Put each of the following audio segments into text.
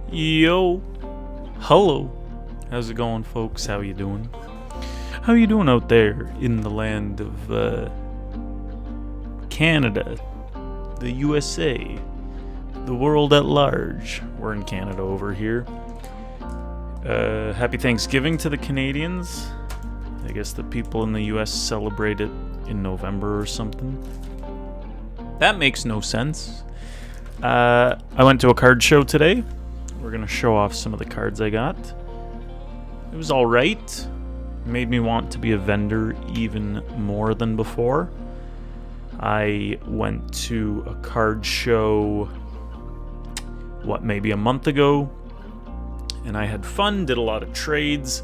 Yo, hello, how's it going, folks? How you doing? How you doing out there in the land of Canada, the USA, the world at large? We're in Canada over here. Happy Thanksgiving to the Canadians. I guess the people in the US celebrate it in November or something. That makes no sense. I went to a card show today. We're gonna show off some of the cards I got. It was alright. Made me want to be a vendor even more than before. I went to a card show, maybe a month ago, and I had fun, did a lot of trades,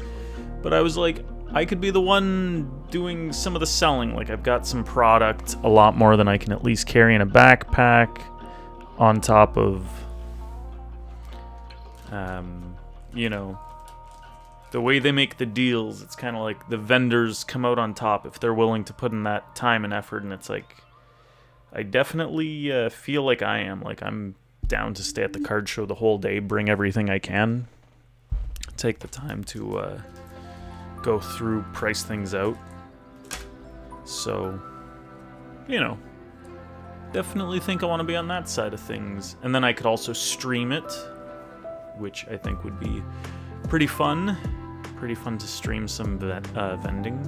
but I was like, I could be the one doing some of the selling. Like, I've got some product, a lot more than I can at least carry in a backpack, on top of the way they make the deals. It's kind of like the vendors come out on top if they're willing to put in that time and effort, and it's like, I definitely feel like I am. Like, I'm down to stay at the card show the whole day, bring everything I can, take the time to go through, price things out. So, definitely think I want to be on that side of things. And then I could also stream it, which I think would be pretty fun. Pretty fun to stream some vending.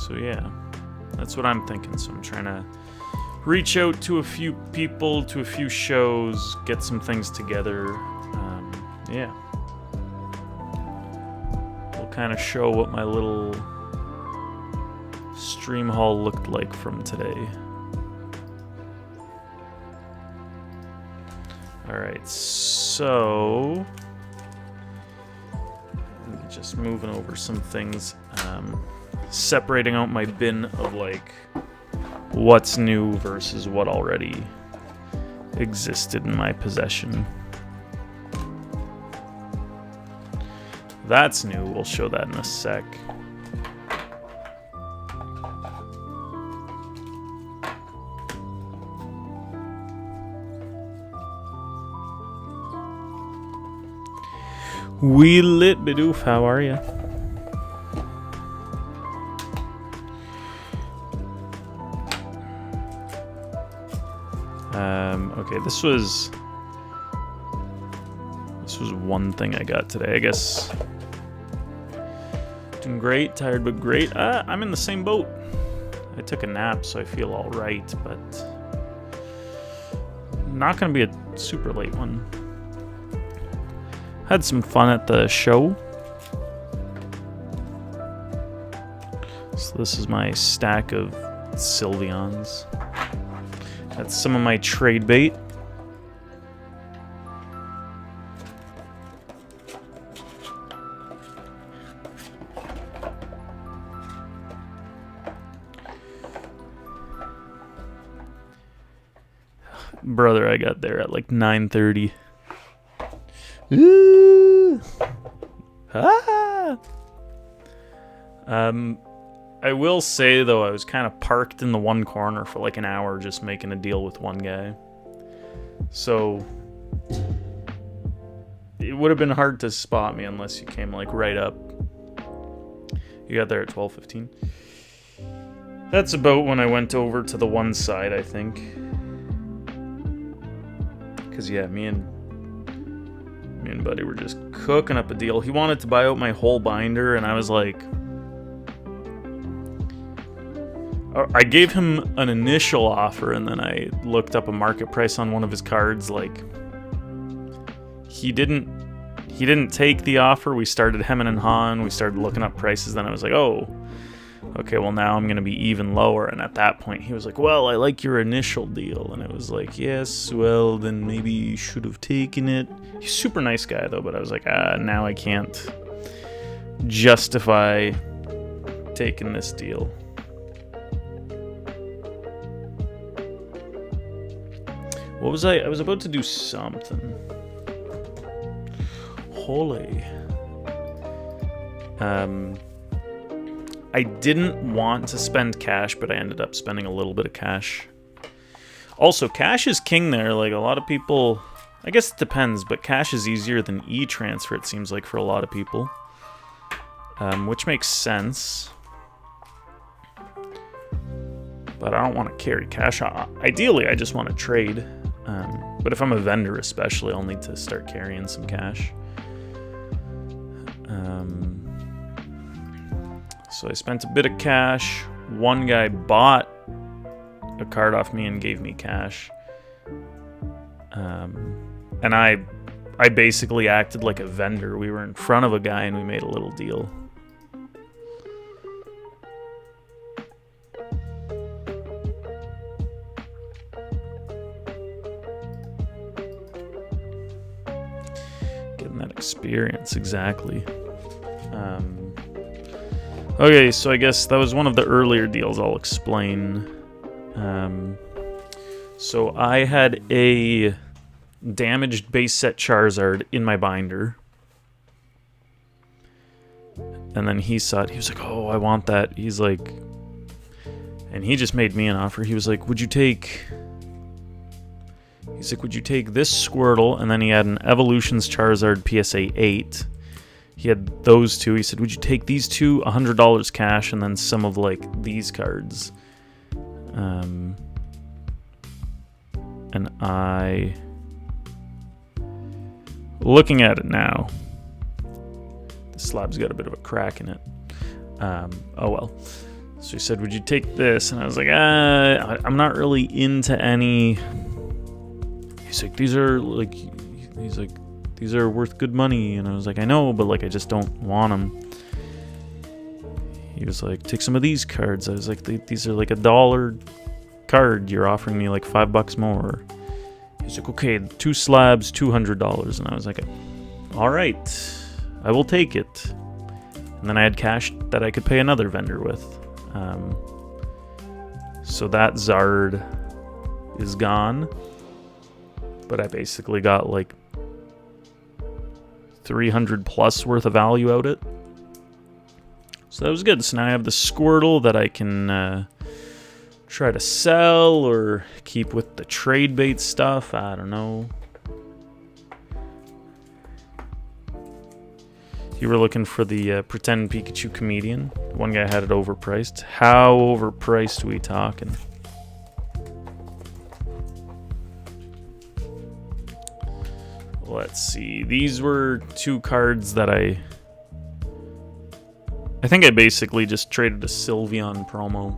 So yeah, that's what I'm thinking. So I'm trying to reach out to a few people, to a few shows, get some things together. Yeah. We'll kind of show what my little stream haul looked like from today. Alright, so just moving over some things, separating out my bin of like what's new versus what already existed in my possession. That's new, we'll show that in a sec. We lit Bidoof, how are ya? Okay, this was one thing I got today, I guess. Doing great, tired but great. I'm in the same boat. I took a nap, so I feel all right, but not gonna be a super late one. Had some fun at the show. So this is my stack of Sylveons. That's some of my trade bait. Brother, I got there at like 9:30. Ooh. Ah. I will say though, I was kind of parked in the one corner for like an hour just making a deal with one guy. So it would have been hard to spot me unless you came like right up. You got there at 12:15. That's about when I went over to the one side, I think. Cause yeah, me and Buddy were just cooking up a deal. He wanted to buy out my whole binder, and I was like, I gave him an initial offer, and then I looked up a market price on one of his cards. Like, he he didn't take the offer. We started hemming and hawing. We started looking up prices. Then I was like, oh, okay, well, now I'm going to be even lower. And at that point, he was like, well, I like your initial deal. And it was like, yes, well, then maybe you should have taken it. He's a super nice guy, though. But I was like, now I can't justify taking this deal. What was I? I was about to do something. Holy. I didn't want to spend cash, but I ended up spending a little bit of cash. Also, cash is king there. Like, a lot of people... I guess it depends, but cash is easier than e-transfer, it seems like, for a lot of people. Which makes sense. But I don't want to carry cash. Ideally, I just want to trade. But if I'm a vendor especially, I'll need to start carrying some cash. So I spent a bit of cash. One guy bought a card off me and gave me cash. And I basically acted like a vendor. We were in front of a guy and we made a little deal. Getting that experience, exactly. Okay, so I guess that was one of the earlier deals. I'll explain. So I had a damaged base set Charizard in my binder. And then he saw it. He was like, oh, I want that. He's like... And he just made me an offer. He was like, would you take... He's like, would you take this Squirtle? And then he had an Evolutions Charizard PSA 8. He had those two. He said, would you take these two? $100 cash and then some of, like, these cards. And I... Looking at it now, the slab's got a bit of a crack in it. Oh well. So he said, would you take this? And I was like, I'm not really into any... He's like, these are worth good money. And I was like, I know, but like, I just don't want them. He was like, take some of these cards. I was like, these are like $1 card. You're offering me like $5 more. He's like, okay, 2 slabs, $200. And I was like, all right, I will take it. And then I had cash that I could pay another vendor with. So that Zard is gone. But I basically got like 300 plus worth of value out of it. So that was good. So now I have the Squirtle that I can try to sell or keep with the trade bait stuff. I don't know. You were looking for the pretend Pikachu comedian. One guy had it overpriced. How overpriced are we talking? Let's see. These were 2 cards that I think I basically just traded a Sylveon promo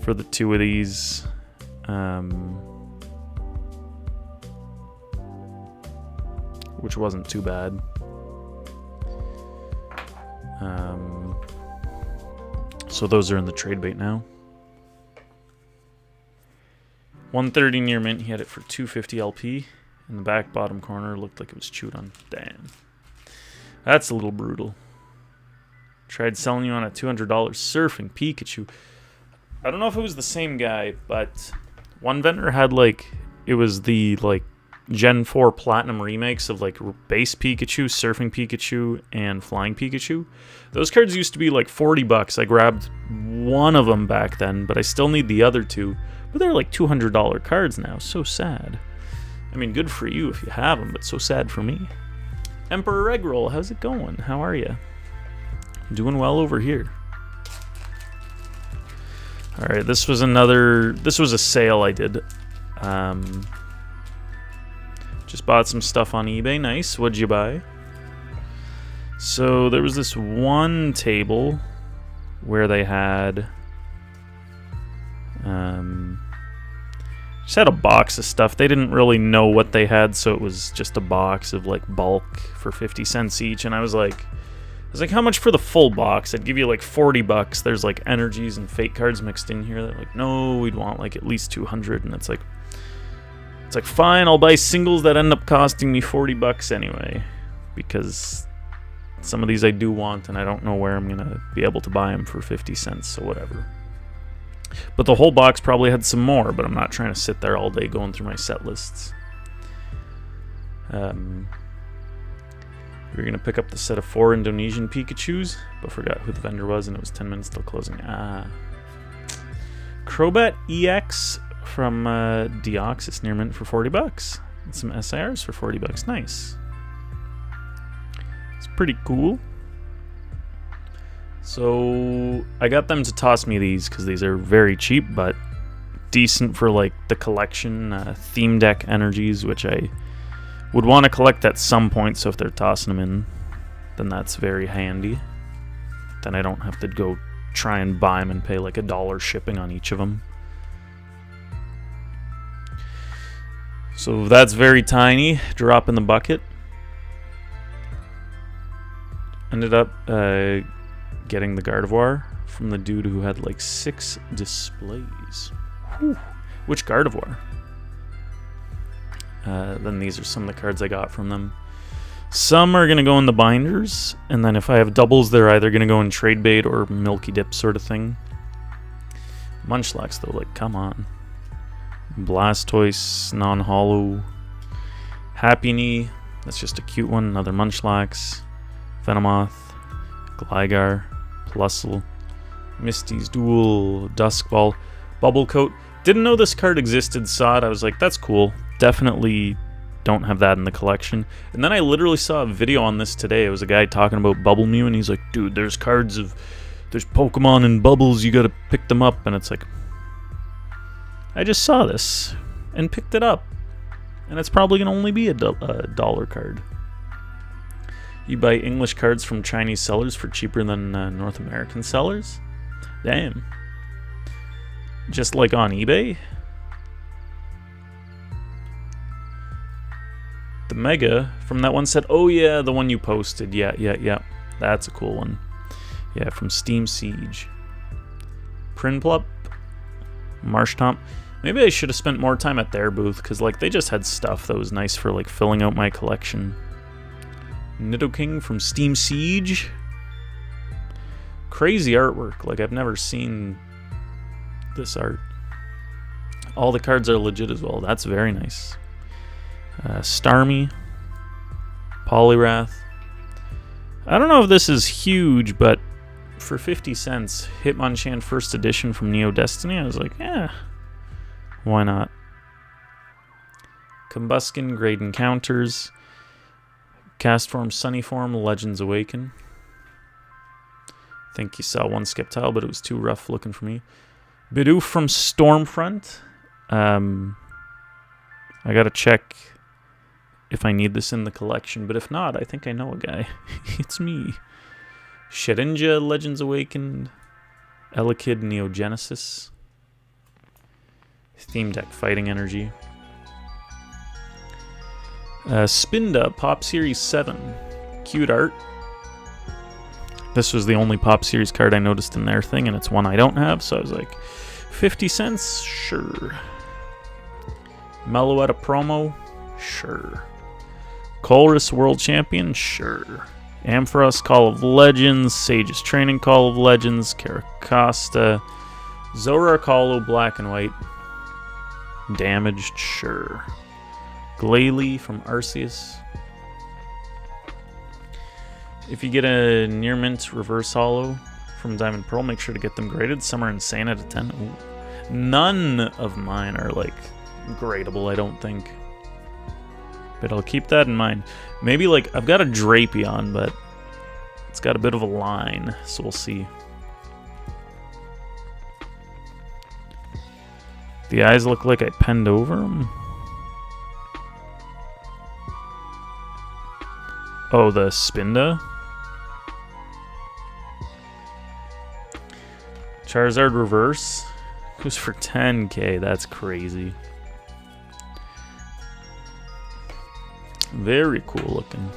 for the 2 of these. Which wasn't too bad. So those are in the trade bait now. 130 near mint. He had it for 250 LP. In the back bottom corner, looked like it was chewed on. Damn. That's a little brutal. Tried selling you on a $200 surfing Pikachu. I don't know if it was the same guy, but one vendor had like, it was the like Gen 4 Platinum remakes of like base Pikachu, surfing Pikachu, and flying Pikachu. Those cards used to be like $40. I grabbed one of them back then, but I still need the other 2. But they're like $200 cards now. So sad. I mean, good for you if you have them, but so sad for me. Emperor Eggroll, how's it going? How are you? Doing well over here. Alright, this was a sale I did. Just bought some stuff on eBay. Nice. What'd you buy? So there was this one table where they had... Just had a box of stuff. They didn't really know what they had, so it was just a box of like bulk for 50 cents each. And I was like, how much for the full box? I'd give you like $40. There's like energies and fate cards mixed in here. They're like, no, we'd want like at least 200. And it's like fine, I'll buy singles that end up costing me $40 anyway, because some of these I do want, and I don't know where I'm gonna be able to buy them for 50 cents. So whatever. But the whole box probably had some more, but I'm not trying to sit there all day going through my set lists. We were going to pick up the set of 4 Indonesian Pikachus, but forgot who the vendor was, and it was 10 minutes till closing. Crobat EX from Deoxys near mint for $40. And some SIRs for $40. Nice. It's pretty cool. So I got them to toss me these because these are very cheap, but decent for like the collection theme deck energies, which I would want to collect at some point. So if they're tossing them in, then that's very handy. Then I don't have to go try and buy them and pay like $1 shipping on each of them. So that's very tiny. Drop in the bucket. Ended up getting the Gardevoir from the dude who had like 6 displays. Whew. Which Gardevoir? Then these are some of the cards I got from them. Some are going to go in the binders, and then if I have doubles, they're either going to go in trade bait or Milky Dip sort of thing. Munchlax, though, like, come on. Blastoise, non-hollow. Happy Knee, that's just a cute one. Another Munchlax. Venomoth. Gligar. Plusle, Misty's Duel, Duskball, Bubble Coat. Didn't know this card existed, saw it. I was like, that's cool. Definitely don't have that in the collection. And then I literally saw a video on this today. It was a guy talking about Bubble Mew, and he's like, dude, there's Pokemon and Bubbles, you gotta pick them up. And it's like, I just saw this and picked it up. And it's probably gonna only be a $1 card. You buy English cards from Chinese sellers for cheaper than North American sellers? Damn. Just like on eBay? The Mega from that one said, oh yeah, the one you posted. Yeah. That's a cool one. Yeah, from Steam Siege. Prinplup. Marshtomp. Maybe I should have spent more time at their booth, because like they just had stuff that was nice for like filling out my collection. Nidoking from Steam Siege. Crazy artwork. Like, I've never seen this art. All the cards are legit as well. That's very nice. Starmie. Poliwrath. I don't know if this is huge, but for 50 cents, Hitmonchan First Edition from Neo Destiny, I was like, yeah, why not? Combuskin, Great Encounters. Castform, Sunnyform, Legends Awaken. I think you saw one Sceptile, but it was too rough looking for me. Bidoof from Stormfront. I gotta check if I need this in the collection, but if not, I think I know a guy. It's me. Shedinja, Legends Awakened. Elekid, Neogenesis. Theme Deck, Fighting Energy. Spinda, Pop Series 7. Cute art. This was the only Pop Series card I noticed in their thing, and it's one I don't have, so I was like, 50 cents? Sure. Meloetta promo? Sure. Colress World Champion? Sure. Ampharos Call of Legends, Sage's Training Call of Legends, Caracosta, Zora Hollow Black and White. Damaged? Sure. Glalie from Arceus. If you get a Near Mint Reverse Hollow from Diamond Pearl, make sure to get them graded. Some are insane out of 10. Ooh. None of mine are, like, gradable, I don't think. But I'll keep that in mind. Maybe, like, I've got a Drapion, but it's got a bit of a line, so we'll see. The eyes look like I penned over them. Oh, the Spinda? Charizard Reverse goes for 10k. That's crazy. Very cool looking.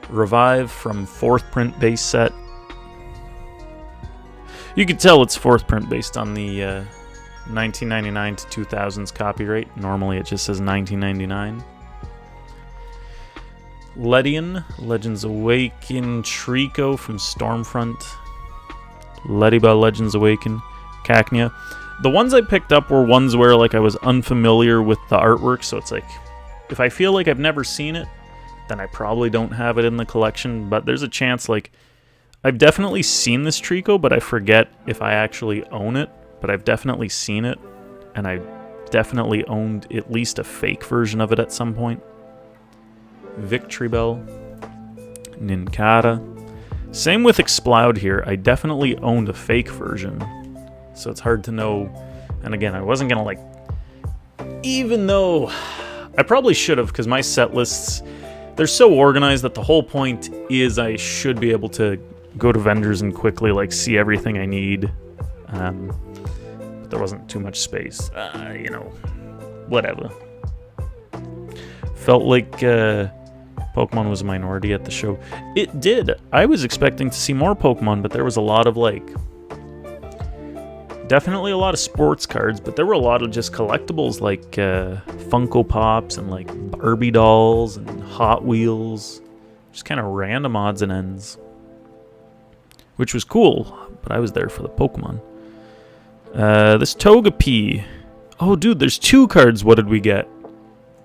Revive from 4th print base set. You could tell it's 4th print based on the 1999 to 2000s copyright. Normally it just says 1999. Ledian, Legends Awaken, Trico from Stormfront. Lediba, Legends Awaken, Cacnea. The ones I picked up were ones where like I was unfamiliar with the artwork, so it's like if I feel like I've never seen it, then I probably don't have it in the collection, but there's a chance like I've definitely seen this Trico, but I forget if I actually own it, but I've definitely seen it, and I definitely owned at least a fake version of it at some point. Victreebel, Nincada. Same with Exploud here. I definitely owned a fake version, so it's hard to know. And again, I wasn't gonna like, even though I probably should have, because my set lists, they're so organized that the whole point is I should be able to go to vendors and quickly like see everything I need. But there wasn't too much space. You know, whatever. Felt like Pokemon was a minority at the show. It did. I was expecting to see more Pokemon, but there was a lot of like, definitely a lot of sports cards, but there were a lot of just collectibles like Funko Pops and like Barbie dolls and Hot Wheels. Just kind of random odds and ends. Which was cool, but I was there for the Pokemon. This Togepi. Oh, dude, there's 2 cards. What did we get?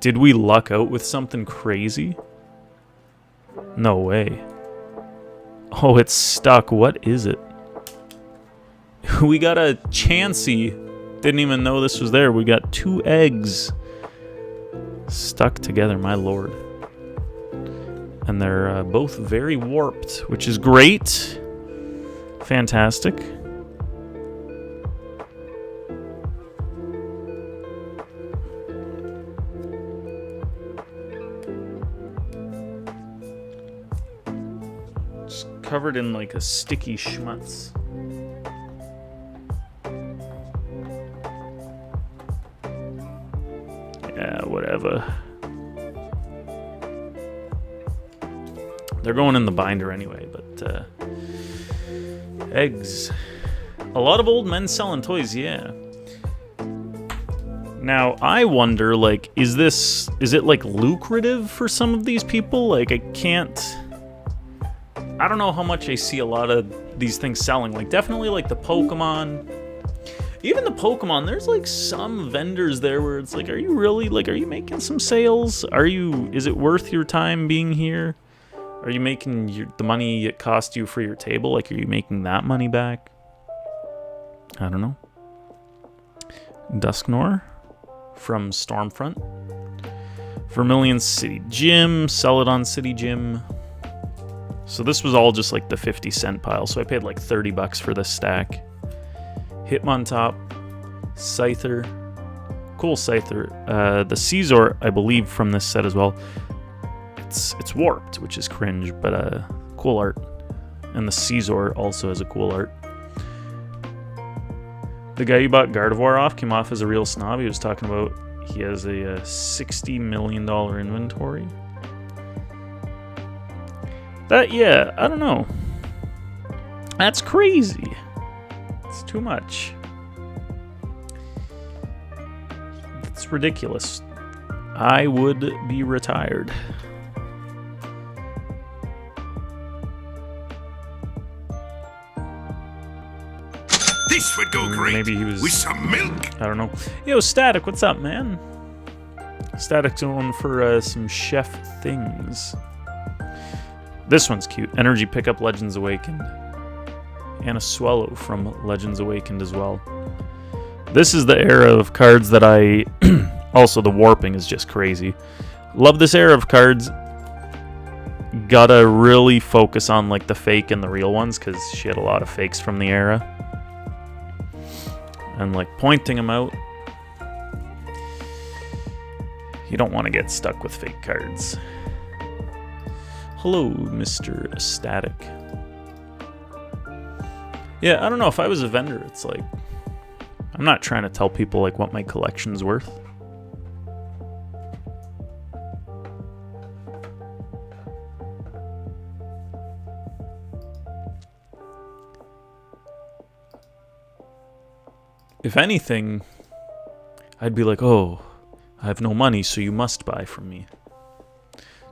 Did we luck out with something crazy? No way. Oh, it's stuck. What is it? We got a Chansey. Didn't even know this was there. We got 2 eggs stuck together, my lord. And they're both very warped, which is great. Fantastic. Just covered in like a sticky schmutz. Yeah, whatever. They're going in the binder anyway, but eggs. A lot of old men selling toys, yeah. Now, I wonder, like, is it like lucrative for some of these people? Like, I don't know how much I see a lot of these things selling. Like, definitely like the Pokemon. Even the Pokemon, there's like some vendors there where it's like, are you really, like, are you making some sales? Is it worth your time being here? Are you making the money it cost you for your table? Like, are you making that money back? I don't know. Dusknoir from Stormfront. Vermilion City Gym. Celadon City Gym. So this was all just like the 50-cent pile. So I paid like $30 for this stack. Hitmontop. Scyther. Cool Scyther. The Scizor, I believe, from this set as well. It's warped, which is cringe, but cool art. And the Scizor also has a cool art. The guy you bought Gardevoir off came off as a real snob. He was talking about he has a $60 million inventory. Yeah, I don't know. That's crazy. It's too much. It's ridiculous. I would be retired. This would go great. Maybe he was with some milk. I don't know. Yo, Static, what's up, man? Static's going for some chef things. This one's cute. Energy Pickup Legends Awakened. And a Swallow from Legends Awakened as well. This is the era of cards that I... also, the warping is just crazy. Love this era of cards. Gotta really focus on like the fake and the real ones, because she had a lot of fakes from the era. And like pointing them out. You don't want to get stuck with fake cards. Hello, Mr. Static. Yeah, I don't know. If I was a vendor, it's like, I'm not trying to tell people like what my collection's worth. If anything, I'd be like, oh, I have no money, so you must buy from me.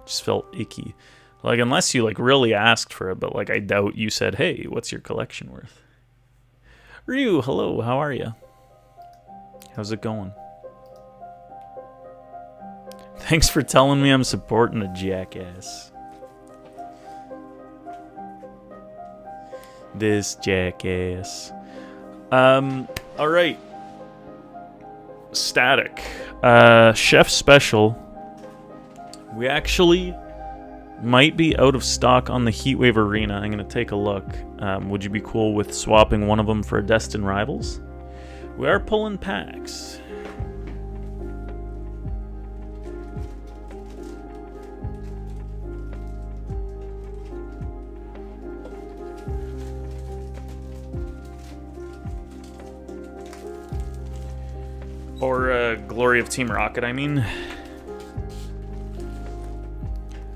Just felt icky. Like, unless you, like, really asked for it, but, like, I doubt you said, hey, what's your collection worth? Ryu, hello, how are you? How's it going? Thanks for telling me I'm supporting a jackass. This jackass. Alright. Static. Chef Special. We actually might be out of stock on the Heatwave Arena. I'm going to take a look. Would you be cool with swapping one of them for a Destined Rivals? We are pulling packs. Or Glory of Team Rocket, I mean.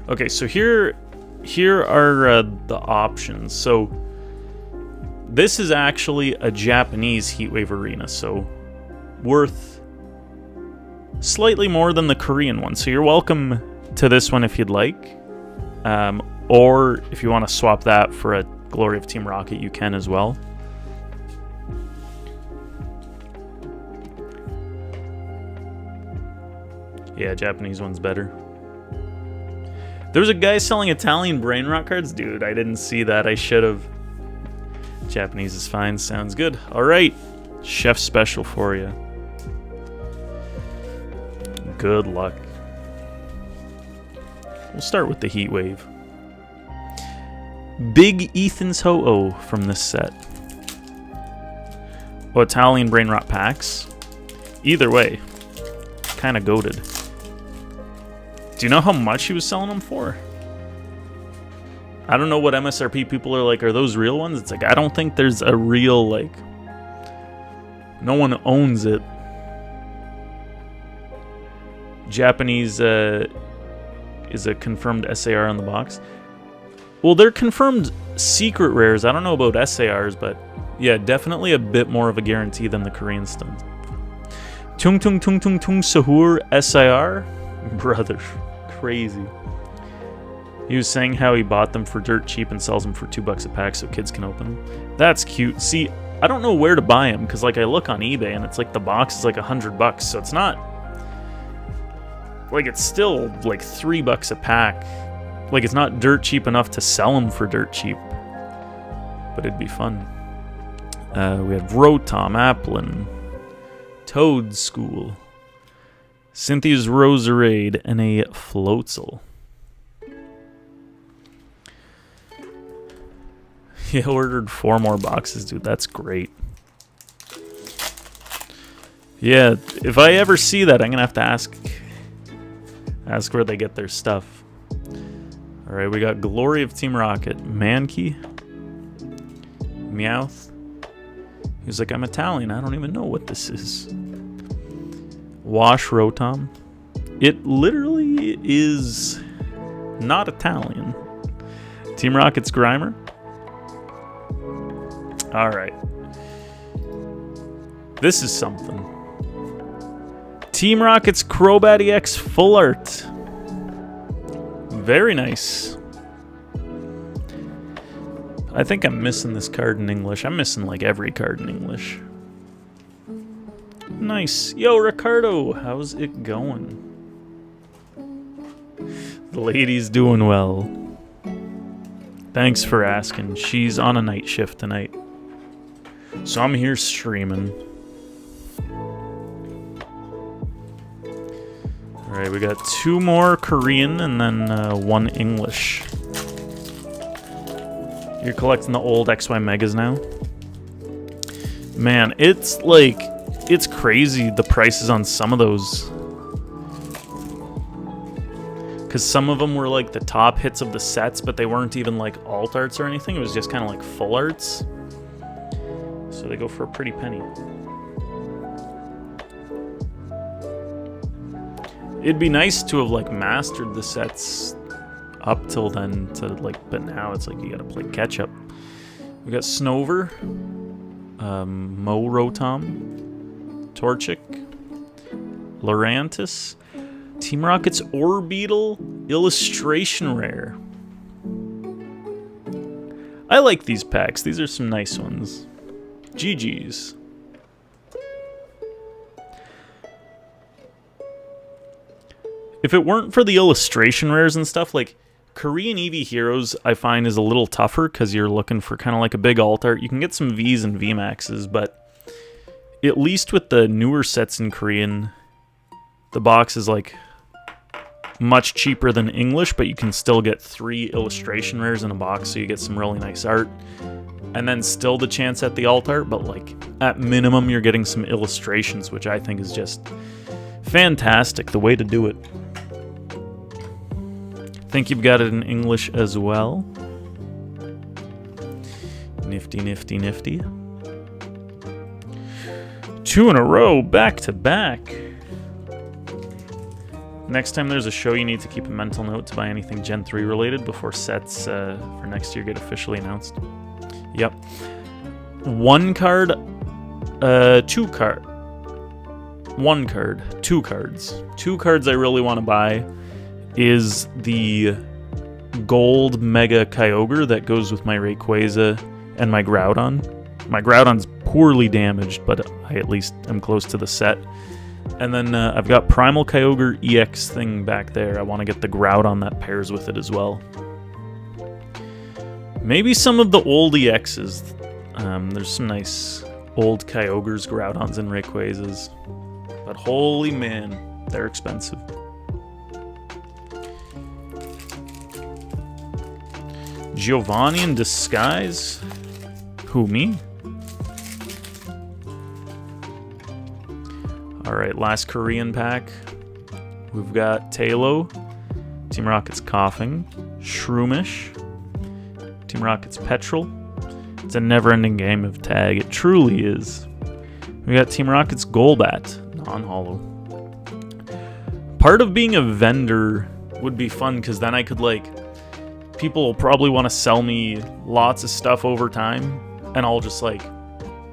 Okay, so here are the options. So this is actually a Japanese Heatwave Arena, so worth slightly more than the Korean one. So you're welcome to this one if you'd like. Or if you want to swap that for a Glory of Team Rocket, you can as well. Yeah, Japanese one's better. There's a guy selling Italian brain rot cards? Dude, I didn't see that. I should have. Japanese is fine. Sounds good. Alright. Chef Special for you. Good luck. We'll start with the Heatwave. Big Ethan's Ho-Oh from this set. Oh, Italian brain rot packs. Either way. Kind of goated. Do you know how much he was selling them for? I don't know what MSRP people are like. Are those real ones? It's like, I don't think there's a real, like... No one owns it. Japanese is a confirmed SAR on the box. Well, they're confirmed secret rares. I don't know about SARs, but yeah, definitely a bit more of a guarantee than the Korean stuff. Tung Tung Tung Tung Tung Sahur SIR? Brother, crazy. He was saying how he bought them for dirt cheap and sells them for $2 a pack so kids can open them. That's cute. See, I don't know where to buy them because, like, I look on eBay and it's like the box is like $100, so it's not like, it's still like $3 a pack. Like, it's not dirt cheap enough to sell them for dirt cheap, but it'd be fun. We have Rotom, Applin, Toad School, Cynthia's Roserade, and a Floatzel. He ordered 4 more boxes, dude. That's great. Yeah, if I ever see that, I'm gonna have to ask where they get their stuff. All right, we got Glory of Team Rocket, Mankey, Meowth. He was like, I'm Italian. I don't even know what this is. Wash Rotom. It literally is not Italian. Team Rocket's Grimer. All right. This is something. Team Rocket's Crobat EX Full Art. Very nice. I think I'm missing this card in English. I'm missing like every card in English. Nice. Yo, Ricardo, how's it going? The lady's doing well. Thanks for asking. She's on a night shift tonight. So I'm here streaming. Alright, we got 2 more Korean and then 1 English. You're collecting the old XY Megas now? Man, it's like, it's crazy the prices on some of those. Because some of them were like the top hits of the sets, but they weren't even like alt arts or anything. It was just kind of like full arts. So they go for a pretty penny. It'd be nice to have like mastered the sets up till then to like, but now it's like you gotta play catch up. We got Snover, Morotom, Torchic, Lurantis, Team Rocket's Orbeetle, Illustration Rare. I like these packs. These are some nice ones. GG's. If it weren't for the illustration rares and stuff, like Korean Eevee Heroes, I find is a little tougher because you're looking for kind of like a big alt art. You can get some Vs and VMAXs, but at least with the newer sets in Korean, the box is like much cheaper than English, but you can still get 3 illustration rares in a box, so you get some really nice art. And then still the chance at the alt art, but like at minimum you're getting some illustrations, which I think is just fantastic, the way to do it. Think you've got it in English as well. Nifty, nifty, nifty. 2 in a row, back to back. Next time there's a show, you need to keep a mental note to buy anything Gen 3 related before sets for next year get officially announced. Yep. 1 card, 2 card. 1 card, 2 cards. 2 cards I really want to buy is the gold Mega Kyogre that goes with my Rayquaza and my Groudon. My Groudon's poorly damaged, but I at least am close to the set. And then I've got Primal Kyogre EX thing back there. I want to get the Groudon that pairs with it as well. Maybe some of the old EXs. There's some nice old Kyogres, Groudons, and Rayquazas. But holy man, they're expensive. Giovanni in disguise? Who, me? Alright, last Korean pack. We've got Tailo, Team Rocket's Coughing, Shroomish, Team Rocket's Petrol. It's a never-ending game of tag. It truly is. We got Team Rocket's Golbat, non-holo. Part of being a vendor would be fun, because then I could, like, people will probably want to sell me lots of stuff over time, and I'll just, like,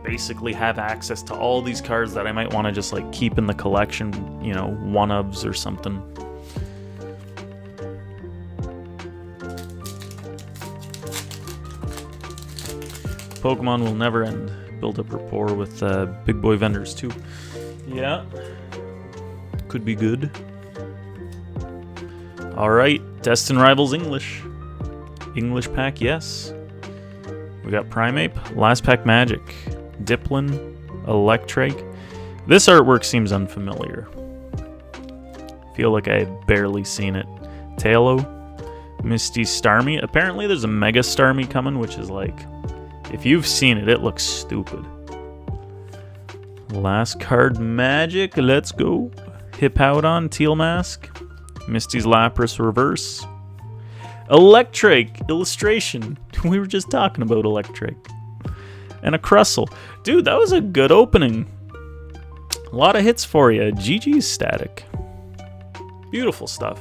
basically have access to all these cards that I might want to just, like, keep in the collection, you know, one-ofs or something. Pokemon will never end. Build up rapport with big boy vendors, too. Yeah. Could be good. Alright, Destin Rivals English. English pack, yes. We got Primeape, Last Pack Magic, Dipplin, Electrike. This artwork seems unfamiliar. Feel like I had barely seen it. Tailo, Misty Starmie. Apparently there's a Mega Starmie coming, which is like, if you've seen it, it looks stupid. Last card Magic, let's go. Hippowdon, Teal Mask, Misty's Lapras Reverse. Electrike illustration. We were just talking about Electrike. And a Crustle. Dude, that was a good opening. A lot of hits for you. GG's Static. Beautiful stuff.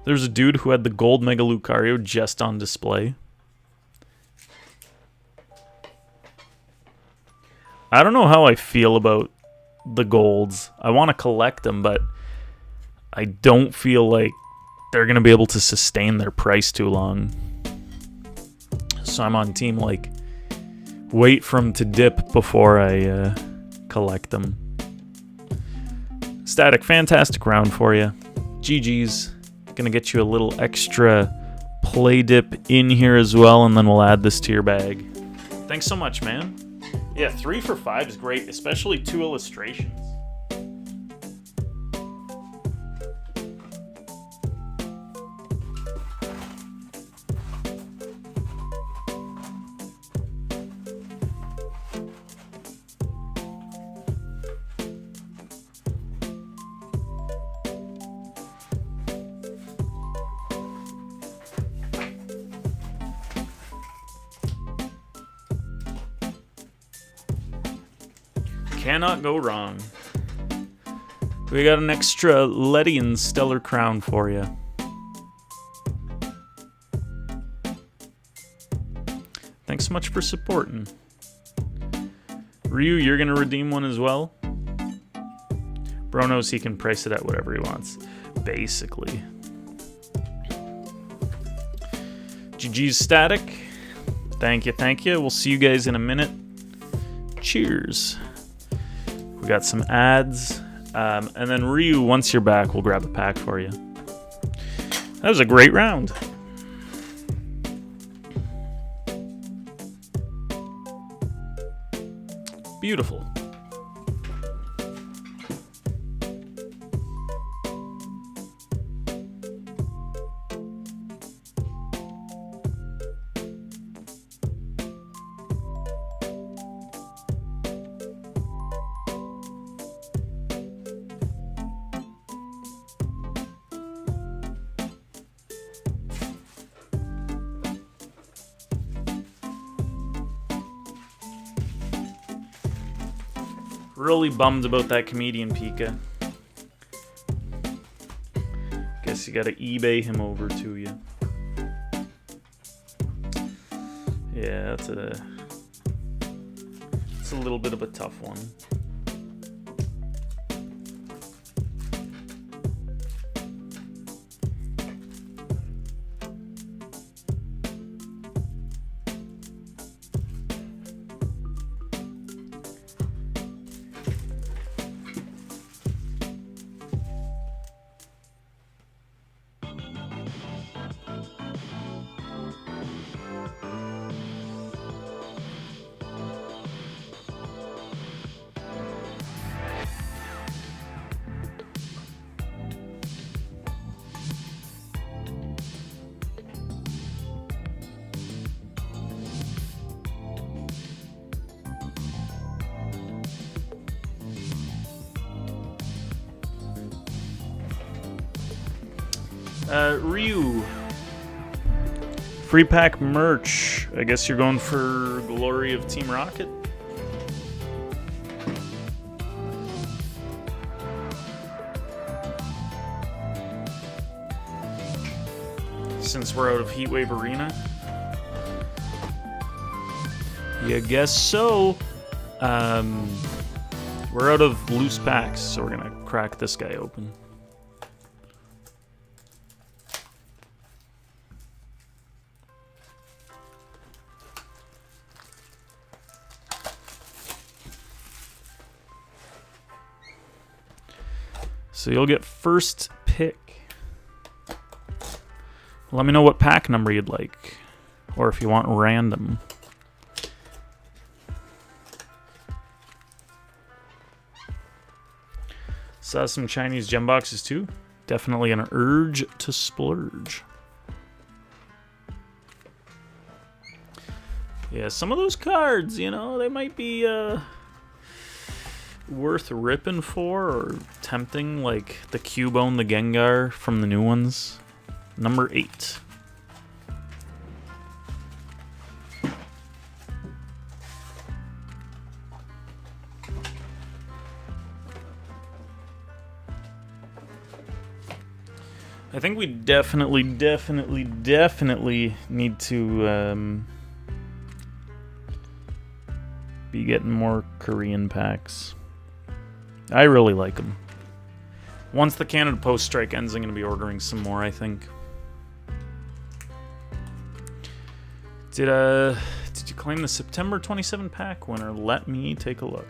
There's a dude who had the gold Mega Lucario just on display. I don't know how I feel about the golds. I want to collect them, but I don't feel like they're going to be able to sustain their price too long. So I'm on team, like, wait for them to dip before I collect them. Static, fantastic round for you. GG's. Gonna get you a little extra play dip in here as well, and then we'll add this to your bag. Thanks so much, man. Yeah, 3 for 5 is great, especially 2 illustrations. Cannot go wrong. We got an extra Ledian Stellar Crown for you. Thanks Thanks so much for supporting. Ryu, you're gonna redeem one as well? Bro knows he can price it at whatever he wants. Basically. GG's Static. Thank you, thank you. We'll see you guys in a minute. Cheers. We got some ads. And then Ryu, once you're back, we'll grab a pack for you. That was a great round. Beautiful. Really bummed about that comedian Pika. Guess you gotta eBay him over to you. Yeah, it's a little bit of a tough one. Ryu. Free pack merch. I guess you're going for Glory of Team Rocket? Since we're out of Heatwave Arena? Yeah, guess so. We're out of loose packs, so we're gonna crack this guy open. So you'll get first pick. Let me know what pack number you'd like, or if you want random. Saw some Chinese gem boxes too. Definitely an urge to splurge. Yeah, some of those cards, you know, they might be worth ripping for or tempting, like the Cubone, the Gengar from the new ones. Number 8. I think we definitely need to be getting more Korean packs. I really like them. Once the Canada Post strike ends, I'm going to be ordering some more, I think. Did you claim the September 27 pack winner? Let me take a look.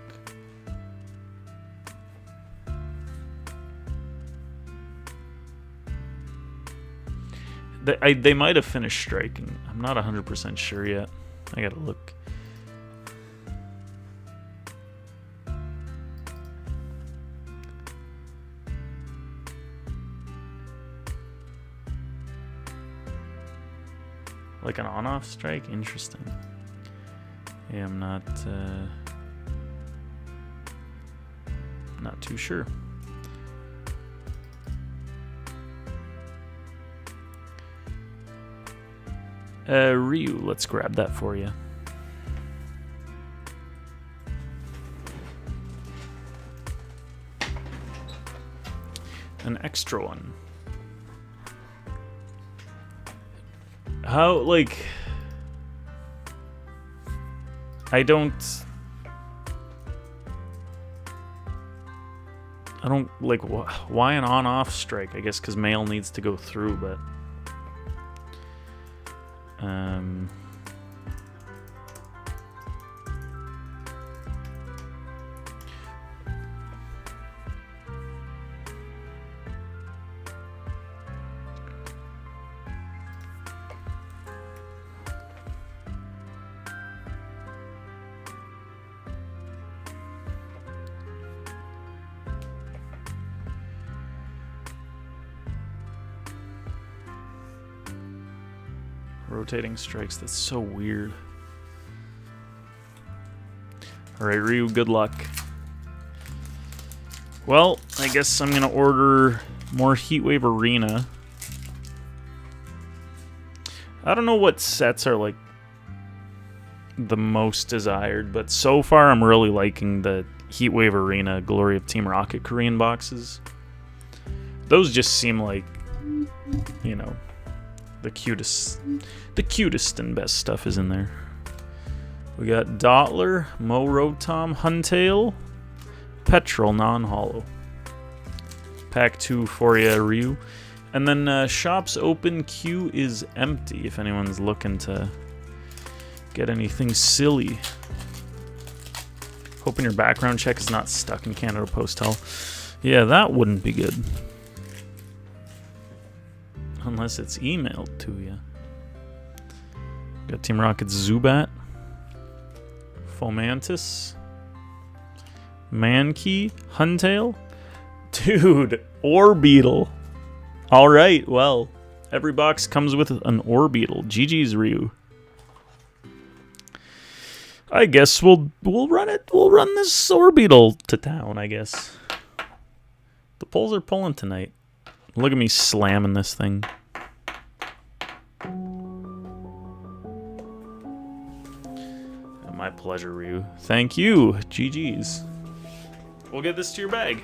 They might have finished striking. I'm not 100% sure yet. I gotta look. Like an on-off strike? Interesting. Yeah, I'm not too sure. Ryu, let's grab that for you. An extra one. How, like... I don't like why an on-off strike? I guess because mail needs to go through, but rotating strikes, that's so weird. Alright, Ryu, good luck. Well, I guess I'm gonna order more Heatwave Arena. I don't know what sets are like the most desired, but so far I'm really liking the Heatwave Arena Glory of Team Rocket Korean boxes. Those just seem like, you know, the cutest and best stuff is in there. We got Dottler, Mo Rotom, Huntail, Petrol non-hollow. Pack 2 for ya, Ryu. And then shop's open, queue is empty if anyone's looking to get anything silly. Hoping your background check is not stuck in Canada Post Hell. Yeah, that wouldn't be good. Unless it's emailed to you. Got Team Rocket's Zubat, Fomantis, Mankey, Huntail. Dude, Orbeetle. Alright, well, every box comes with an Orbeetle. GG's, Ryu. I guess we'll run it. We'll run this Orbeetle to town, I guess. The polls are pulling tonight. Look at me slamming this thing. My pleasure, Ryu. Thank you. GG's. We'll get this to your bag.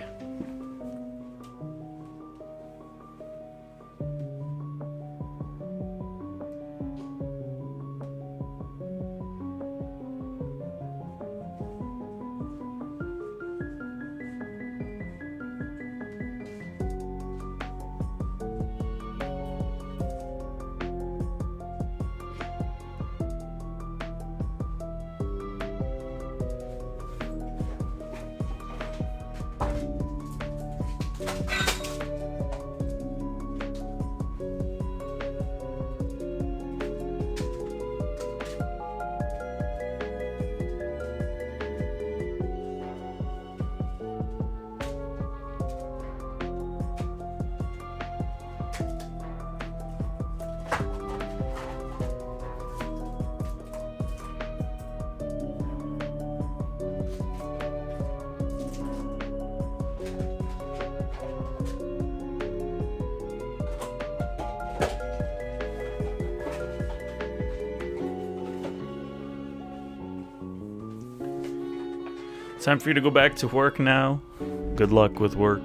Time for you to go back to work now. Good luck with work.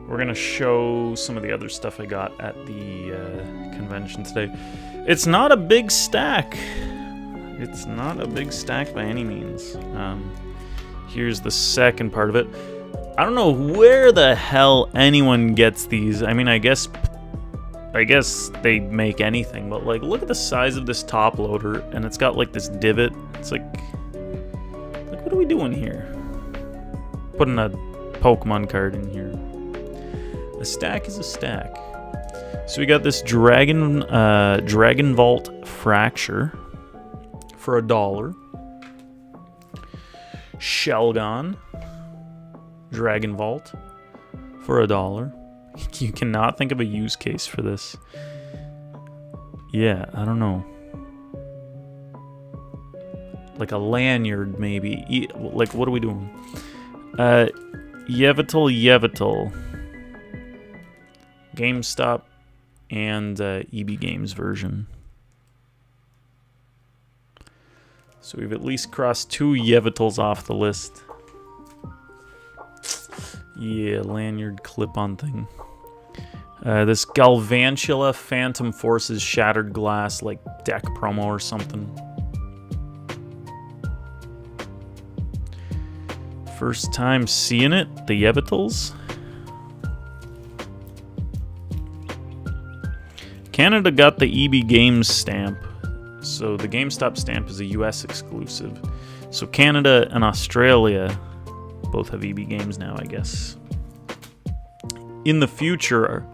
We're gonna show some of the other stuff I got at the convention today. It's not a big stack. It's not a big stack by any means. Here's the second part of it. I don't know where the hell anyone gets these. I mean, I guess they make anything, but like, look at the size of this top loader, and it's got like this divot. It's like what are we doing here? Putting a Pokemon card in here. A stack is a stack. So we got this Dragon Vault Fracture for $1. Shelgon Dragon Vault for $1. You cannot think of a use case for this. Yeah, I don't know. Like a lanyard, maybe. Like, what are we doing? Yveltal. GameStop and EB Games version. So we've at least crossed 2 Yevitals off the list. Yeah, lanyard clip-on thing. This Galvantula Phantom Forces Shattered Glass, like deck promo or something. First time seeing it, the Yevitals. Canada got the EB Games stamp. So the GameStop stamp is a US exclusive. So Canada and Australia both have EB Games now, I guess. In the future,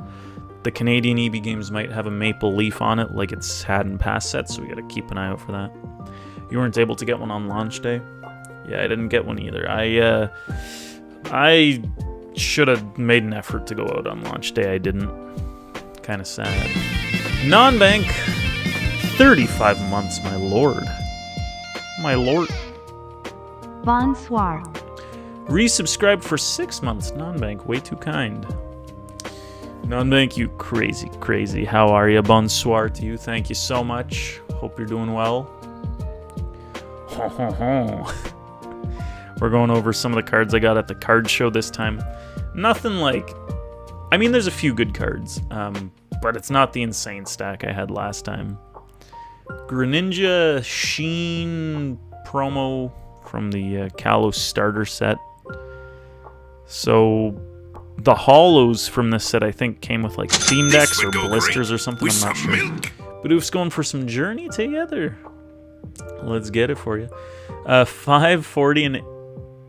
the Canadian EB Games might have a maple leaf on it like it's had in past sets, so we gotta keep an eye out for that. You weren't able to get one on launch day? Yeah, I didn't get one either. I should have made an effort to go out on launch day. I didn't. Kind of sad. Non-bank, 35 months, my lord. My lord. Bonsoir. Resubscribed for 6 months. Non-bank, way too kind. Non-bank, you crazy. How are you? Bonsoir to you. Thank you so much. Hope you're doing well. We're going over some of the cards I got at the card show this time. Nothing like... I mean, there's a few good cards, but it's not the insane stack I had last time. Greninja Sheen promo from the Kalos starter set. So... the holos from this set, I think, came with like theme decks or blisters or something. I'm not sure. Bidoof's going for some Journey together. Let's get it for you. 5:40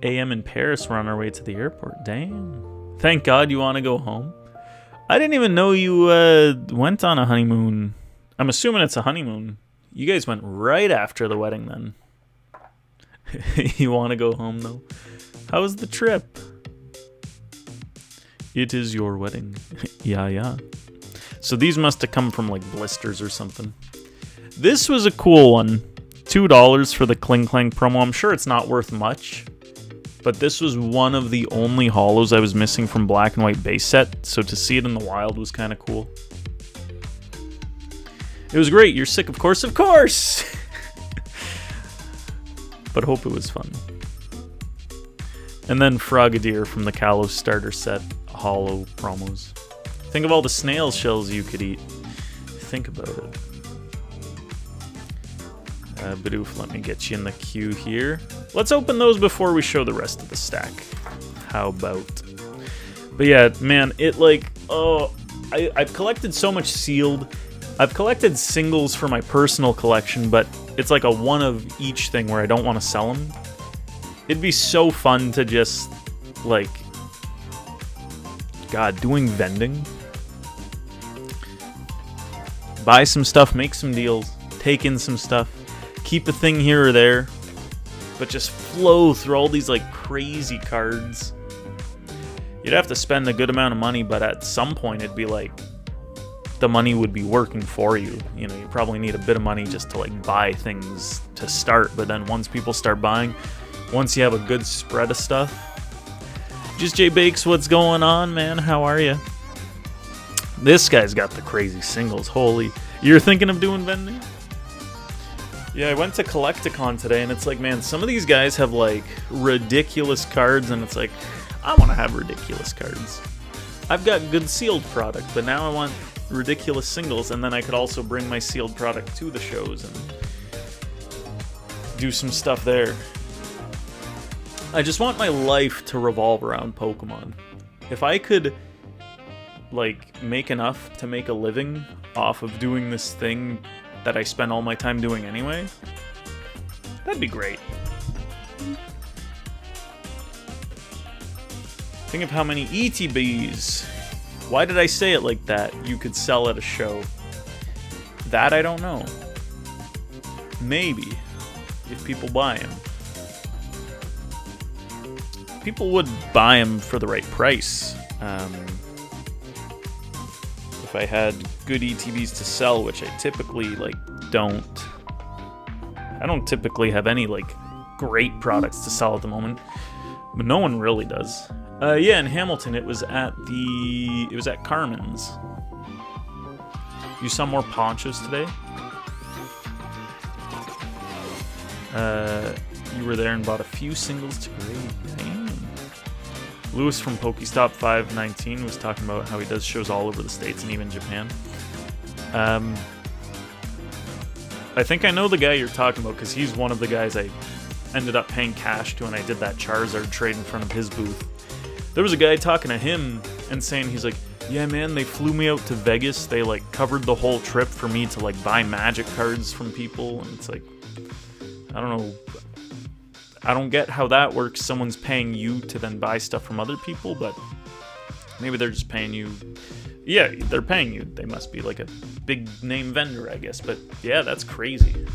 a.m. in Paris. We're on our way to the airport. Dang. Thank God you want to go home. I didn't even know you went on a honeymoon. I'm assuming it's a honeymoon. You guys went right after the wedding then. You want to go home though? How was the trip? It is your wedding. Yeah. So these must have come from like blisters or something. This was a cool one. $2 for the Kling Clang promo. I'm sure it's not worth much, but this was one of the only holos I was missing from Black and White base set, so to see it in the wild was kind of cool. It was great. You're sick, of course. But hope it was fun. And then Frogadier from the Kalos starter set. Holo promos. Think of all the snail shells you could eat. Think about it. Bidoof, let me get you in the queue here. Let's open those before we show the rest of the stack. How about? But yeah, man, it like, I've collected so much sealed. I've collected singles for my personal collection, but it's like a one of each thing where I don't want to sell them. It'd be so fun to just, like, God, doing vending. Buy some stuff, make some deals, take in some stuff, keep a thing here or there, but just flow through all these like crazy cards. You'd have to spend a good amount of money, but at some point it'd be like the money would be working for you. You know, you probably need a bit of money just to like buy things to start, but then once people start buying, once you have a good spread of stuff. Just J Bakes, what's going on, man? How are you? This guy's got the crazy singles. Holy. You're thinking of doing vending? Yeah, I went to Collecticon today, and it's like, man, some of these guys have, like, ridiculous cards, and it's like, I want to have ridiculous cards. I've got good sealed product, but now I want ridiculous singles, and then I could also bring my sealed product to the shows and do some stuff there. I just want my life to revolve around Pokemon. If I could, like, make enough to make a living off of doing this thing that I spend all my time doing anyway, that'd be great. Think of how many ETBs, why did I say it like that, you could sell at a show. That I don't know. Maybe, if people buy them. People would buy them for the right price. If I had good ETBs to sell, which I typically like don't. I don't typically have any like great products to sell at the moment, but no one really does. Yeah, in Hamilton, it was at Carmen's. You saw more ponchos today? You were there and bought a few singles to grade. Damn. Lewis from Pokestop 519 was talking about how he does shows all over the States and even Japan. I think I know the guy you're talking about because he's one of the guys I ended up paying cash to, and I did that Charizard trade in front of his booth. There was a guy talking to him and saying, he's like, yeah, man, they flew me out to Vegas. They, like, covered the whole trip for me to, like, buy Magic cards from people. And it's like, I don't know. I don't get how that works. Someone's paying you to then buy stuff from other people, but maybe they're just paying you. Yeah, they're paying you. They must be, like, a big name vendor, I guess. But, yeah, that's crazy.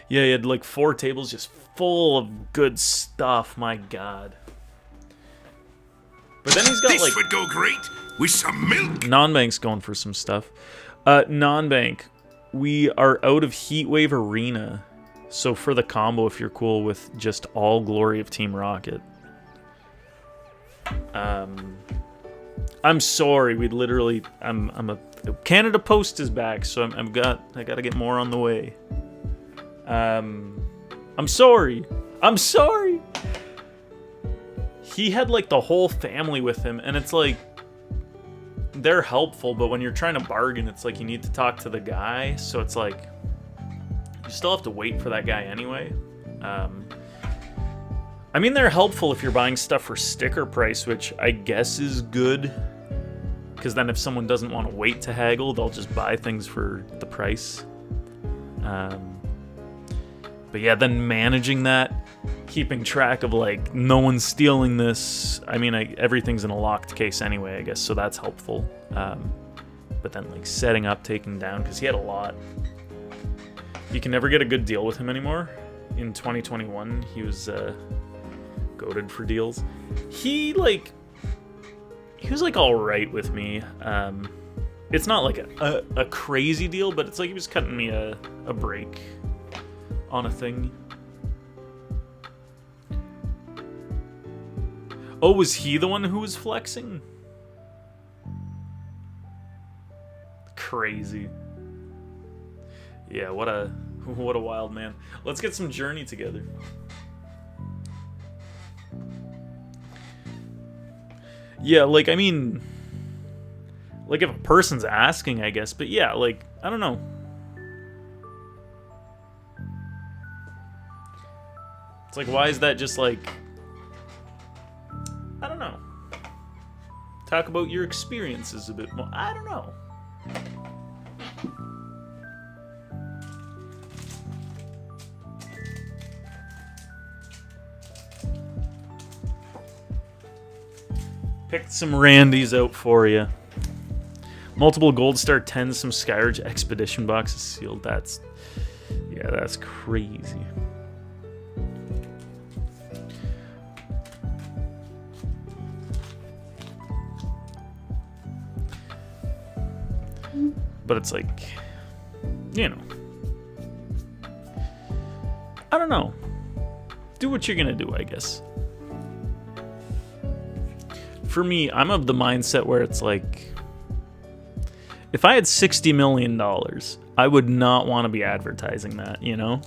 Yeah, he had, like, 4 tables just full of good stuff. My God. But then he's got, This like, would go great with some milk. Non-Bank's going for some stuff. Non-Bank, we are out of Heatwave Arena. So for the combo, if you're cool with just all glory of Team Rocket. I'm sorry, we literally, Canada Post is back, so I gotta get more on the way. I'm sorry. He had, like, the whole family with him, and it's like, they're helpful, but when you're trying to bargain, it's like you need to talk to the guy, so it's like, you still have to wait for that guy anyway. I mean, they're helpful if you're buying stuff for sticker price, which I guess is good, because then if someone doesn't want to wait to haggle, they'll just buy things for the price. But yeah, then managing that, keeping track of, like, no one's stealing this. I mean, everything's in a locked case anyway, I guess, so that's helpful. But then, like, setting up, taking down, because he had a lot. You can never get a good deal with him anymore. In 2021, he was goated for deals. He was, like, all right with me. It's not, like, a crazy deal, but it's like he was cutting me a break on a thing. Oh, was he the one who was flexing? Crazy. Yeah, what a wild man. Let's get some Journey together. Yeah, like, I mean, like, if a person's asking, I guess, but yeah, like, I don't know. It's like, why is that just, like, I don't know. Talk about your experiences a bit more. I don't know. Picked some Randys out for you. Multiple Gold Star 10s, some Skyridge Expedition boxes sealed. That's crazy. But it's like, you know, I don't know. Do what you're gonna do, I guess. For me, I'm of the mindset where it's like, if I had $60 million, I would not want to be advertising that, you know?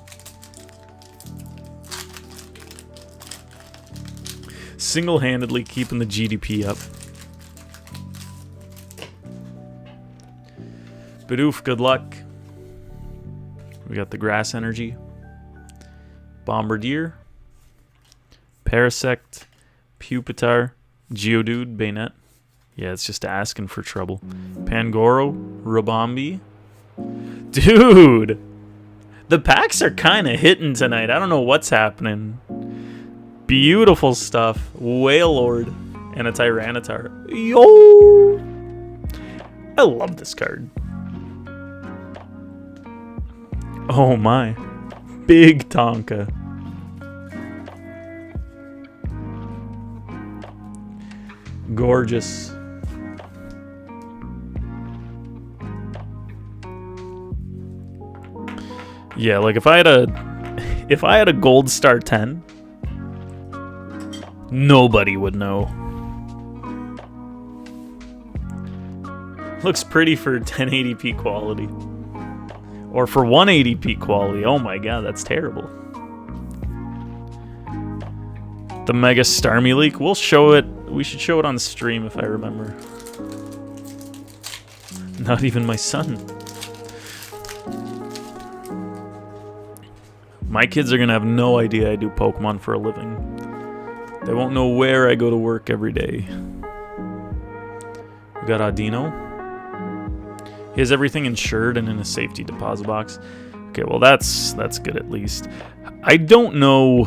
Single-handedly keeping the GDP up. But oof, good luck. We got the Grass Energy, Bombardier, Parasect, Pupitar, Geodude, Bayonet. Yeah, it's just asking for trouble. Pangoro, Rabombi. Dude! The packs are kind of hitting tonight. I don't know what's happening. Beautiful stuff. Wailord and a Tyranitar. Yo! I love this card. Oh my. Big Tonka. Gorgeous. Yeah, like if I had a Gold Star 10, nobody would know. Looks pretty for 1080p quality. Or for 180p quality. Oh my god, that's terrible. The Mega Starmie leak. We'll show it. We should show it on stream if I remember. Not even my son. My kids are gonna have no idea I do Pokemon for a living. They won't know where I go to work every day. We got Audino. He has everything insured and in a safety deposit box. Okay, well that's good at least. I don't know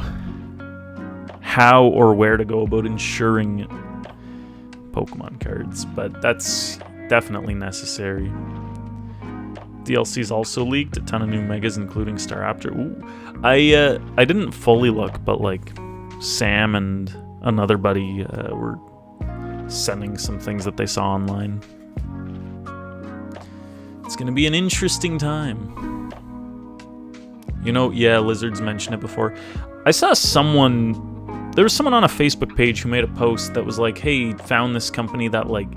how or where to go about insuring Pokemon cards, but that's definitely necessary. DLC's also leaked, a ton of new megas, including Staraptor. Ooh, I didn't fully look, but like Sam and another buddy were sending some things that they saw online. It's gonna be an interesting time. You know, yeah, Lizards mentioned it before. I saw there was someone on a Facebook page who made a post that was like, hey, found this company that like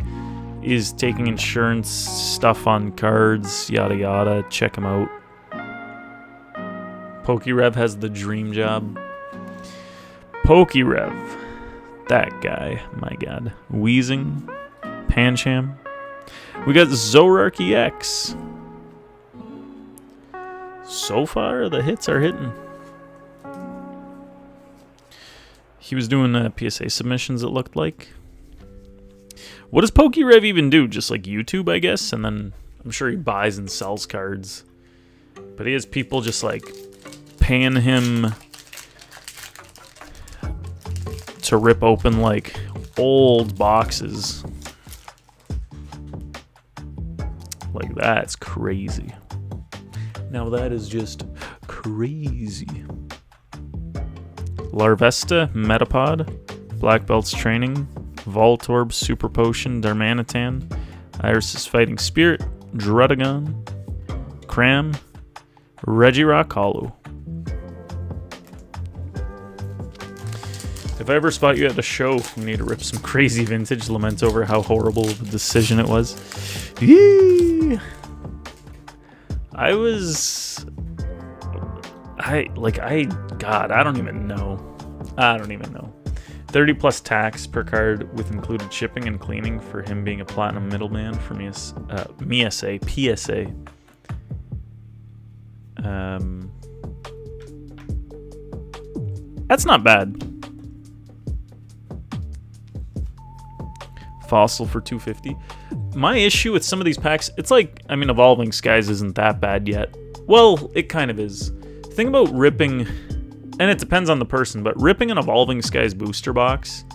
is taking insurance stuff on cards, yada yada, check them out. Pokerev has the dream job. Pokerev, that guy, my god. Weezing, Pancham. We got Zoroark EX. So far, the hits are hitting. He was doing PSA submissions, it looked like. What does Pokerev even do? Just like YouTube, I guess? And then I'm sure he buys and sells cards. But he has people just like paying him to rip open like old boxes. Like that's crazy. Now that is just crazy. Larvesta, Metapod, Black Belt's Training, Voltorb, Super Potion, Darmanitan, Iris' Fighting Spirit, Druddigon, Cram, Regirock Hollow. If I ever spot you at a show, we need to rip some crazy vintage, lament over how horrible of a decision it was. Yee! God, I don't even know. 30 plus tax per card with included shipping and cleaning for him being a platinum middleman for PSA. That's not bad. Fossil for 250. My issue with some of these packs, it's like, I mean, Evolving Skies isn't that bad yet. Well, it kind of is. The thing about ripping, and it depends on the person, but ripping an Evolving Skies booster box,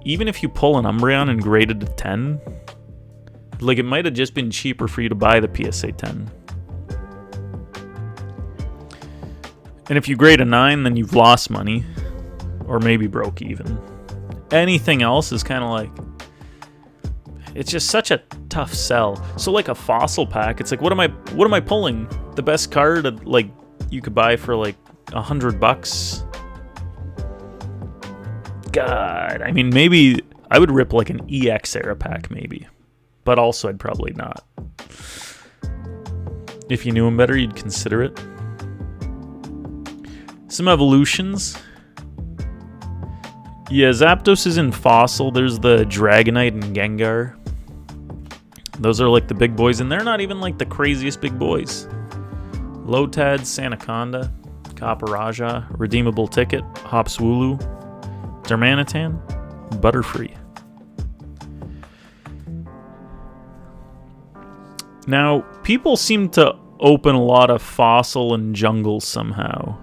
even if you pull an Umbreon and grade it to 10, like it might have just been cheaper for you to buy the PSA 10. And if you grade a 9, then you've lost money, or maybe broke even. Anything else is kind of like, it's just such a tough sell. So like a fossil pack, it's like, what am I pulling? The best card like you could buy for like $100. God, I mean, maybe I would rip like an EX era pack maybe, but also I'd probably not. If you knew him better, you'd consider it. Some evolutions. Yeah, Zapdos is in Fossil. There's the Dragonite and Gengar. Those are like the big boys, and they're not even like the craziest big boys. Lotad, Sandaconda, Copperajah, Redeemable Ticket, Hopswooloo, Darmanitan, Butterfree. Now, people seem to open a lot of Fossil and Jungle somehow.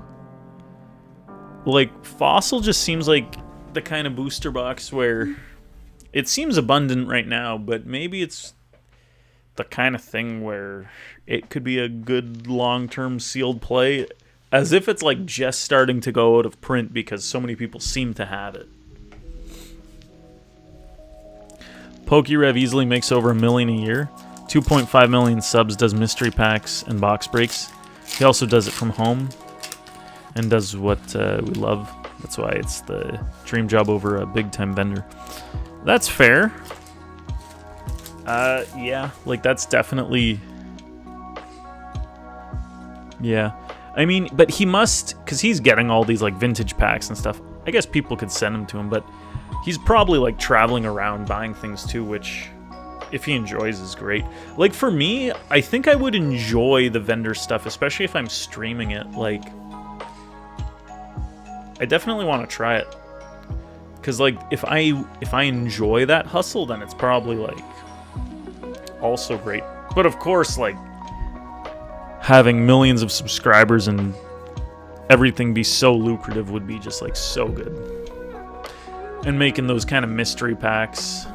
Like, Fossil just seems like the kind of booster box where it seems abundant right now, but maybe it's the kind of thing where it could be a good long-term sealed play, as if it's like just starting to go out of print because so many people seem to have it. Pokerev easily makes over 1 million a year. 2.5 million subs, does mystery packs and box breaks. He also does it from home and does what we love. That's why it's the dream job over a big-time vendor. That's fair. Yeah, like that's definitely... Yeah. I mean, but he must, because he's getting all these like vintage packs and stuff. I guess people could send them to him, but he's probably like traveling around buying things too, which if he enjoys is great. Like for me, I think I would enjoy the vendor stuff, especially if I'm streaming it. Like I definitely want to try it. Cause like if I enjoy that hustle, then it's probably like also great. But of course, like having millions of subscribers and everything be so lucrative would be just like so good. And making those kind of mystery packs.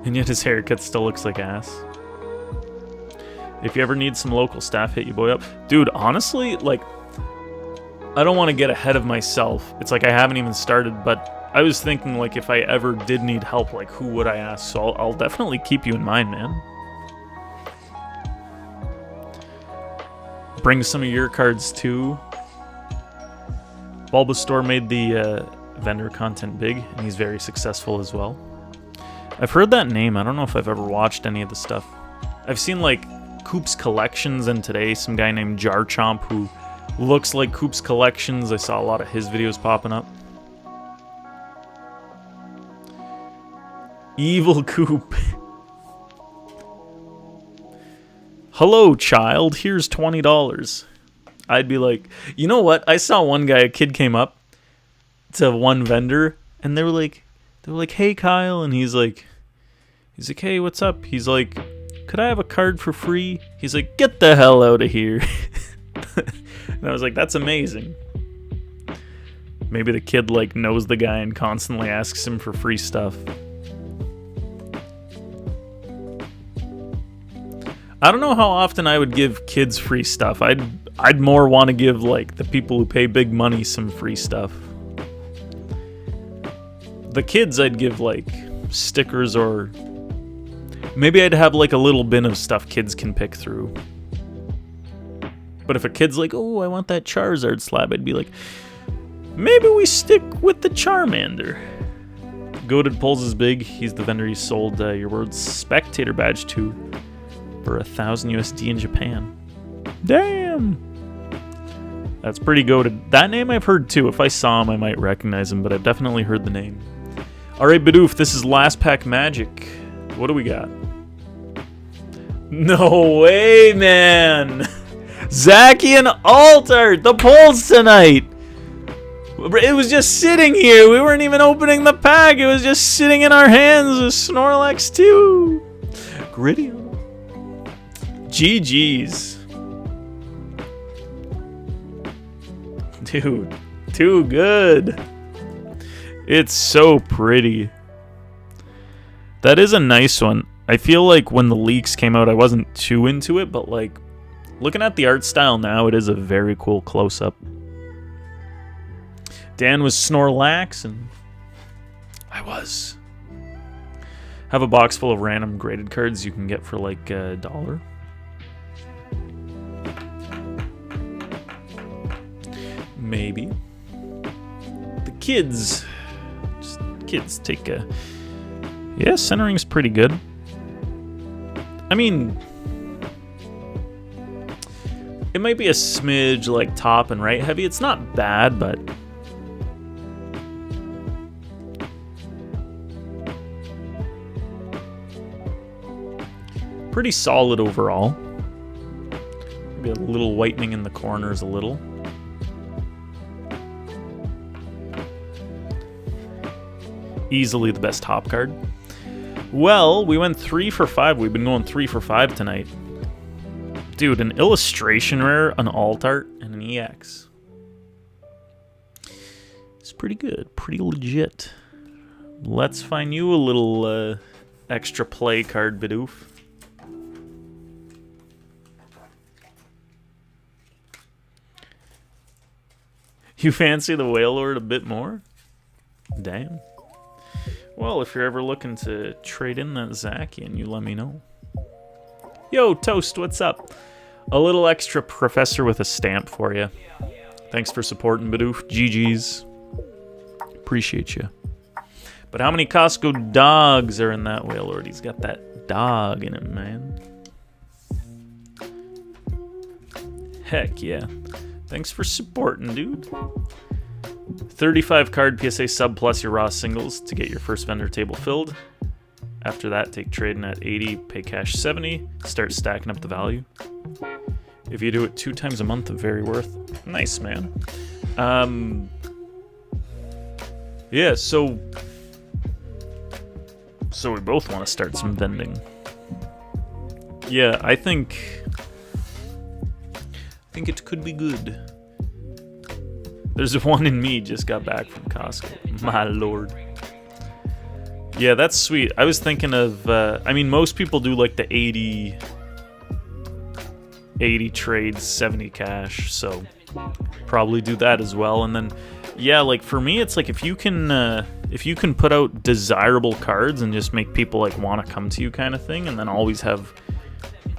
And yet his haircut still looks like ass. If you ever need some local staff, hit your boy up. Dude, honestly, like, I don't want to get ahead of myself. It's like I haven't even started, but I was thinking, like, if I ever did need help, like, who would I ask? So I'll definitely keep you in mind, man. Bring some of your cards, too. Bulbasaur made the vendor content big, and he's very successful as well. I've heard that name. I don't know if I've ever watched any of the stuff. I've seen, like, Coop's Collections, and today some guy named Jarchomp who looks like Coop's Collections. I saw a lot of his videos popping up. Evil Coop. Hello, child. Here's $20. I'd be like, you know what? I saw one guy, a kid came up to one vendor, and they were like, hey, Kyle. And he's like, hey, what's up? He's like, could I have a card for free? He's like, get the hell out of here. And I was like, that's amazing. Maybe the kid like knows the guy and constantly asks him for free stuff. I don't know how often I would give kids free stuff. I'd more want to give like the people who pay big money some free stuff. The kids I'd give like stickers, or maybe I'd have like a little bin of stuff kids can pick through. But if a kid's like, oh, I want that Charizard slab, I'd be like, maybe we stick with the Charmander. Goated Pulls is big. He's the vendor you sold your world's spectator badge to for 1,000 USD in Japan. Damn! That's pretty goated. That name I've heard too. If I saw him, I might recognize him, but I've definitely heard the name. Alright, Bidoof, this is Last Pack Magic. What do we got? No way, man! Zacian Altart, the polls tonight! It was just sitting here. We weren't even opening the pack. It was just sitting in our hands with Snorlax 2. Gritty. GG's. Dude, too good. It's so pretty. That is a nice one. I feel like when the leaks came out, I wasn't too into it, but like, looking at the art style now, it is a very cool close-up. Dan was Snorlax, and I was. Have a box full of random graded cards you can get for like $1. Maybe. The kids. Just kids take a... Yeah, centering's pretty good. I mean, it might be a smidge like top and right heavy. It's not bad, but pretty solid overall. Maybe a little whitening in the corners a little. Easily the best top card. Well, we went 3 for 5. We've been going 3 for 5 tonight. Dude, an illustration rare, an alt art, and an EX. It's pretty good. Pretty legit. Let's find you a little extra play card, Bidoof. You fancy the Wailord a bit more? Damn. Well, if you're ever looking to trade in that Zacian, you let me know. Yo, Toast, what's up? A little extra professor with a stamp for you. Thanks for supporting, Bidoof. GG's. Appreciate you. But how many Costco dogs are in that Wailord? He's got that dog in him, man. Heck yeah. Thanks for supporting, dude. 35 card PSA sub plus your raw singles to get your first vendor table filled. After that, take trading at 80, pay cash 70, start stacking up the value. If you do it 2 times a month, very worth. Nice, man. Yeah, so we both want to start some vending. Yeah, I think it could be good. There's one in me just got back from Costco. My lord. Yeah, that's sweet. I was thinking of, I mean, most people do like the 80 trades, 70 cash, so probably do that as well. And then, yeah, like for me, it's like if you can put out desirable cards and just make people like want to come to you kind of thing, and then always have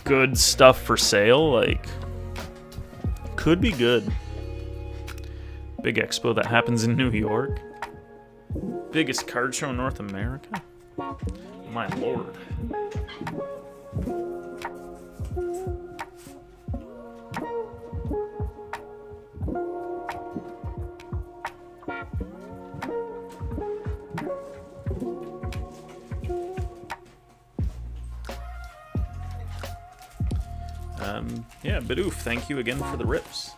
good stuff for sale, like could be good. Big expo that happens in New York. Biggest card show in North America? My lord. Yeah, Bidoof, thank you again for the rips.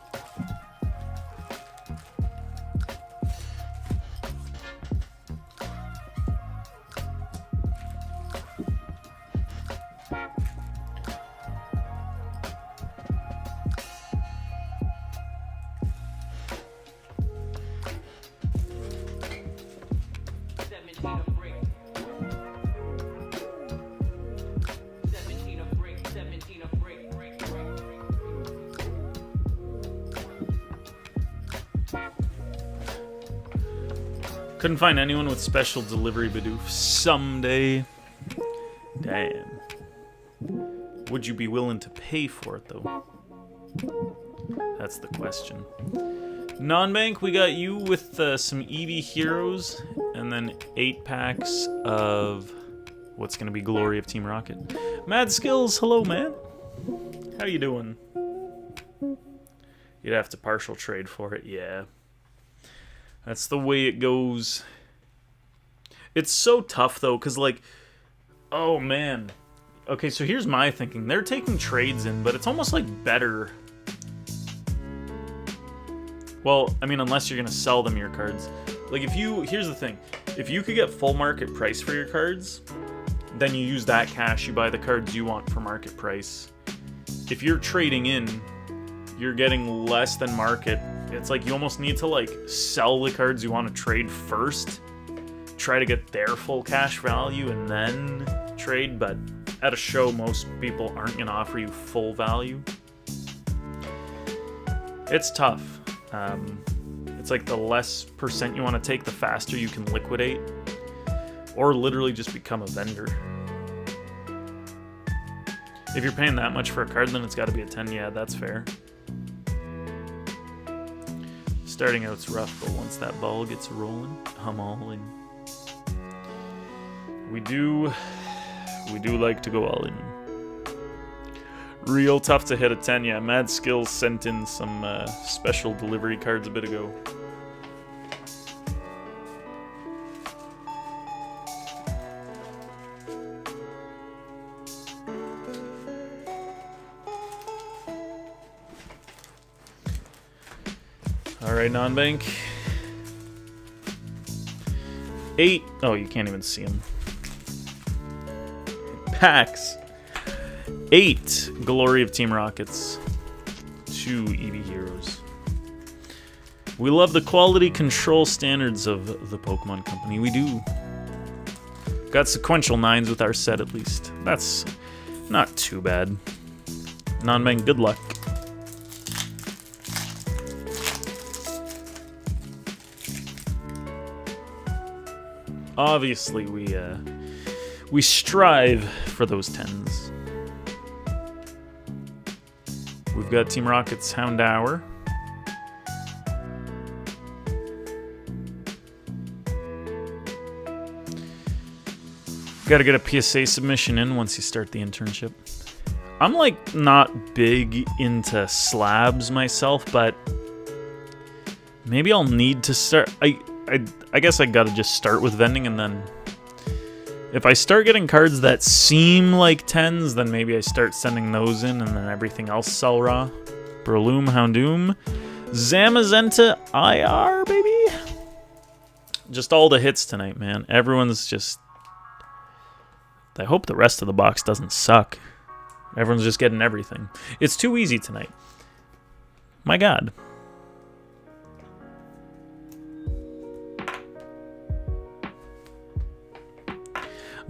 Couldn't find anyone with special delivery, Bidoof. Someday. Damn. Would you be willing to pay for it, though? That's the question. Non-bank, we got you with some Eevee Heroes, and then 8 packs of what's going to be Glory of Team Rocket. Mad Skills, hello, man. How you doing? You'd have to partial trade for it, yeah. That's the way it goes. It's so tough, though, because, like, oh, man. Okay, so here's my thinking. They're taking trades in, but it's almost, like, better. Well, I mean, unless you're going to sell them your cards. Like, here's the thing. If you could get full market price for your cards, then you use that cash, you buy the cards you want for market price. If you're trading in, you're getting less than market. It's like you almost need to like sell the cards you want to trade first, try to get their full cash value, and then trade. But at a show, most people aren't going to offer you full value. It's tough. It's like the less percent you want to take, the faster you can liquidate, or literally just become a vendor. If you're paying that much for a card, then it's got to be a 10. Yeah, that's fair. Starting out's rough, but once that ball gets rolling, I'm all in. We do like to go all in. Real tough to hit a 10, yeah. Mad Skills sent in some special delivery cards a bit ago. Alright, non-bank. 8. Oh, you can't even see them. Packs. 8 Glory of Team Rockets. 2 Eevee Heroes. We love the quality control standards of the Pokemon Company. We do. Got sequential 9s with our set at least. That's not too bad. Non-bank, good luck. Obviously, we strive for those 10s. We've got Team Rocket's Houndour. Got to get a PSA submission in once you start the internship. I'm like not big into slabs myself, but maybe I'll need to start. I guess I gotta just start with vending and then If I start getting cards that seem like 10s, then maybe I start sending those in, and then everything else sell raw. Breloom, Houndoom, Zamazenta, IR, baby. Just all the hits tonight, man. Everyone's just... I hope the rest of the box doesn't suck. Everyone's just getting everything. It's too easy tonight. My God.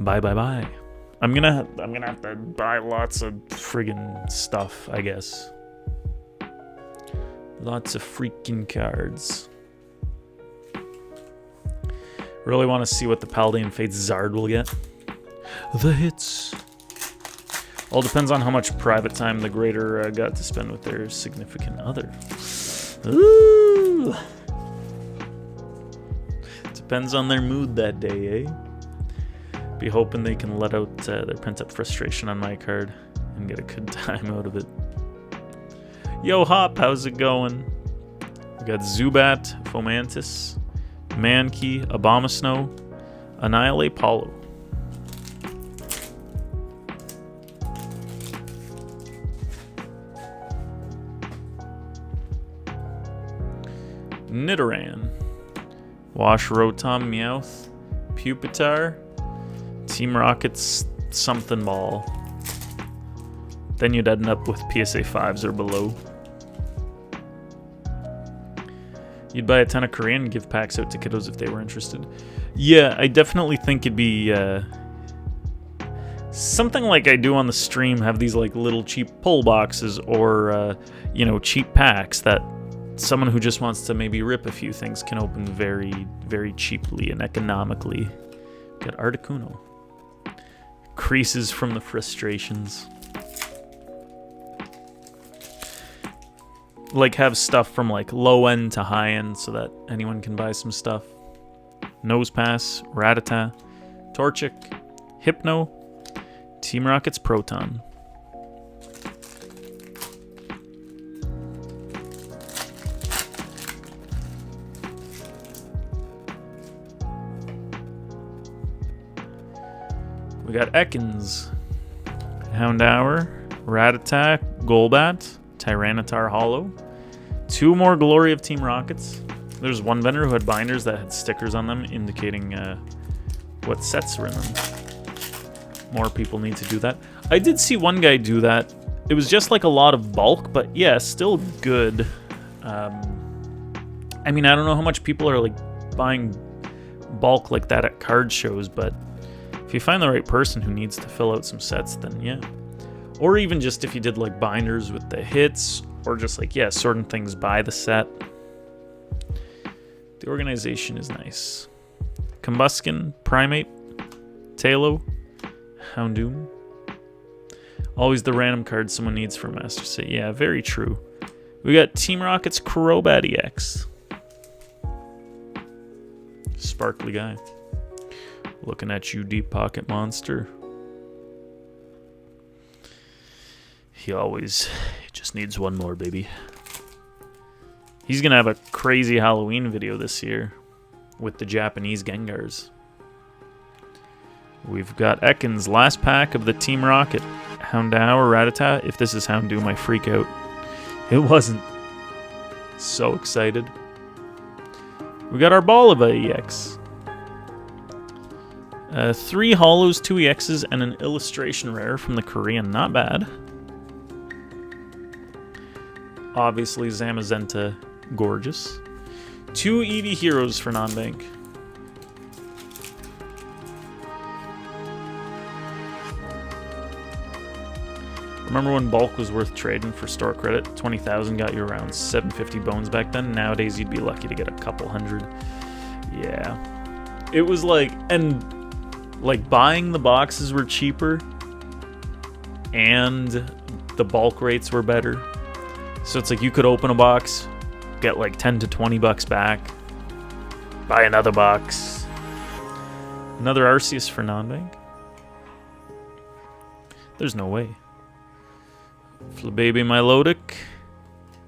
Bye, bye, bye. I'm gonna have to buy lots of friggin' stuff, I guess. Lots of freaking cards. Really want to see what the Paldean Fates Zard will get. The hits. All depends on how much private time the Greater got to spend with their significant other. Ooh. Depends on their mood that day, eh? Be hoping they can let out their pent-up frustration on my card and get a good time out of it. Yo, Hop, how's it going? We got Zubat, Fomantis, Mankey, Abomasnow, Annihilate Paulo. Nidoran, Wash Rotom, Meowth, Pupitar, Team Rocket's something ball. Then you'd end up with PSA 5s or below. You'd buy a ton of Korean and give packs out to kiddos if they were interested. Yeah, I definitely think it'd be something like I do on the stream, have these like little cheap pull boxes or you know, cheap packs that someone who just wants to maybe rip a few things can open very, very cheaply and economically. Got Articuno. Creases from the frustrations. Like have stuff from like low end to high end so that anyone can buy some stuff. Nosepass, Rattata, Torchic, Hypno, Team Rocket's Proton. We got Ekans, Houndour, Rattata, Golbat, Tyranitar Hollow. 2 more Glory of Team Rockets. There's one vendor who had binders that had stickers on them indicating what sets were in them. More people need to do that. I did see one guy do that. It was just like a lot of bulk, but yeah, still good. I mean, I don't know how much people are like buying bulk like that at card shows, but if you find the right person who needs to fill out some sets, then yeah. Or even just if you did like binders with the hits, or just like, yeah, sorting things by the set. The organization is nice. Combuskin, Primate, Tailo, Houndoom. Always the random card someone needs for Master Set. Yeah, very true. We got Team Rocket's Crobat EX. Sparkly guy. Looking at you, Deep Pocket Monster. He just needs one more, baby. He's gonna have a crazy Halloween video this year with the Japanese Gengars. We've got Ekans, last pack of the Team Rocket. Houndour, Rattata. If this is Houndoom, I freak out. It wasn't. So excited. We got our Balava EX. 3 Hollows, 2 EXs, and an Illustration Rare from the Korean. Not bad. Obviously, Zamazenta, gorgeous. 2 Eevee Heroes for non-bank. Remember when bulk was worth trading for store credit? 20,000 got you around 750 bones back then. Nowadays, you'd be lucky to get a couple hundred. Yeah. It was like, and like buying the boxes were cheaper and the bulk rates were better. So it's like you could open a box, get like 10 to 20 bucks back, buy another box. Another Arceus for non-bank? There's no way. Flababy Milotic.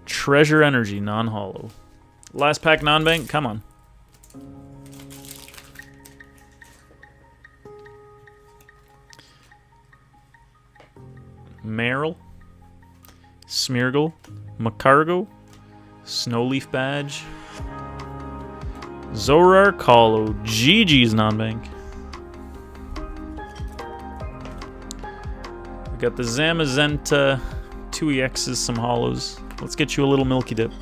Treasure Energy, non-hollow. Last pack non-bank, come on. Meryl, Smeargle, Macargo, Snowleaf Badge, Zorar Kahlo, GG's non-bank. We got the Zamazenta, 2EXs, some holos. Let's get you a little Milky Dip.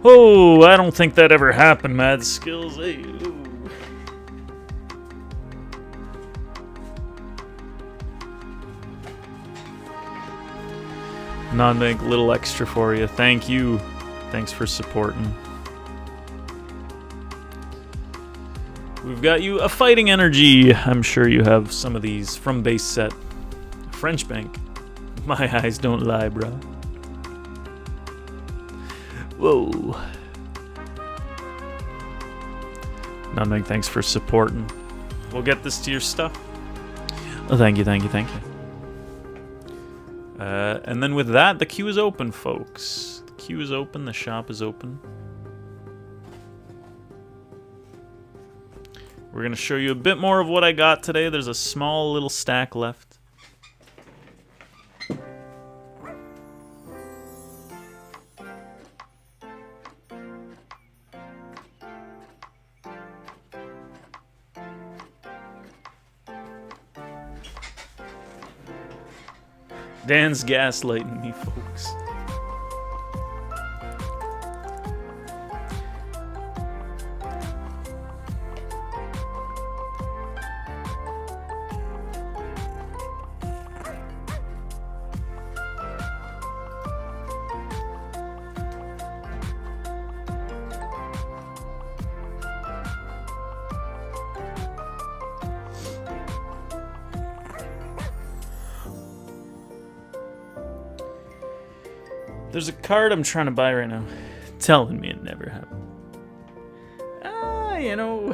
Oh, I don't think that ever happened, Mad Skills. Hey, ooh. Non-bank, little extra for you. Thank you. Thanks for supporting. We've got you a Fighting Energy. I'm sure you have some of these from base set. French Bank. My eyes don't lie, bro. Whoa. Non-bank, thanks for supporting. We'll get this to your stuff. Oh, thank you, thank you, thank you. And then with that, the queue is open, folks. The queue is open, the shop is open. We're going to show you a bit more of what I got today. There's a small little stack left. Dan's gaslighting me, folks. There's a card I'm trying to buy right now, telling me it never happened. You know.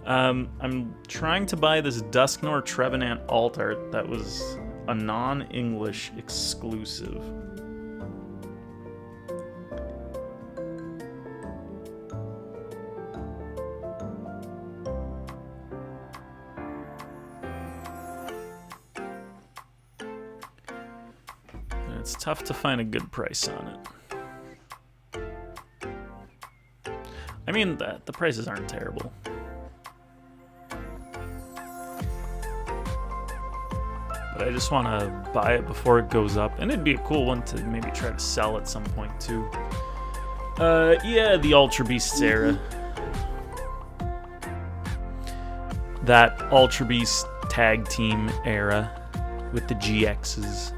I'm trying to buy this Dusknoir Trevenant alt art that was a non-English exclusive. It's tough to find a good price on it. I mean, the prices aren't terrible. But I just want to buy it before it goes up. And it'd be a cool one to maybe try to sell at some point, too. Yeah, the Ultra Beasts era. That Ultra Beast tag team era with the GXs.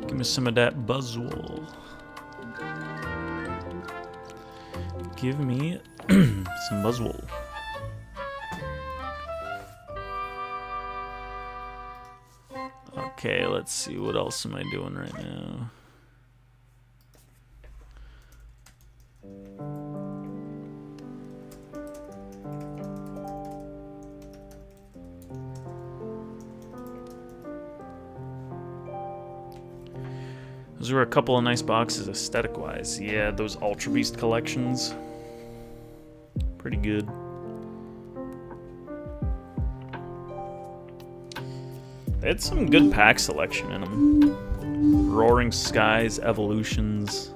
Give me some of that Buzzwole. Give me some Buzzwole. Okay, let's see. What else am I doing right now? Those were a couple of nice boxes aesthetic-wise. Yeah, those Ultra Beast collections. Pretty good. They had some good pack selection in them. Roaring Skies, Evolutions.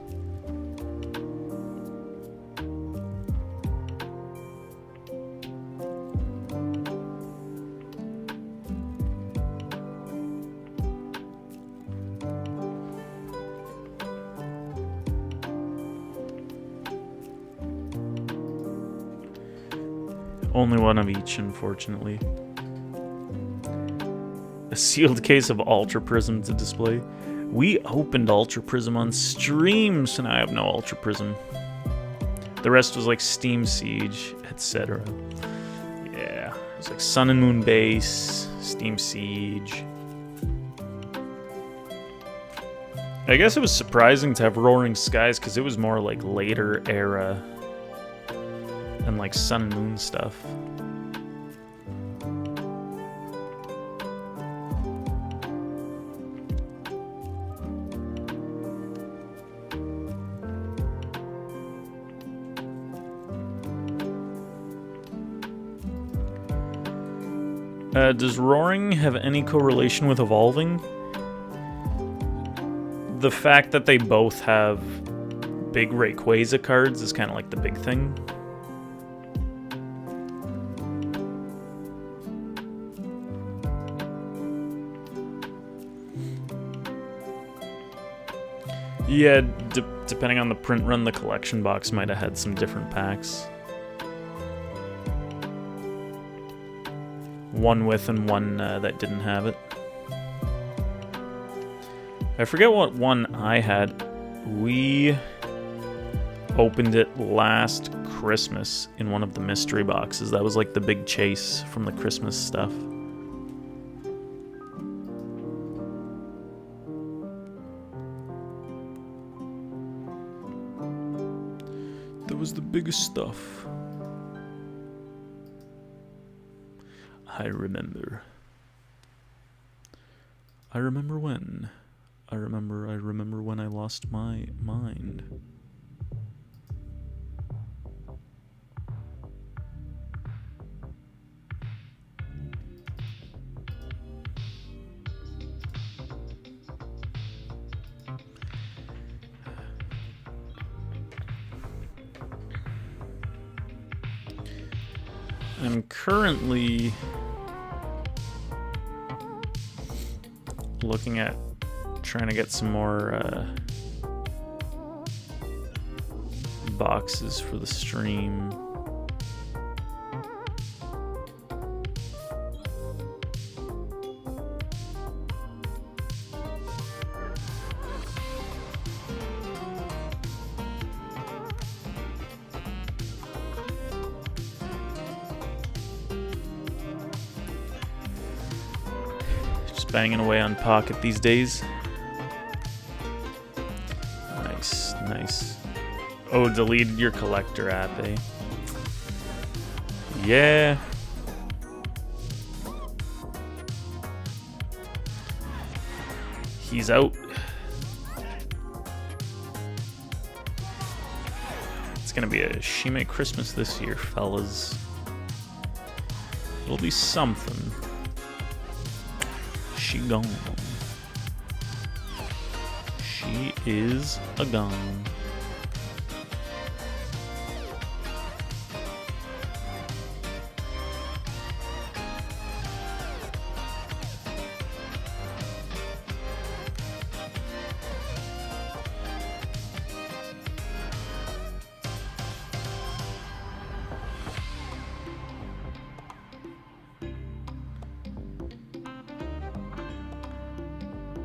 Only one of each, unfortunately. A sealed case of Ultra Prism to display. We opened Ultra Prism on stream, so now I have no Ultra Prism. The rest was like Steam Siege, etc. Yeah, it was like Sun and Moon Base, Steam Siege. I guess it was surprising to have Roaring Skies because it was more like later era and like Sun and Moon stuff. Does Roaring have any correlation with Evolving? The fact that they both have big Rayquaza cards is kind of like the big thing. Yeah, depending on the print run, the collection box might have had some different packs. One with and one that didn't have it. I forget what one I had. We opened it last Christmas in one of the mystery boxes. That was like the big chase from the Christmas stuff. That was the biggest stuff. I remember. I remember when. I remember when I lost my mind. I'm currently looking at trying to get some more boxes for the stream. Just banging away on Pocket these days. Nice. Oh, deleted your collector app, eh? Yeah. He's out. It's gonna be a Shime Christmas this year, fellas. It'll be something. She gone. She is a gone.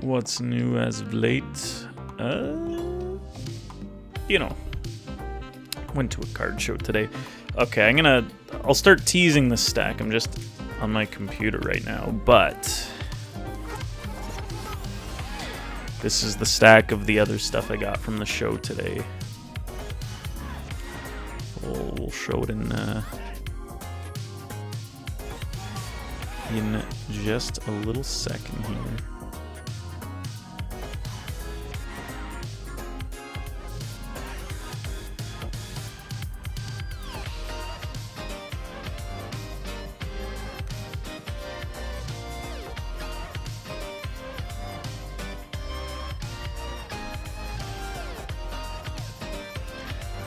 What's new as of late? You know, went to a card show today. Okay, I'll start teasing this stack. I'm just on my computer right now, but this is the stack of the other stuff I got from the show today. We'll show it in just a little second here.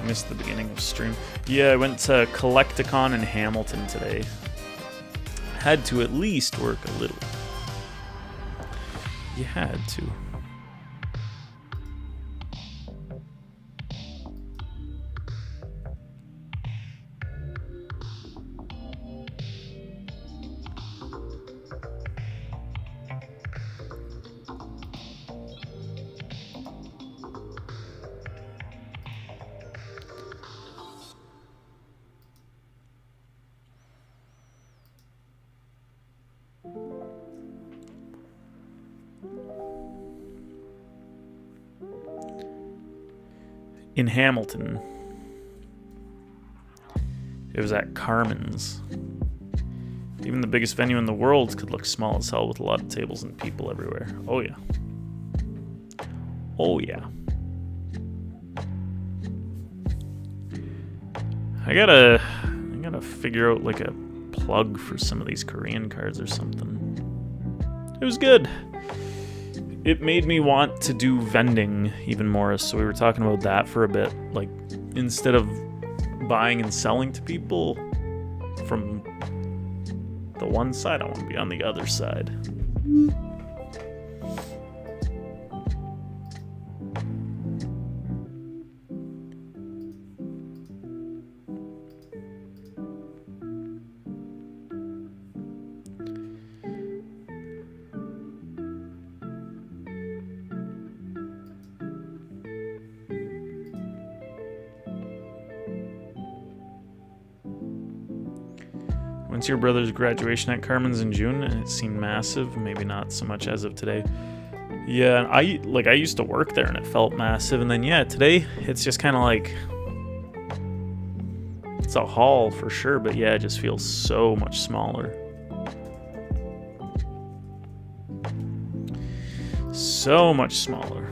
Missed the beginning of stream. Yeah, I went to Collecticon in Hamilton today. Had to at least work a little. You had to. in Hamilton. It was at Carmen's. Even the biggest venue in the world could look small as hell with a lot of tables and people everywhere. Oh yeah. Oh yeah. I gotta figure out like a plug for some of these Korean cards or something. It was good. It made me want to do vending even more, so we were talking about that for a bit. Like, instead of buying and selling to people from the one side, I want to be on the other side. When's your brother's graduation at Carmen's in June? And it seemed massive, maybe not so much as of today. Yeah, I used to work there and it felt massive, and then yeah, today it's just kind of like it's a hall for sure, but yeah, it just feels so much smaller. So much smaller.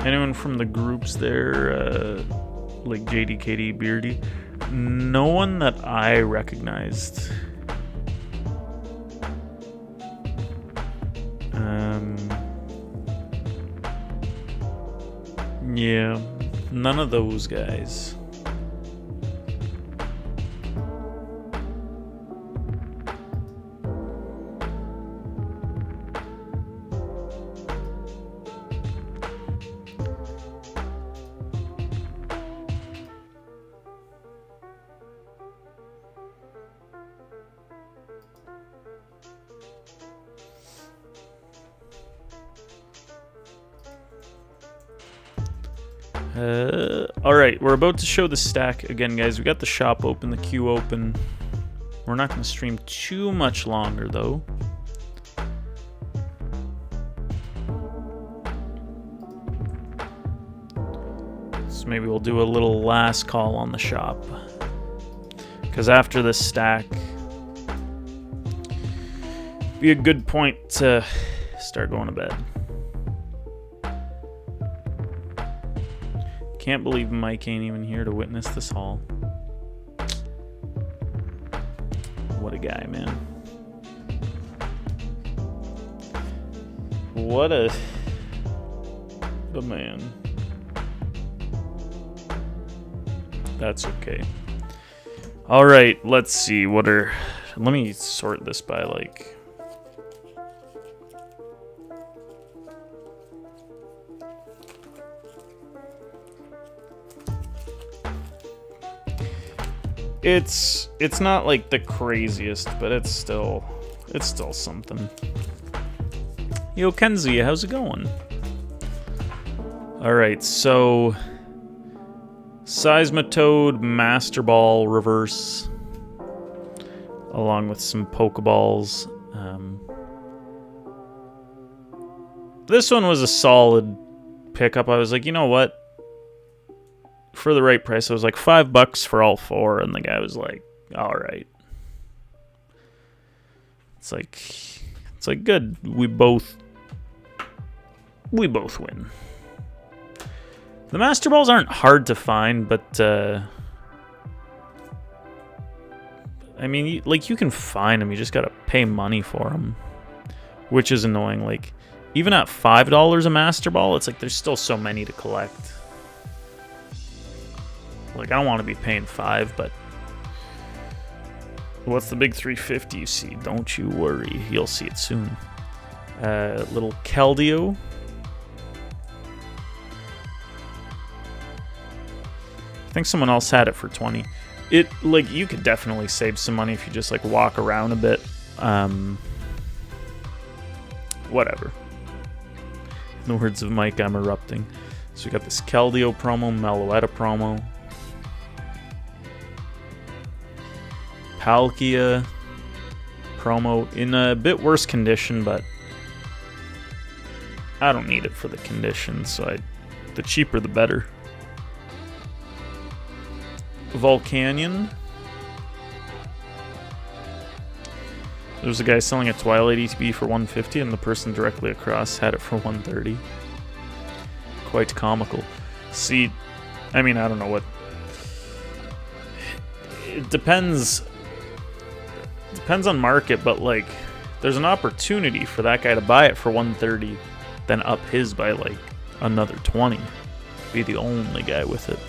Anyone from the groups there, like JD, KD, Beardy? No one that I recognized. Yeah, none of those guys. Alright, we're about to show the stack again, guys. We got the shop open, the queue open. We're not going to stream too much longer, though. So maybe we'll do a little last call on the shop. Because after this stack, be a good point to start going to bed. Can't believe Mike ain't even here to witness this haul. What a guy, man. What a man. That's okay. Alright, let's see. Let me sort this by, like... It's not like the craziest, but it's still something. Yo, Kenzie, how's it going? Alright, so Seismitoad, Master Ball, Reverse, along with some Pokeballs. This one was a solid pickup. I was like, you know what? For the right price, I was like $5 for all four, and the guy was like, all right. It's like good. We both win. The Master Balls aren't hard to find, but I mean, you can find them. You just gotta pay money for them, which is annoying. Like, even at $5 a Master Ball, it's like there's still so many to collect. Like, I don't want to be paying $5, but what's the big 350 you see? Don't you worry, you'll see it soon. Little Keldeo. I think someone else had it for 20. It, like, you could definitely save some money if you just, like, walk around a bit. Whatever. In the words of Mike, I'm erupting. So we got this Keldeo promo, Meloetta promo. Palkia promo in a bit worse condition, but I don't need it for the condition, so the cheaper the better. Volcanion. There's a guy selling a Twilight ETB for $150, and the person directly across had it for $130. Quite comical. See, I mean, I don't know what. It depends. Depends on market, but like, there's an opportunity for that guy to buy it for $130, then up his by like another $20. Be the only guy with it.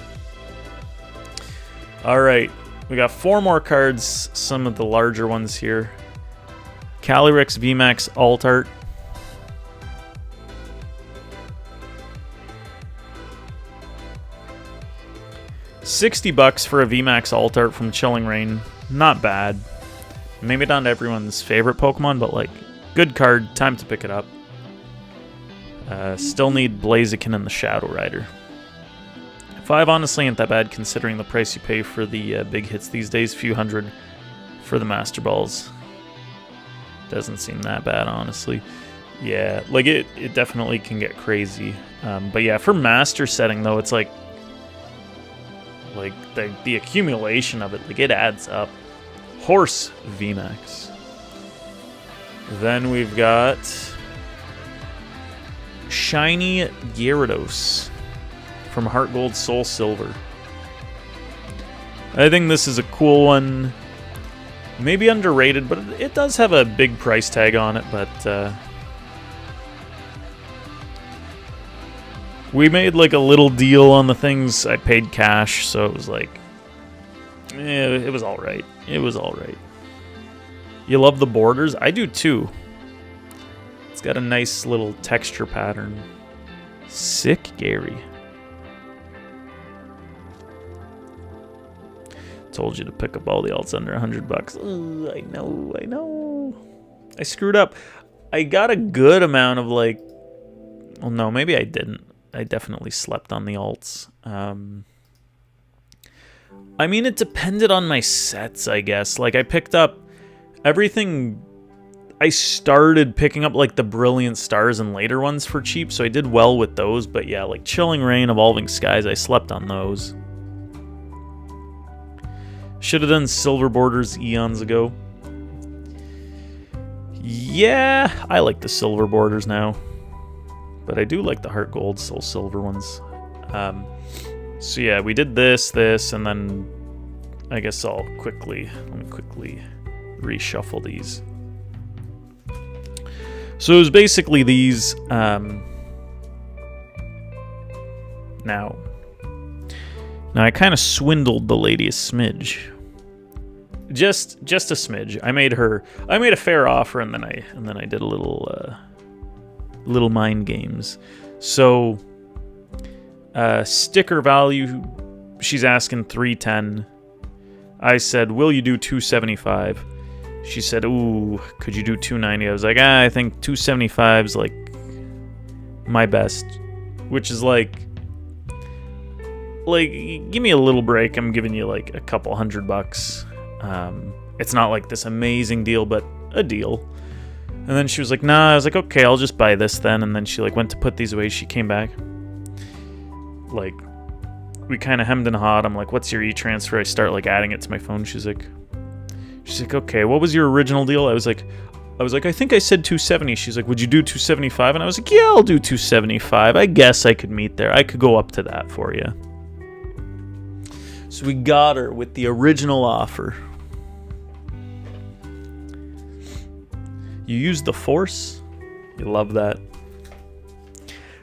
All right, we got 4 more cards. Some of the larger ones here. Calyrex VMAX Alt Art. $60 for a VMAX Alt Art from Chilling Reign. Not bad. Maybe not everyone's favorite Pokemon, but like, good card. Time to pick it up. Still need Blaziken and the Shadow Rider. 5 honestly ain't that bad considering the price you pay for the big hits these days. Few hundred for the Master Balls. Doesn't seem that bad, honestly. Yeah, like it definitely can get crazy. But yeah, for Master setting though, it's like the accumulation of it, like it adds up. Horse VMAX. Then we've got Shiny Gyarados from Heart Gold Soul Silver. I think this is a cool one. Maybe underrated, but it does have a big price tag on it, but we made like a little deal on the things. I paid cash, so it was like, it was alright. It was alright. You love the borders? I do too. It's got a nice little texture pattern. Sick, Gary. Told you to pick up all the alts under $100. Ugh, I know. I screwed up. I got a good amount of like... Well, no, maybe I didn't. I definitely slept on the alts. I mean, it depended on my sets, I guess. Like, I picked up everything... I started picking up, like, the Brilliant Stars and later ones for cheap, so I did well with those. But yeah, like, Chilling Reign, Evolving Skies, I slept on those. Should have done Silver Borders eons ago. Yeah, I like the Silver Borders now. But I do like the Heart Gold Soul Silver ones. So yeah, we did this, and then I guess let me quickly reshuffle these. So it was basically these. Now I kind of swindled the lady a smidge. Just a smidge. I made a fair offer, and then I did a little mind games. So sticker value, she's asking $310. I said, will you do $275? She said, ooh, could you do $290? I was like, I think $275 is like my best, which is like give me a little break. I'm giving you like a couple $100. It's not like this amazing deal, but a deal. And then she was like, nah. I was like, okay, I'll just buy this then. And then she like went to put these away. She came back. Like, we kind of hemmed and hawed. I'm like, what's your e-transfer? I start like adding it to my phone. She's like, okay, what was your original deal? I was like, I was like, I think I said 270. She's like, would you do 275? And I was like, yeah, I'll do 275. I guess I could meet there. I could go up to that for you. So we got her with the original offer. You used the force? You love that.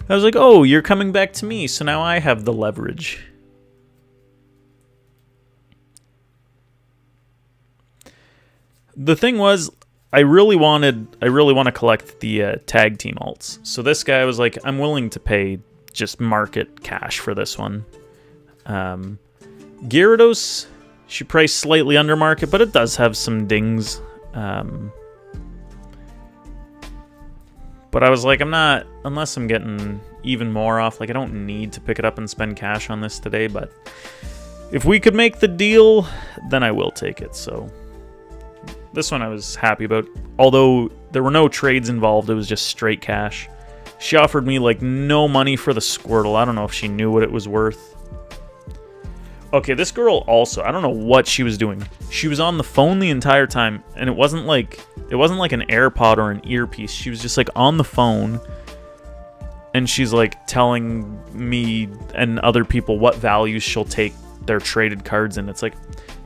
I was like, oh, you're coming back to me, so now I have the leverage. The thing was, I really want to collect the tag team alts. So this guy was like, I'm willing to pay just market cash for this one. Gyarados, she priced slightly under market, but it does have some dings. But I was like, I'm not, unless I'm getting even more off, like I don't need to pick it up and spend cash on this today, but if we could make the deal, then I will take it. So this one I was happy about. Although there were no trades involved, it was just straight cash. She offered me like no money for the Squirtle. I don't know if she knew what it was worth. Okay, this girl also, I don't know what she was doing. She was on the phone the entire time, and it wasn't like an AirPod or an earpiece. She was just like on the phone, and she's like telling me and other people what values she'll take their traded cards in. It's like,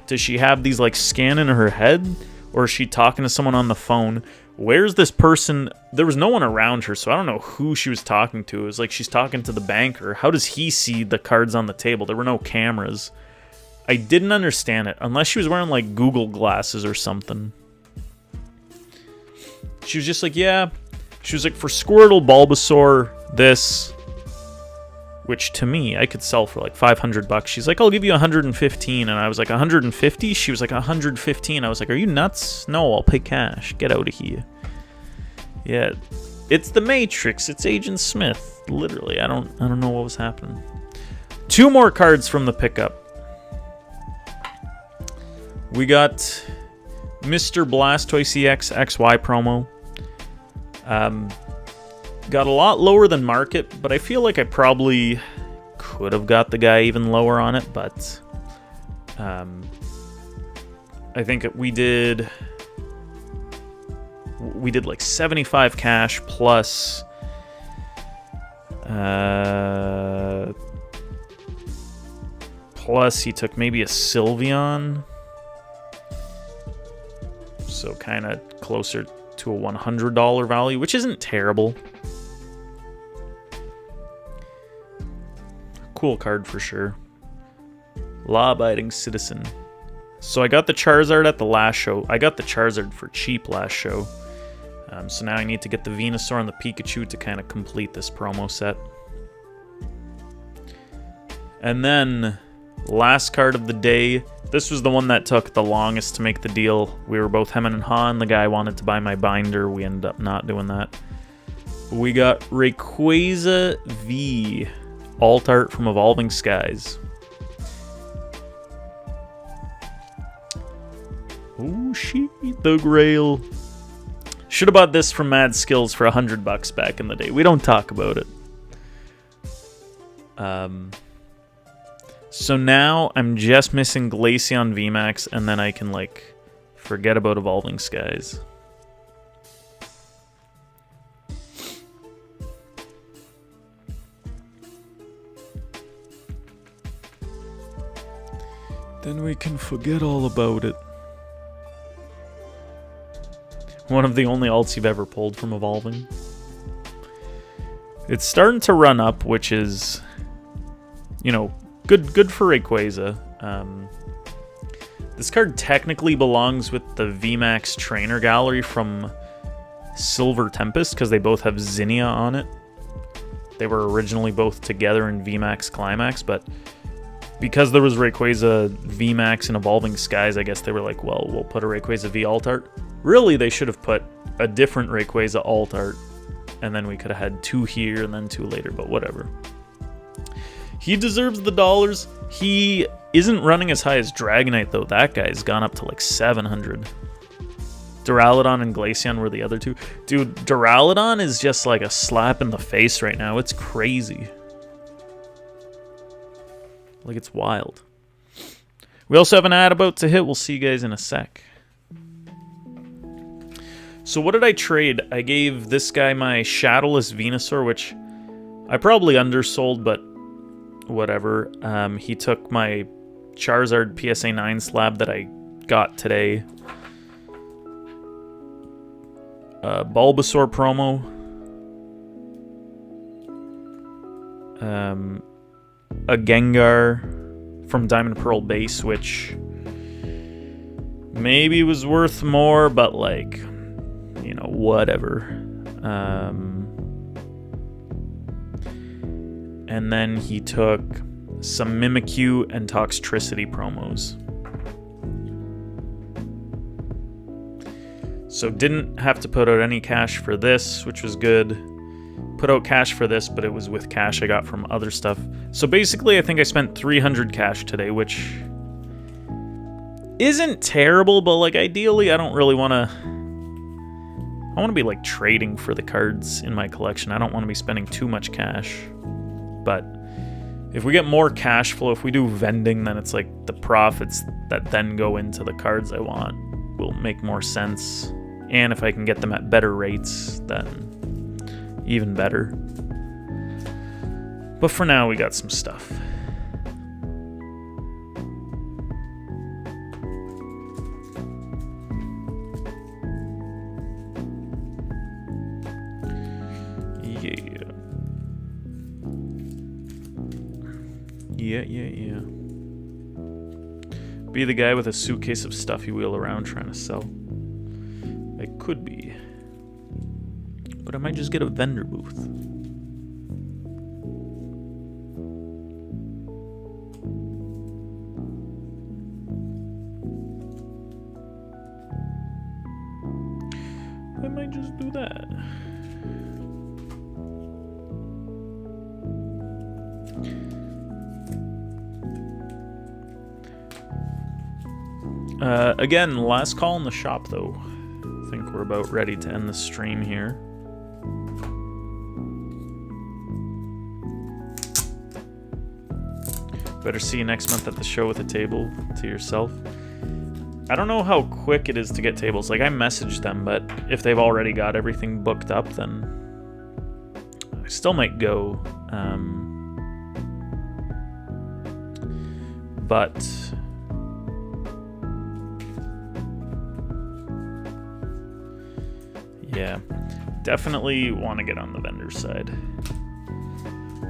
does she have these like scan in her head, or is she talking to someone on the phone? Where's this person? There was no one around her, so I don't know who she was talking to. It was like she's talking to the banker. How does he see the cards on the table? There were no cameras. I didn't understand it, unless she was wearing like Google glasses or something. She was just like, yeah. She was like, for Squirtle, Bulbasaur, this, which to me, I could sell for like $500. She's like, I'll give you 115. And I was like, 150? She was like, 115. I was like, are you nuts? No, I'll pay cash. Get out of here. Yeah, it's the Matrix. It's Agent Smith. Literally, I don't know what was happening. 2 more cards from the pickup. We got Mr. Blastoise EX XY promo. Got a lot lower than market, but I feel like I probably could have got the guy even lower on it, but I think we did like 75 cash plus plus he took maybe a Sylveon. So kind of closer to a $100 value, which isn't terrible. Cool card for sure. Law-abiding citizen. So I got the Charizard at the last show. I got the Charizard for cheap last show. So now I need to get the Venusaur and the Pikachu to kind of complete this promo set. And then, last card of the day. This was the one that took the longest to make the deal. We were both hemming and hawing. The guy wanted to buy my binder. We ended up not doing that. We got Rayquaza V. Alt art from Evolving Skies. Oh shit, the Grail. Should have bought this from Mad Skills for $100 back in the day. We don't talk about it. So now I'm just missing Glaceon VMAX, and then I can like forget about Evolving Skies. Then we can forget all about it. One of the only alts you've ever pulled from Evolving. It's starting to run up, which is, you know, good for Rayquaza. This card technically belongs with the VMAX Trainer Gallery from Silver Tempest, because they both have Zinnia on it. They were originally both together in VMAX Climax, but because there was Rayquaza VMAX and Evolving Skies, I guess they were like, well, we'll put a Rayquaza V alt art. Really, they should have put a different Rayquaza alt art, and then we could have had 2 here and then 2 later, but whatever. He deserves the dollars. He isn't running as high as Dragonite, though. That guy's gone up to like 700. Duraludon and Glaceon were the other 2. Dude, Duraludon is just like a slap in the face right now. It's crazy. Like, it's wild. We also have an ad about to hit. We'll see you guys in a sec. So what did I trade? I gave this guy my Shadowless Venusaur, which I probably undersold, but whatever. He took my Charizard PSA 9 slab that I got today. Bulbasaur promo. A Gengar from Diamond Pearl base, which maybe was worth more, but like, you know, whatever. And then he took some Mimikyu and Toxtricity promos. So didn't have to put out any cash for this, which was good. Put out cash for this, but it was with cash I got from other stuff. So basically, I think I spent 300 cash today, which isn't terrible, but like ideally, I don't really want to... I want to be like trading for the cards in my collection. I don't want to be spending too much cash. But if we get more cash flow, if we do vending, then it's like the profits that then go into the cards I want will make more sense. And if I can get them at better rates, then even better. But for now, we got some stuff. Yeah. Be the guy with a suitcase of stuff you wheel around trying to sell. I could be. But I might just get a vendor booth. I might just do that. Again, last call in the shop, though. I think we're about ready to end the stream here. Better see you next month at the show with a table to yourself. I don't know how quick it is to get tables. Like, I messaged them, but if they've already got everything booked up, then I still might go. But yeah, definitely want to get on the vendor side.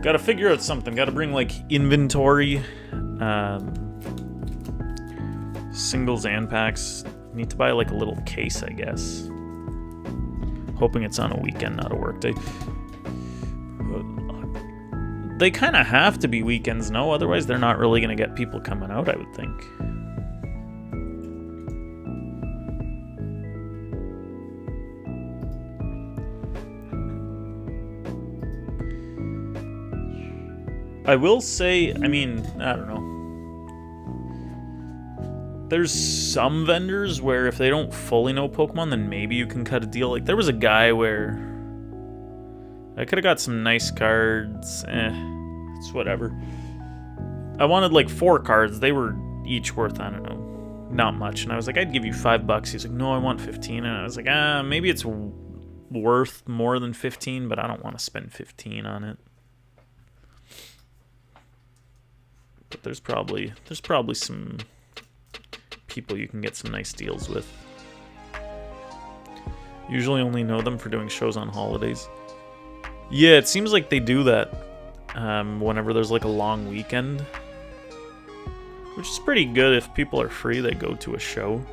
Got to figure out something. Got to bring like inventory, singles and packs. Need to buy like a little case, I guess. Hoping it's on a weekend, not a work day. They kind of have to be weekends, no? Otherwise, they're not really going to get people coming out, I would think. I will say, I mean, I don't know. There's some vendors where if they don't fully know Pokemon, then maybe you can cut a deal. Like, there was a guy where I could have got some nice cards. It's whatever. I wanted like 4 cards. They were each worth, I don't know, not much. And I was like, I'd give you $5. He's like, no, I want 15. And I was like, maybe it's worth more than 15, but I don't want to spend 15 on it. But there's probably some people you can get some nice deals with. Usually only know them for doing shows on holidays. Yeah, it seems like they do that whenever there's like a long weekend. Which is pretty good. If people are free, they go to a show.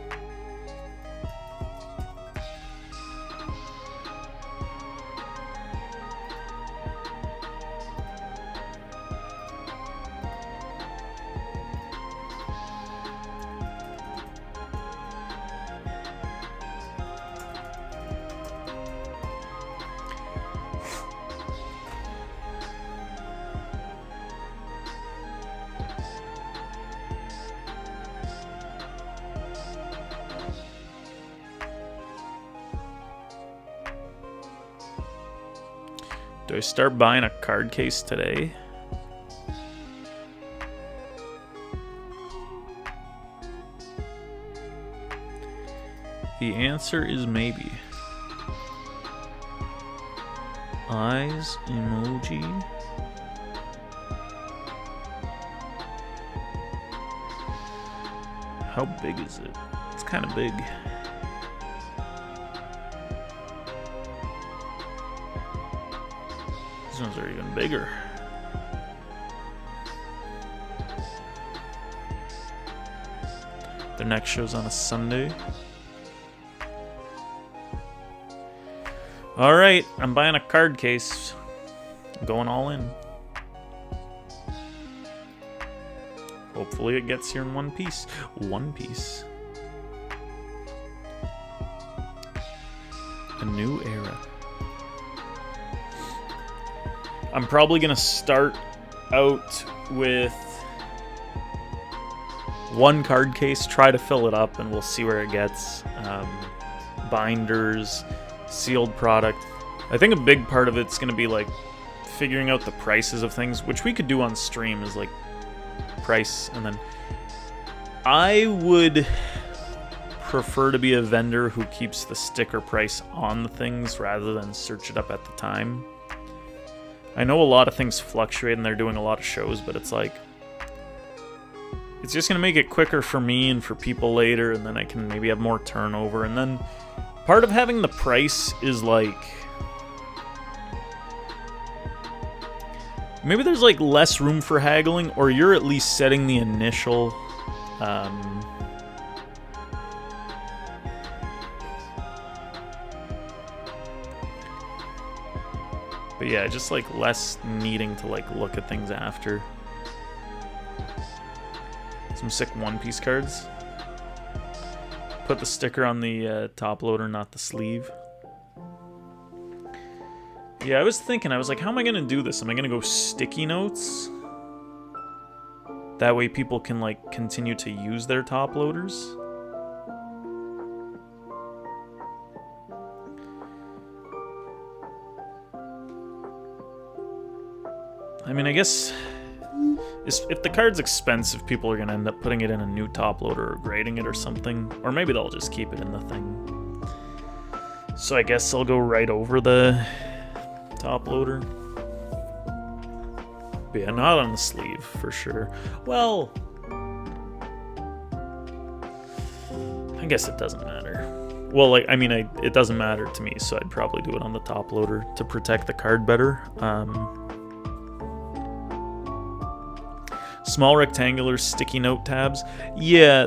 Do I start buying a card case today? The answer is maybe. eyes emoji. How big is it? It's kind of big. These ones are even bigger. Their next show's on a Sunday. Alright, I'm buying a card case. I'm going all in. Hopefully it gets here in one piece. One piece. A new era. I'm probably gonna start out with one card case, try to fill it up, and we'll see where it gets. Binders, sealed product. I think a big part of it's going to be like figuring out the prices of things, which we could do on stream, is like price, and then I would prefer to be a vendor who keeps the sticker price on the things rather than search it up at the time. I know a lot of things fluctuate and they're doing a lot of shows, but it's like, it's just going to make it quicker for me and for people later, and then I can maybe have more turnover. And then part of having the price is like, maybe there's like less room for haggling, or you're at least setting the initial but yeah, just like less needing to like look at things after. Some sick one-piece cards. Put the sticker on the top loader, not the sleeve. Yeah, I was thinking, I was like, how am I going to do this? Am I going to go sticky notes? That way people can, like, continue to use their top loaders? I mean, I guess if the card's expensive, people are going to end up putting it in a new top loader or grading it or something. Or maybe they'll just keep it in the thing. So I guess I'll go right over the top loader. But yeah, not on the sleeve, for sure. Well, I guess it doesn't matter. Well, like, I mean, it doesn't matter to me, so I'd probably do it on the top loader to protect the card better. Small rectangular sticky note tabs. Yeah,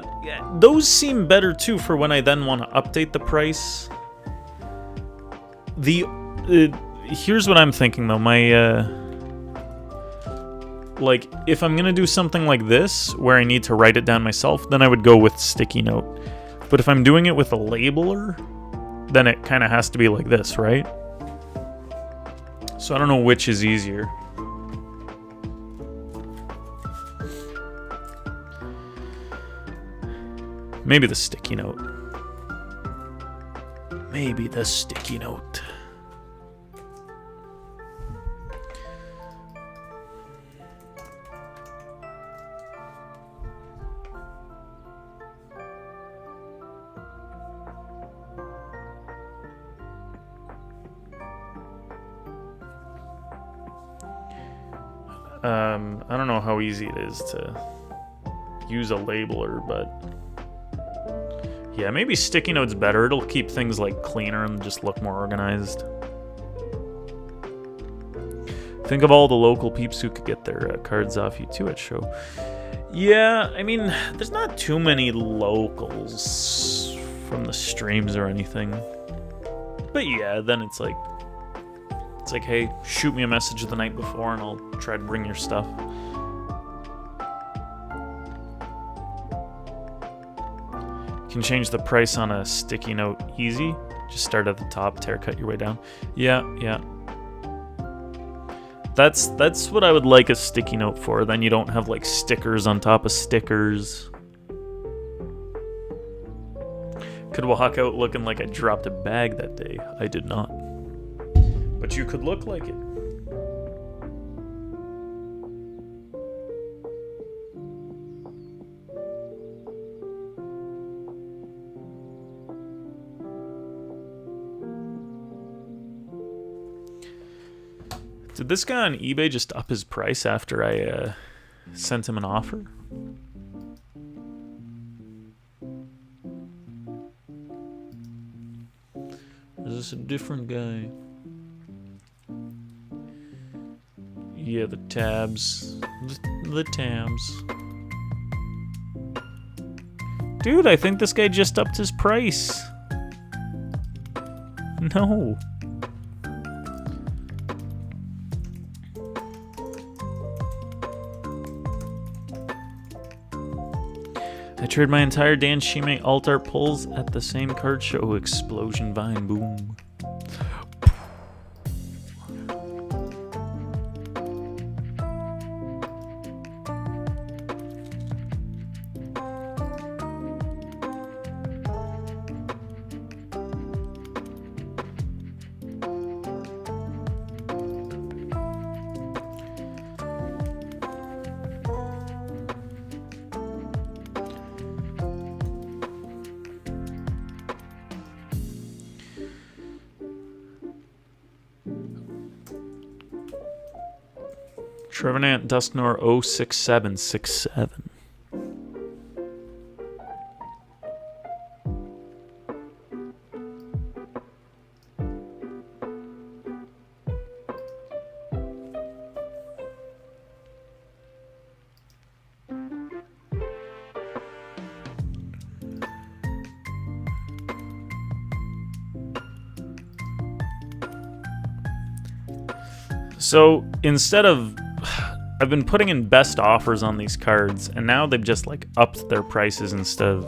those seem better too for when I then want to update the price. Here's what I'm thinking though. Like, if I'm gonna do something like this, where I need to write it down myself, then I would go with sticky note. But if I'm doing it with a labeler, then it kind of has to be like this, right? So I don't know which is easier. Maybe the sticky note. Maybe the sticky note. I don't know how easy it is to use a labeler, but yeah, maybe sticky note's better. It'll keep things like cleaner and just look more organized. Think of all the local peeps who could get their cards off you too at show. Yeah, I mean, there's not too many locals from the streams or anything. But yeah, then it's like, hey, shoot me a message the night before and I'll try to bring your stuff. You can change the price on a sticky note easy. Just start at the top, cut your way down. Yeah. That's what I would like a sticky note for. Then you don't have like stickers on top of stickers. Could walk out looking like I dropped a bag that day. I did not. But you could look like it. Did this guy on eBay just up his price after I sent him an offer? Or is this a different guy? Yeah, the tabs. The tabs. Dude, I think this guy just upped his price. No. I trade my entire Dan Shime alt art pulls at the same card show. Explosion Vine boom. Trevenant Dusknor 06767. So instead of, I've been putting in best offers on these cards, and now they've just like upped their prices instead of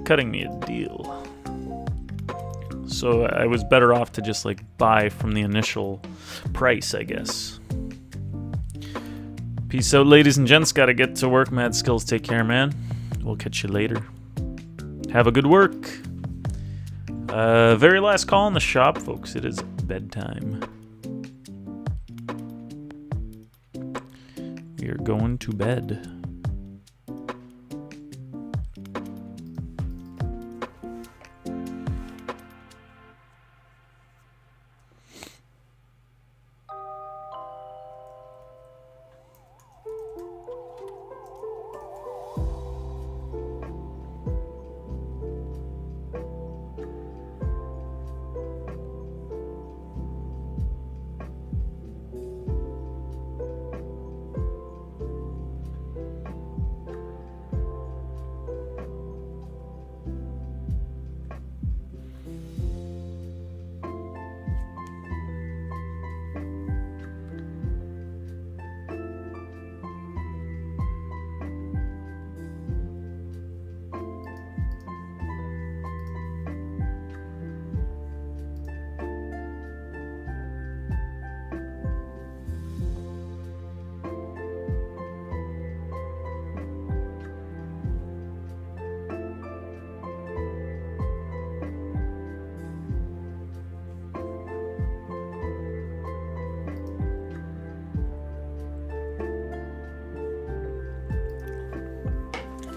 cutting me a deal. So I was better off to just like buy from the initial price, I guess. Peace out, ladies and gents. Gotta get to work. Mad Skills, take care, man. We'll catch you later. Have a good work. Very last call in the shop, folks. It is bedtime. We are going to bed.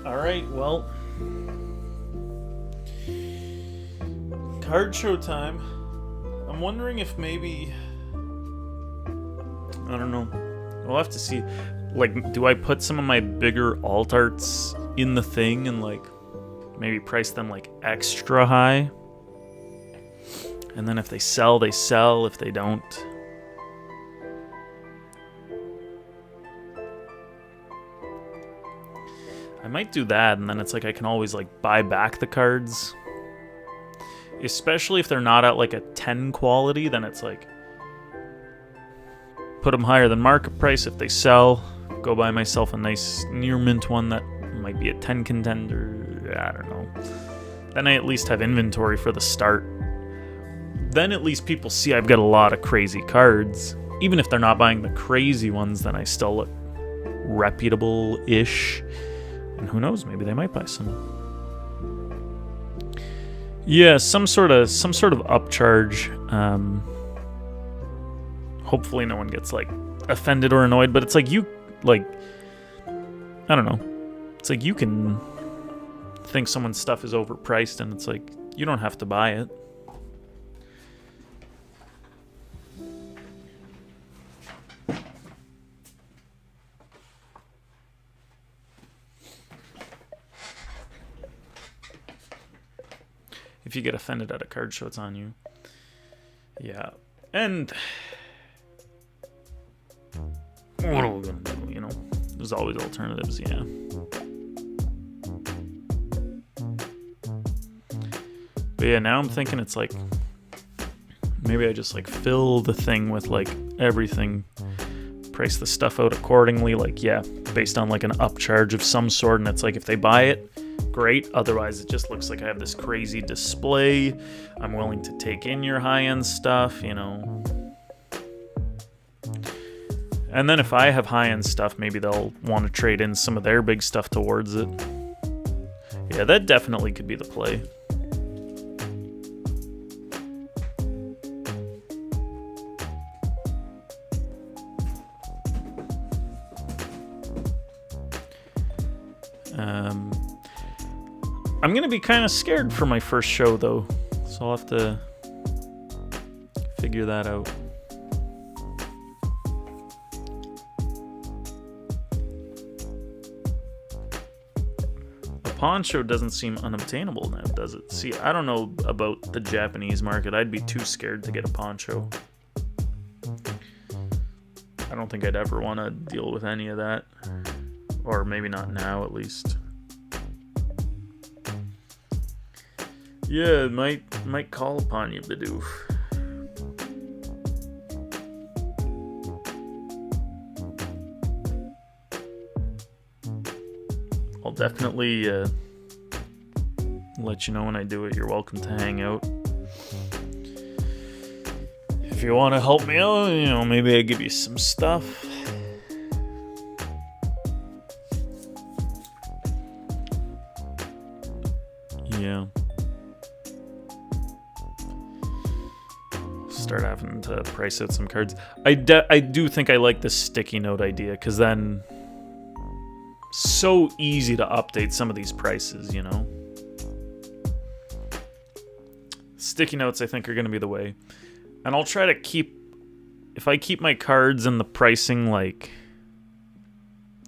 Alright, well. Card show time. I'm wondering if maybe... I don't know. We'll have to see. Like, do I put some of my bigger alt arts in the thing and, like, maybe price them, like, extra high? And then if they sell, they sell. If they don't... I might do that, and then it's like I can always like buy back the cards. Especially if they're not at like a 10 quality, then it's like put them higher than market price. If they sell, go buy myself a nice near mint one that might be a 10 contender. I don't know. Then I at least have inventory for the start. Then at least people see I've got a lot of crazy cards. Even if they're not buying the crazy ones, then I still look reputable-ish. And who knows, maybe they might buy some. Yeah, some sort of upcharge. Hopefully no one gets like offended or annoyed, but it's like you like I don't know. It's like you can think someone's stuff is overpriced and it's like you don't have to buy it. If you get offended at a card show, it's on you. Yeah. And what are we gonna do, you know? There's always alternatives, yeah. But yeah, now I'm thinking it's like, maybe I just like fill the thing with like everything, price the stuff out accordingly, like, yeah, based on like an upcharge of some sort, and it's like if they buy it, great. Otherwise, it just looks like I have this crazy display. I'm willing to take in your high-end stuff, you know. And then if I have high-end stuff, maybe they'll want to trade in some of their big stuff towards it. Yeah, that definitely could be the play. I'm going to be kind of scared for my first show, though, so I'll have to figure that out. A poncho doesn't seem unobtainable now, does it? See, I don't know about the Japanese market. I'd be too scared to get a poncho. I don't think I'd ever want to deal with any of that. Or maybe not now, at least. Yeah, it might call upon you, Bidoof. I'll definitely let you know when I do it. You're welcome to hang out. If you want to help me out, you know, maybe I give you some stuff. Yeah. Start having to price out some cards. I do think I like this sticky note idea, because then so easy to update some of these prices, you know. Sticky notes, I think, are going to be the way. And I'll try to keep, if I keep my cards and the pricing, like,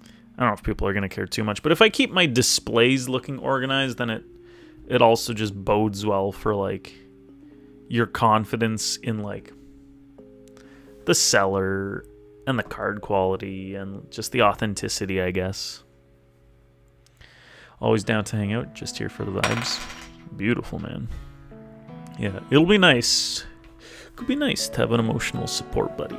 I don't know if people are going to care too much, but if I keep my displays looking organized, then it also just bodes well for, like, your confidence in, like, the seller and the card quality and just the authenticity, I guess. Always down to hang out, just here for the vibes. Beautiful, man. Yeah, it'll be nice. Could be nice to have an emotional support buddy.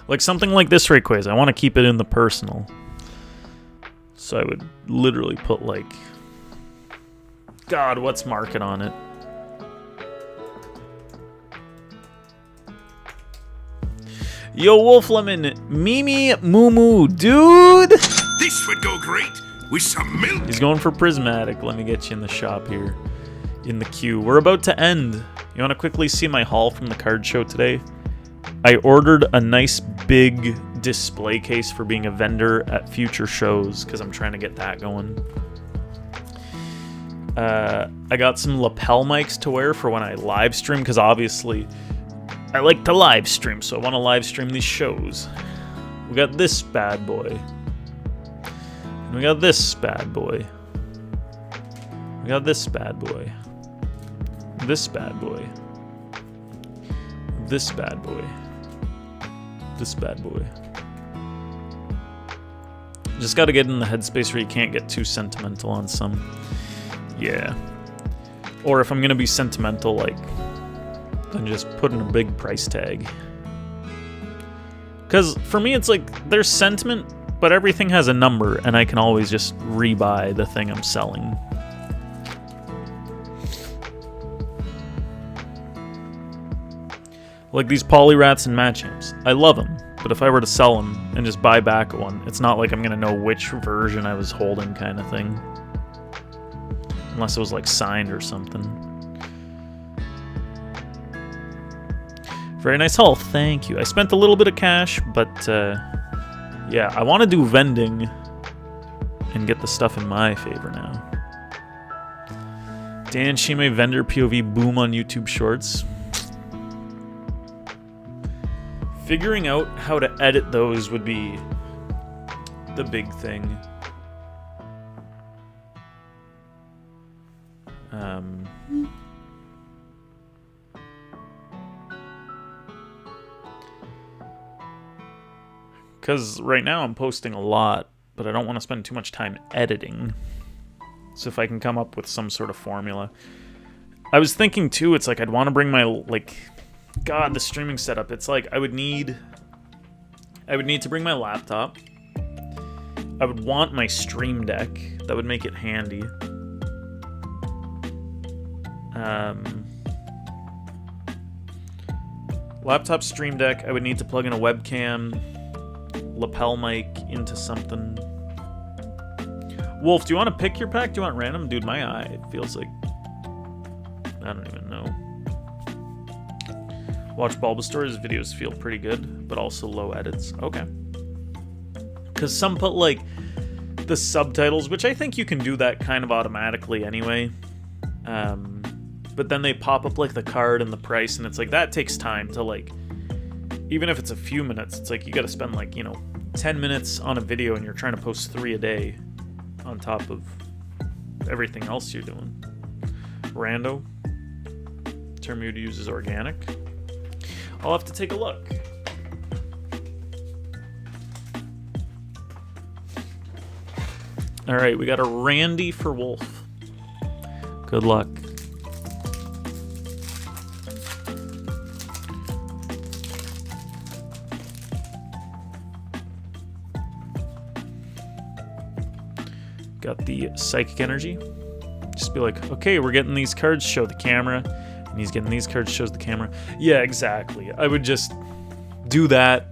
Like something like this, Rayquaza. I want to keep it in the personal. So I would literally put, like, God, what's market on it? Yo, Wolf Lemon, Mimi Moo, dude! This would go great with some milk. He's going for Prismatic. Let me get you in the shop here. In the queue. We're about to end. You want to quickly see my haul from the card show today? I ordered a nice big display case for being a vendor at future shows, because I'm trying to get that going. I got some lapel mics to wear for when I live stream, because obviously I like to live stream, so I want to live stream these shows. We got this bad boy. And we got this bad boy. We got this bad boy. This bad boy. This bad boy. This bad boy. Just gotta get in the headspace where you can't get too sentimental on some. Yeah. Or if I'm gonna be sentimental, like, then just put in a big price tag. Because for me, it's like, there's sentiment, but everything has a number, and I can always just rebuy the thing I'm selling. Like these Polyrats and Machamps. I love them, but if I were to sell them and just buy back one, it's not like I'm going to know which version I was holding, kind of thing. Unless it was like signed or something. Very nice haul, thank you. I spent a little bit of cash, but yeah, I want to do vending and get the stuff in my favor now. Dan Shime vendor POV boom on YouTube Shorts. Figuring out how to edit those would be the big thing. Because right now I'm posting a lot, but I don't want to spend too much time editing. So if I can come up with some sort of formula. I was thinking too, it's like I'd want to bring my, like, God, the streaming setup. It's like I would need to bring my laptop. I would want my Stream Deck. That would make it handy. Laptop, Stream Deck. I would need to plug in a webcam, lapel mic into something. Wolf, do you want to pick your pack? Do you want random? Dude, my eye feels like... I don't even know. Watch Bulbasaur's videos feel pretty good, but also low edits. Okay. Because some put, like, the subtitles, which I think you can do that kind of automatically anyway. But then they pop up, like, the card and the price, and it's like, that takes time to, like... Even if it's a few minutes, it's like you gotta spend, like, 10 minutes on a video and you're trying to post 3 a day on top of everything else you're doing. Rando. Term you would use is organic. I'll have to take a look. Alright, we got a Randy for Wolf. Good luck. Got the Psychic Energy. Just be like, okay, we're getting these cards, show the camera. And he's getting these cards, shows the camera. Yeah, exactly. I would just do that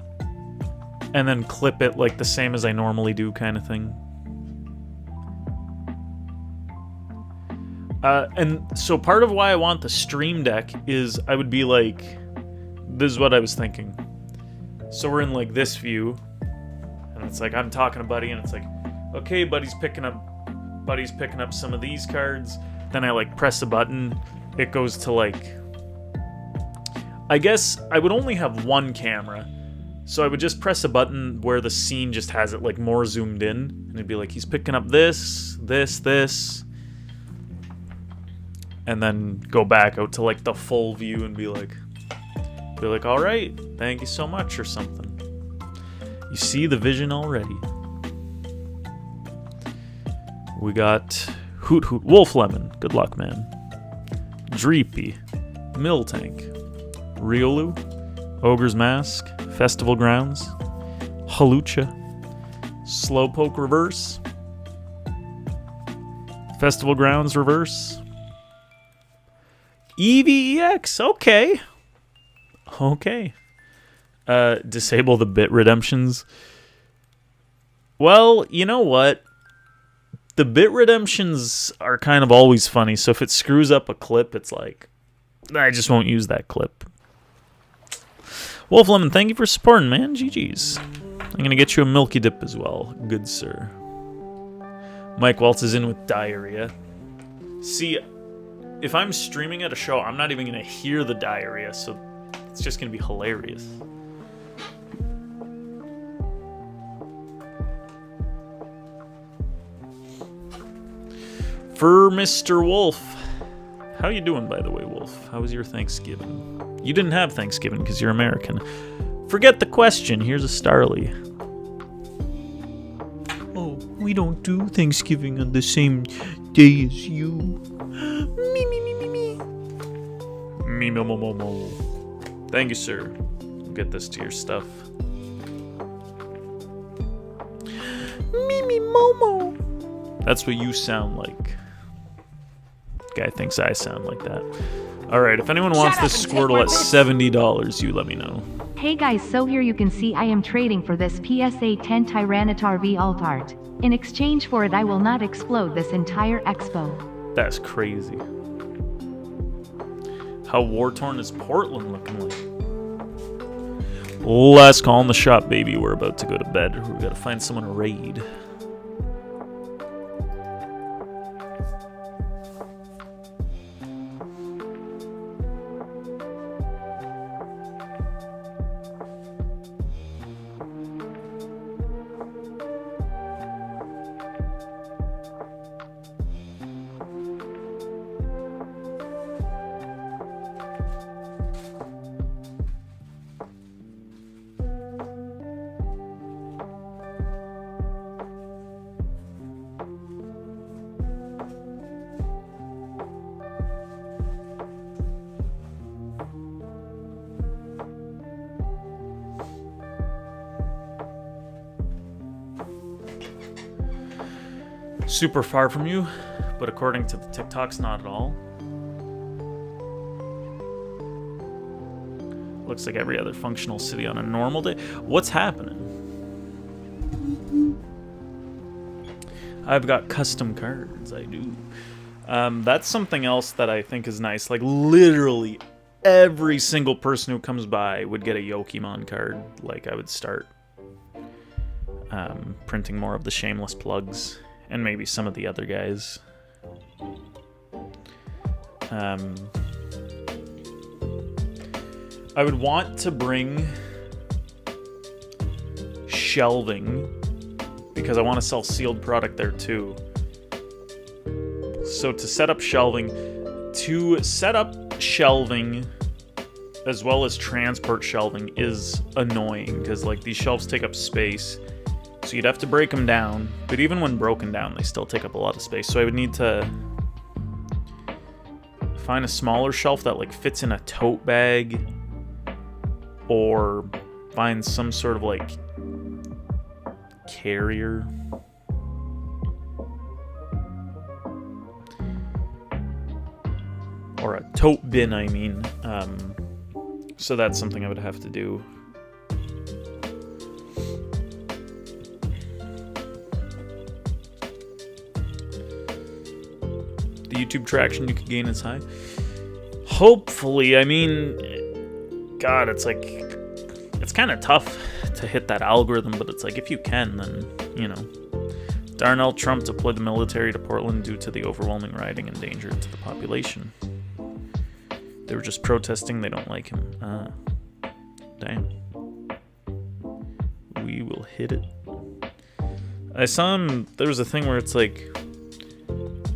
and then clip it like the same as I normally do kind of thing. And so part of why I want the Stream Deck is I would be like, this is what I was thinking. So we're in like this view and it's like I'm talking to Buddy and it's like, okay, Buddy's picking up some of these cards. Then I like press a button. It goes to like, I guess I would only have one camera. So I would just press a button where the scene just has it like more zoomed in. And it'd be like, he's picking up this. And then go back out to like the full view and be like, all right, thank you so much or something. You see the vision already. We got Hoot Hoot, Wolf Lemon, good luck, man. Dreepy, Miltank, Riolu, Ogre's Mask, Festival Grounds, Halucha, Slowpoke Reverse, Festival Grounds Reverse, EVEX, okay. Disable the bit redemptions. Well, you know what? The bit redemptions are kind of always funny, so if it screws up a clip, it's like, I just won't use that clip. Wolf Lemon, thank you for supporting, man. GG's. I'm going to get you a Milky Dip as well. Good sir. Mike Waltz is in with diarrhea. See, if I'm streaming at a show, I'm not even going to hear the diarrhea, so it's just going to be hilarious. For Mr. Wolf. How you doing, by the way, Wolf? How was your Thanksgiving? You didn't have Thanksgiving because you're American. Forget the question. Here's a Starly. Oh, we don't do Thanksgiving on the same day as you. Me, me, me, me, me. Me, mo, mo, mo, mo. Thank you, sir. We'll get this to your stuff. Me, me, Momo. That's what you sound like. Guy thinks I sound like that. Alright, if anyone wants this Squirtle at $70, you let me know. Hey guys, so here you can see I am trading for this PSA 10 Tyranitar V alt art. In exchange for it I will not explode this entire expo. That's crazy. How war-torn is Portland looking like? Let's call in the shop, baby. We're about to go to bed. We gotta find someone to raid. super far from you, but according to the TikToks, not at all. Looks like every other functional city on a normal day. What's happening? I've got custom cards, I do. That's something else that I think is nice. Like, literally every single person who comes by would get a Yokimon card. Like, I would start printing more of the shameless plugs, and maybe some of the other guys. I would want to bring shelving, because I want to sell sealed product there too. So to set up shelving as well as transport shelving is annoying, because like these shelves take up space. So you'd have to break them down, but even when broken down, they still take up a lot of space. So I would need to find a smaller shelf that like fits in a tote bag, or find some sort of like carrier. Or a tote bin, I mean. So that's something I would have to do. The YouTube traction you could gain is high. Hopefully, I mean, God, it's like, it's kind of tough to hit that algorithm, but it's like, if you can, then, you know. Darnell Trump deployed the military to Portland due to the overwhelming rioting and danger to the population. They were just protesting, they don't like him. Damn. We will hit it. I saw him, there was a thing where it's like,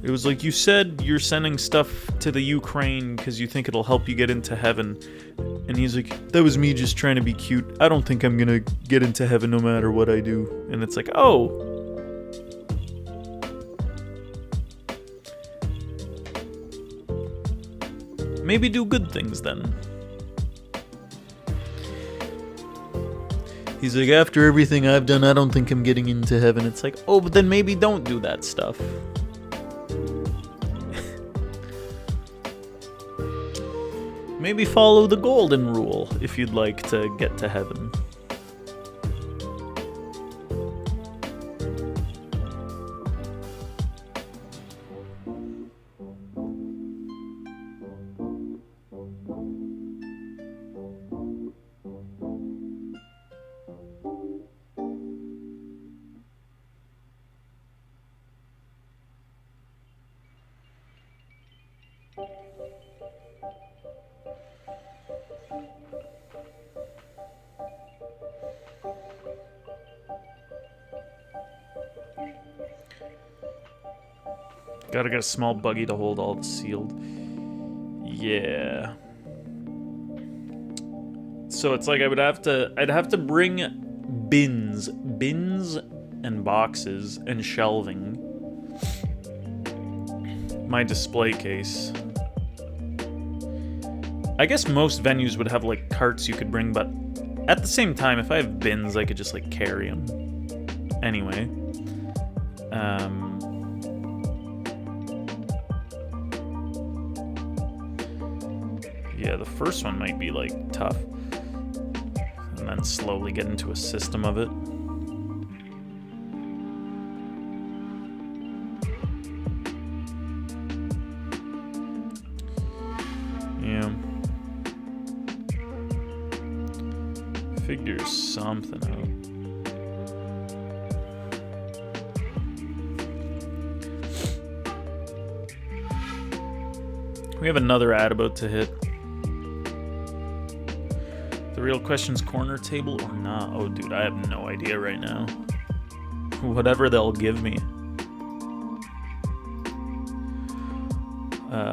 it was like, you said you're sending stuff to the Ukraine because you think it'll help you get into heaven. And he's like, that was me just trying to be cute. I don't think I'm gonna get into heaven no matter what I do. And it's like, oh. Maybe do good things then. He's like, after everything I've done, I don't think I'm getting into heaven. It's like, oh, but then maybe don't do that stuff. Maybe follow the golden rule if you'd like to get to heaven. Gotta get a small buggy to hold all the sealed. Yeah. So it's like I'd have to bring bins and boxes and shelving. My display case. I guess most venues would have like carts you could bring, but at the same time, if I have bins, I could just like carry them. Anyway. Yeah, the first one might be like tough. And then slowly get into a system of it. Yeah. Figure something out. We have another ad about to hit. The real question's corner table or not? Oh, dude, I have no idea right now. Whatever they'll give me.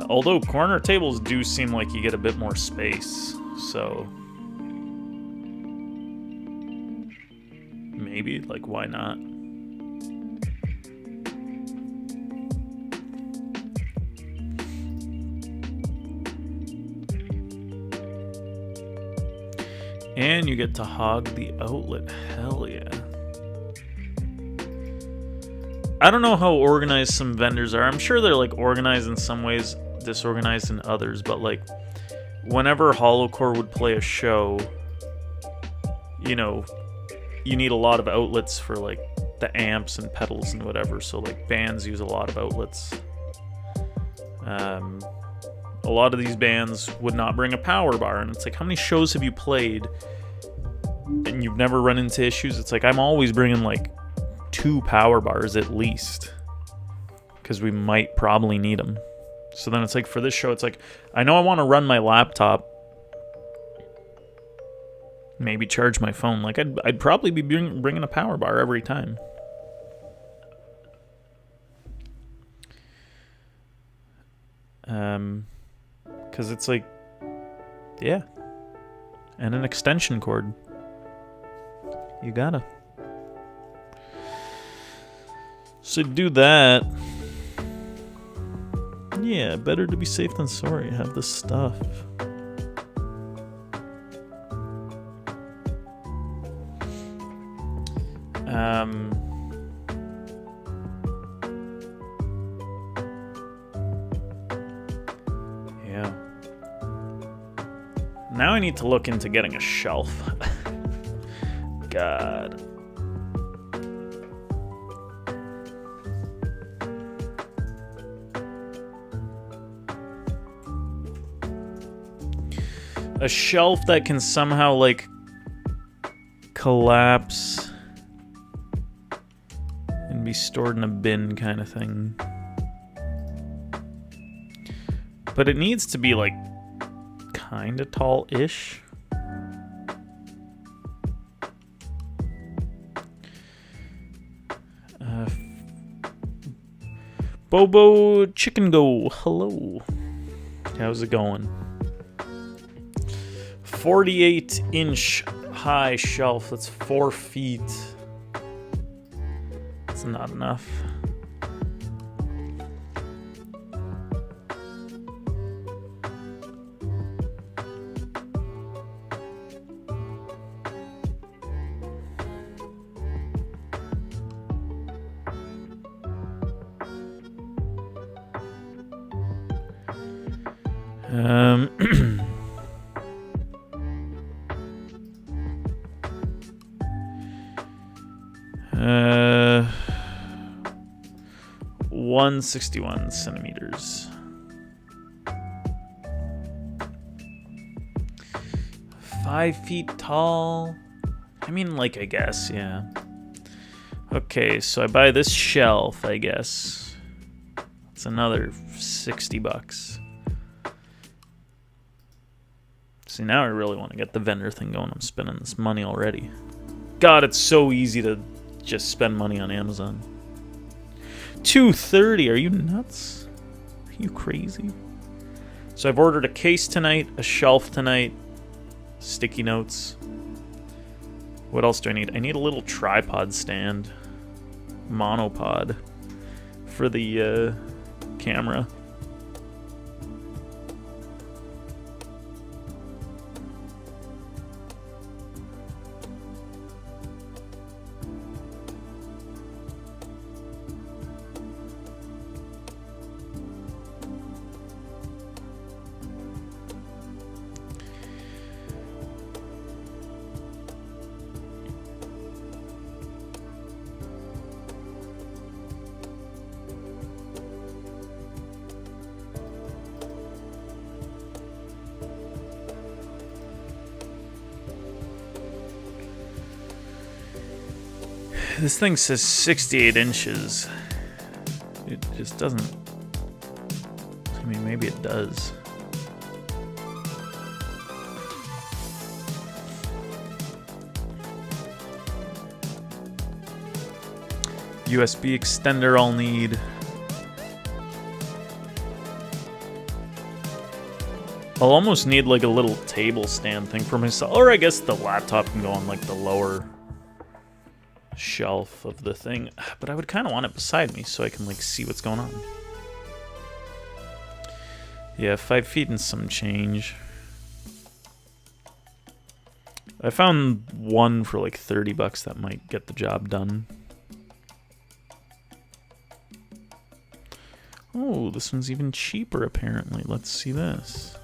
Although corner tables do seem like you get a bit more space, so maybe, like, why not? And you get to hog the outlet. Hell yeah. I don't know how organized some vendors are. I'm sure they're like organized in some ways, disorganized in others, but like whenever HoloCore would play a show, you know, you need a lot of outlets for like the amps and pedals and whatever, so like bands use a lot of outlets. A lot of these bands would not bring a power bar, and it's like, how many shows have you played and you've never run into issues? It's like, I'm always bringing like 2 power bars at least, because we might probably need them. So then it's like, for this show, it's like, I know I want to run my laptop, maybe charge my phone. Like, I'd probably be bringing a power bar every time. Because it's like, yeah, and an extension cord. You gotta. So do that. Yeah, better to be safe than sorry. Have this stuff. Yeah. Now I need to look into getting a shelf. God. A shelf that can somehow, like, collapse and be stored in a bin kind of thing. But it needs to be, like, kind of tall-ish. Bobo Chicken Go, hello. How's it going? 48-inch high shelf. That's 4 feet. That's not enough. Uh, 161 centimeters. 5 feet tall. I mean, like, I guess, yeah. Okay, so I buy this shelf, I guess. It's another $60. See, now I really want to get the vendor thing going. I'm spending this money already. God, it's so easy to just spend money on Amazon. $230, are you nuts? Are you crazy? So I've ordered a case tonight, a shelf tonight, sticky notes. What else do I need? I need a little tripod stand, monopod, for the camera. This thing says 68 inches. It just doesn't... I mean, maybe it does. USB extender I'll need. I'll almost need like a little table stand thing for myself. Or I guess the laptop can go on like the lower shelf of the thing, but I would kind of want it beside me so I can like see what's going on. Yeah, 5 feet and some change. I found one for like $30 that might get the job done. Oh, this one's even cheaper apparently. Let's see this.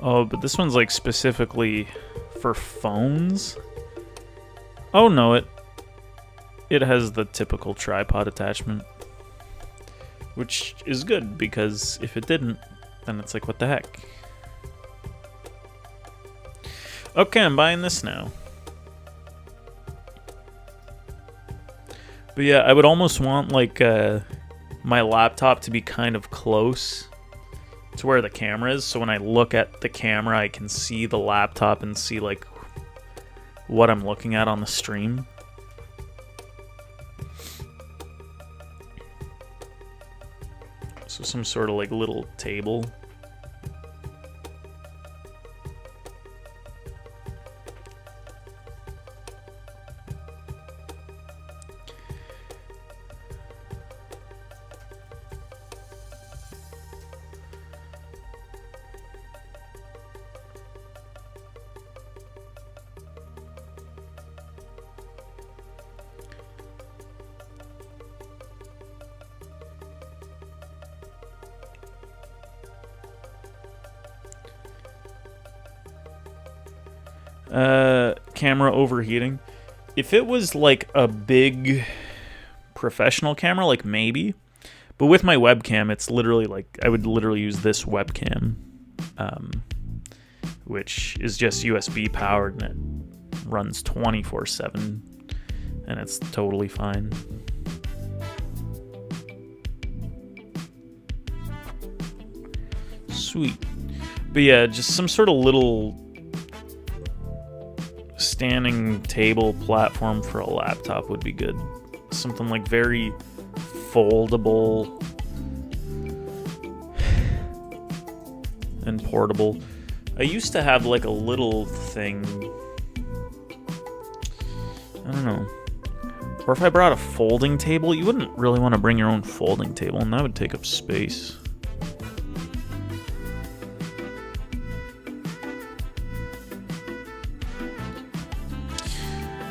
Oh, but this one's like specifically for phones. Oh no, it has the typical tripod attachment, which is good because if it didn't, then it's like, what the heck? Okay, I'm buying this now. But yeah, I would almost want like my laptop to be kind of close to where the camera is, so when I look at the camera I can see the laptop and see like what I'm looking at on the stream. So some sort of like little table. Camera overheating. If it was like a big professional camera, like maybe. But with my webcam, it's literally like, I would literally use this webcam, which is just USB powered and it runs 24/7, and it's totally fine. Sweet. But yeah, just some sort of little standing table platform for a laptop would be good. Something like very foldable and portable. I used to have like a little thing, I don't know, or if I brought a folding table. You wouldn't really want to bring your own folding table, and that would take up space.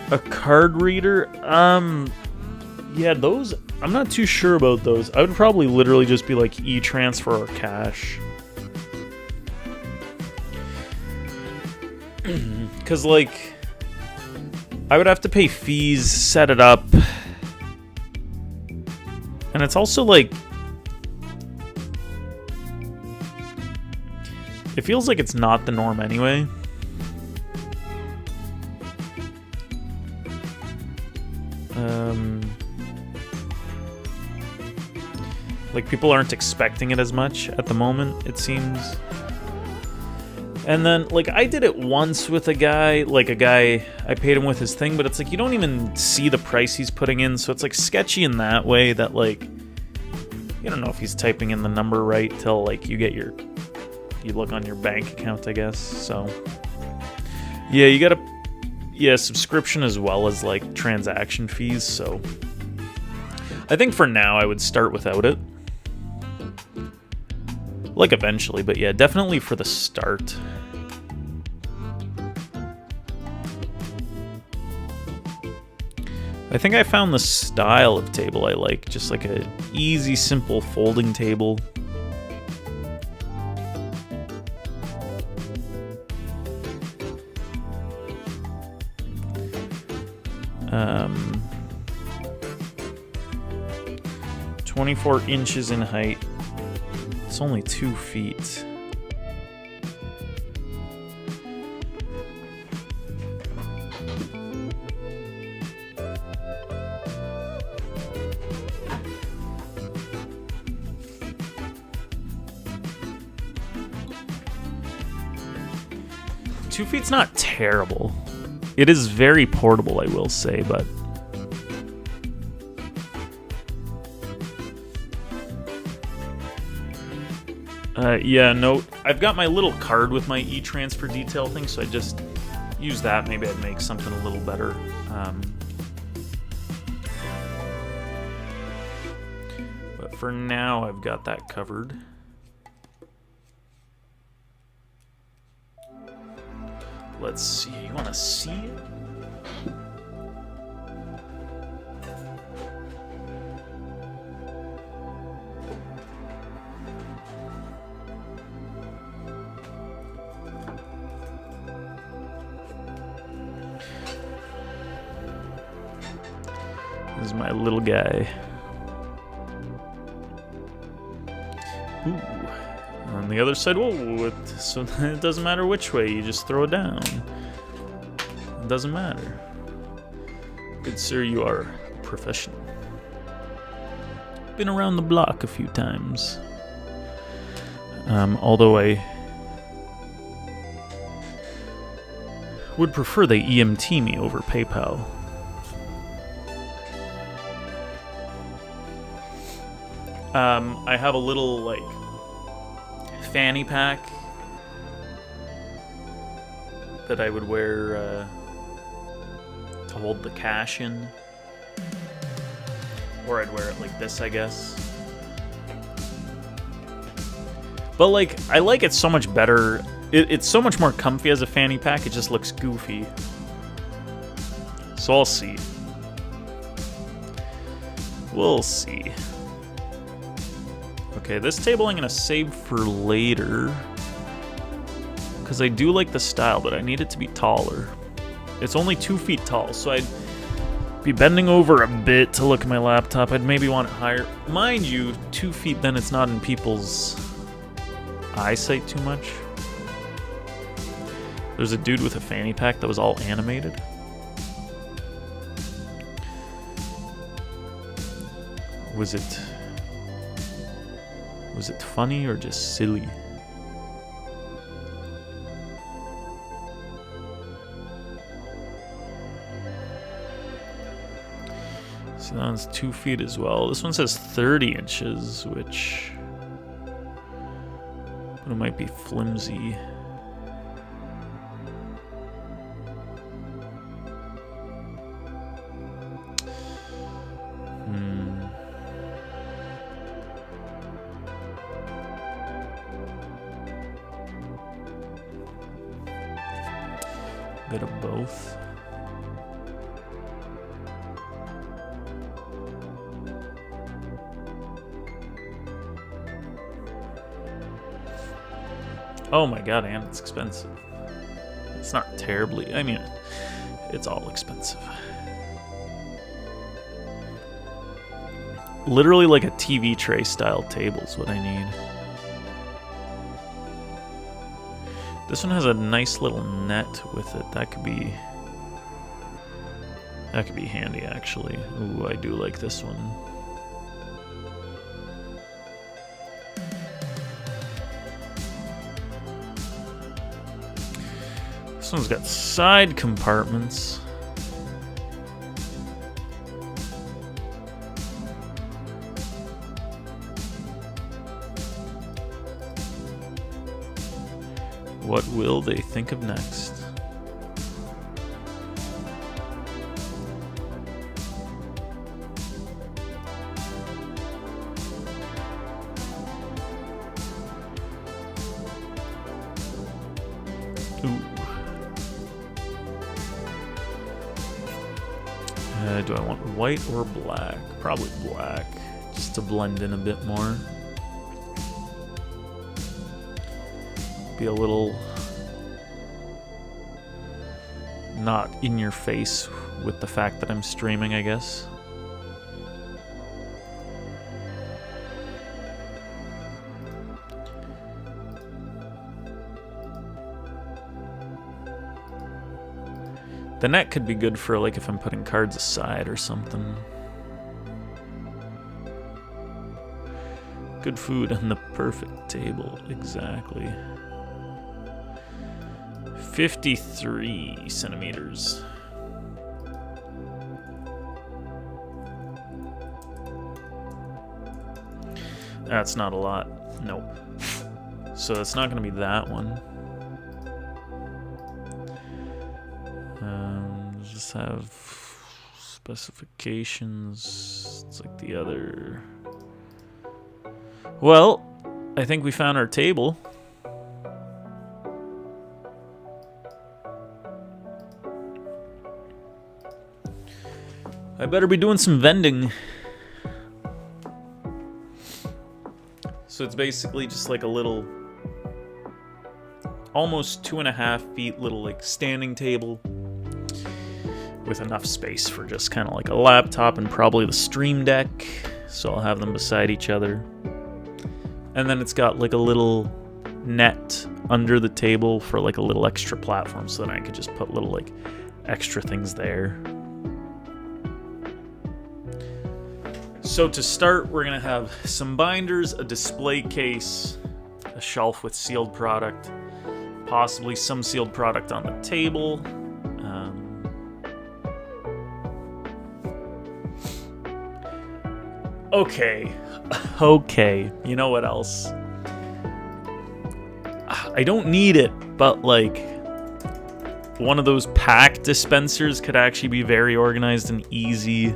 A card reader? Yeah, those, I'm not too sure about those. I would probably literally just be like e-transfer or cash. Because, like, I would have to pay fees, set it up. And it's also, like, it feels like it's not the norm anyway. Like, people aren't expecting it as much at the moment, it seems. And then, like, I did it once with a guy, I paid him with his thing, but it's like, you don't even see the price he's putting in, so it's, like, sketchy in that way that, like, you don't know if he's typing in the number right till, like, you look on your bank account, I guess, so. Yeah, you gotta, subscription as well as, like, transaction fees, so. I think for now I would start without it. Like, eventually, but yeah, definitely for the start. I think I found the style of table I like, just like a easy, simple folding table. Um, 24 inches in height. It's only 2 feet. Two feet's not terrible. It is very portable, I will say, but yeah, no, I've got my little card with my e-transfer detail thing, so I just use that. Maybe I'd make something a little better. But for now, I've got that covered. Let's see. You want to see it? This is my little guy. Ooh. On the other side, whoa, so it doesn't matter which way, you just throw it down. It doesn't matter. Good sir, you are a professional. Been around the block a few times. Although I would prefer they EMT me over PayPal. I have a little, like, fanny pack that I would wear to hold the cash in. Or I'd wear it like this, I guess. But, like, I like it so much better. It's so much more comfy as a fanny pack. It just looks goofy. So I'll see. We'll see. Okay, this table I'm going to save for later. Because I do like the style, but I need it to be taller. It's only 2 feet tall, so I'd be bending over a bit to look at my laptop. I'd maybe want it higher. Mind you, 2 feet, then it's not in people's eyesight too much. There's a dude with a fanny pack that was all animated. Was it funny or just silly? So that one's 2 feet as well. This one says 30 inches, which... but it might be flimsy. Bit of both. Oh my god, and it's expensive. It's not terribly, I mean, it's all expensive. Literally like a TV tray style table is what I need. This one has a nice little net with it. That could be handy, actually. Ooh, I do like this one. This one's got side compartments. What will they think of next? Ooh. Do I want white or black? Probably black, just to blend in a bit more. Be a little not in your face with the fact that I'm streaming, I guess. The net could be good for, like, if I'm putting cards aside or something. Good food on the perfect table, exactly. 53 centimeters. That's not a lot. Nope. So it's not going to be that one. Just have... specifications. It's like the other. Well, I think we found our table. I better be doing some vending. So it's basically just like a little, almost 2.5 feet little like standing table with enough space for just kind of like a laptop and probably the Stream Deck. So I'll have them beside each other. And then it's got like a little net under the table for like a little extra platform so that I could just put little like extra things there. So to start, we're gonna have some binders, a display case, a shelf with sealed product, possibly some sealed product on the table. Okay, you know what else? I don't need it, but like one of those pack dispensers could actually be very organized and easy.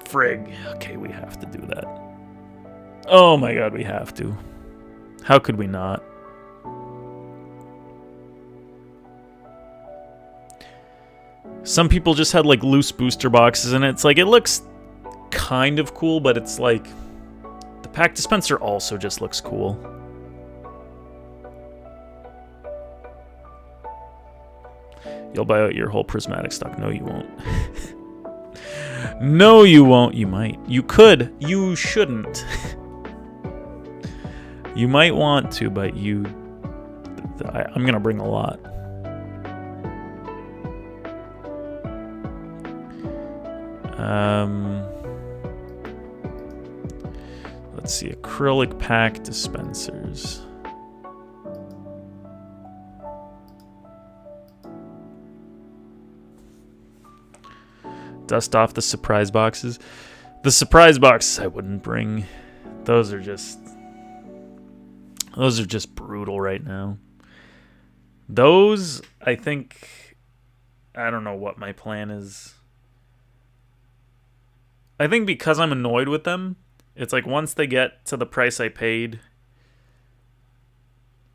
Frig. Okay, we have to do that. Oh my god, we have to. How could we not? Some people just had like loose booster boxes, and it's like, it looks kind of cool, but it's like the pack dispenser also just looks cool. You'll buy out your whole prismatic stock. No, you won't. No, you won't. You might. You could. You shouldn't. You might want to, but I'm gonna bring a lot. Let's see, acrylic pack dispensers. Dust off the surprise boxes. The surprise boxes I wouldn't bring. Those are just brutal right now. Those, I think, I don't know what my plan is. I think because I'm annoyed with them, it's like once they get to the price I paid,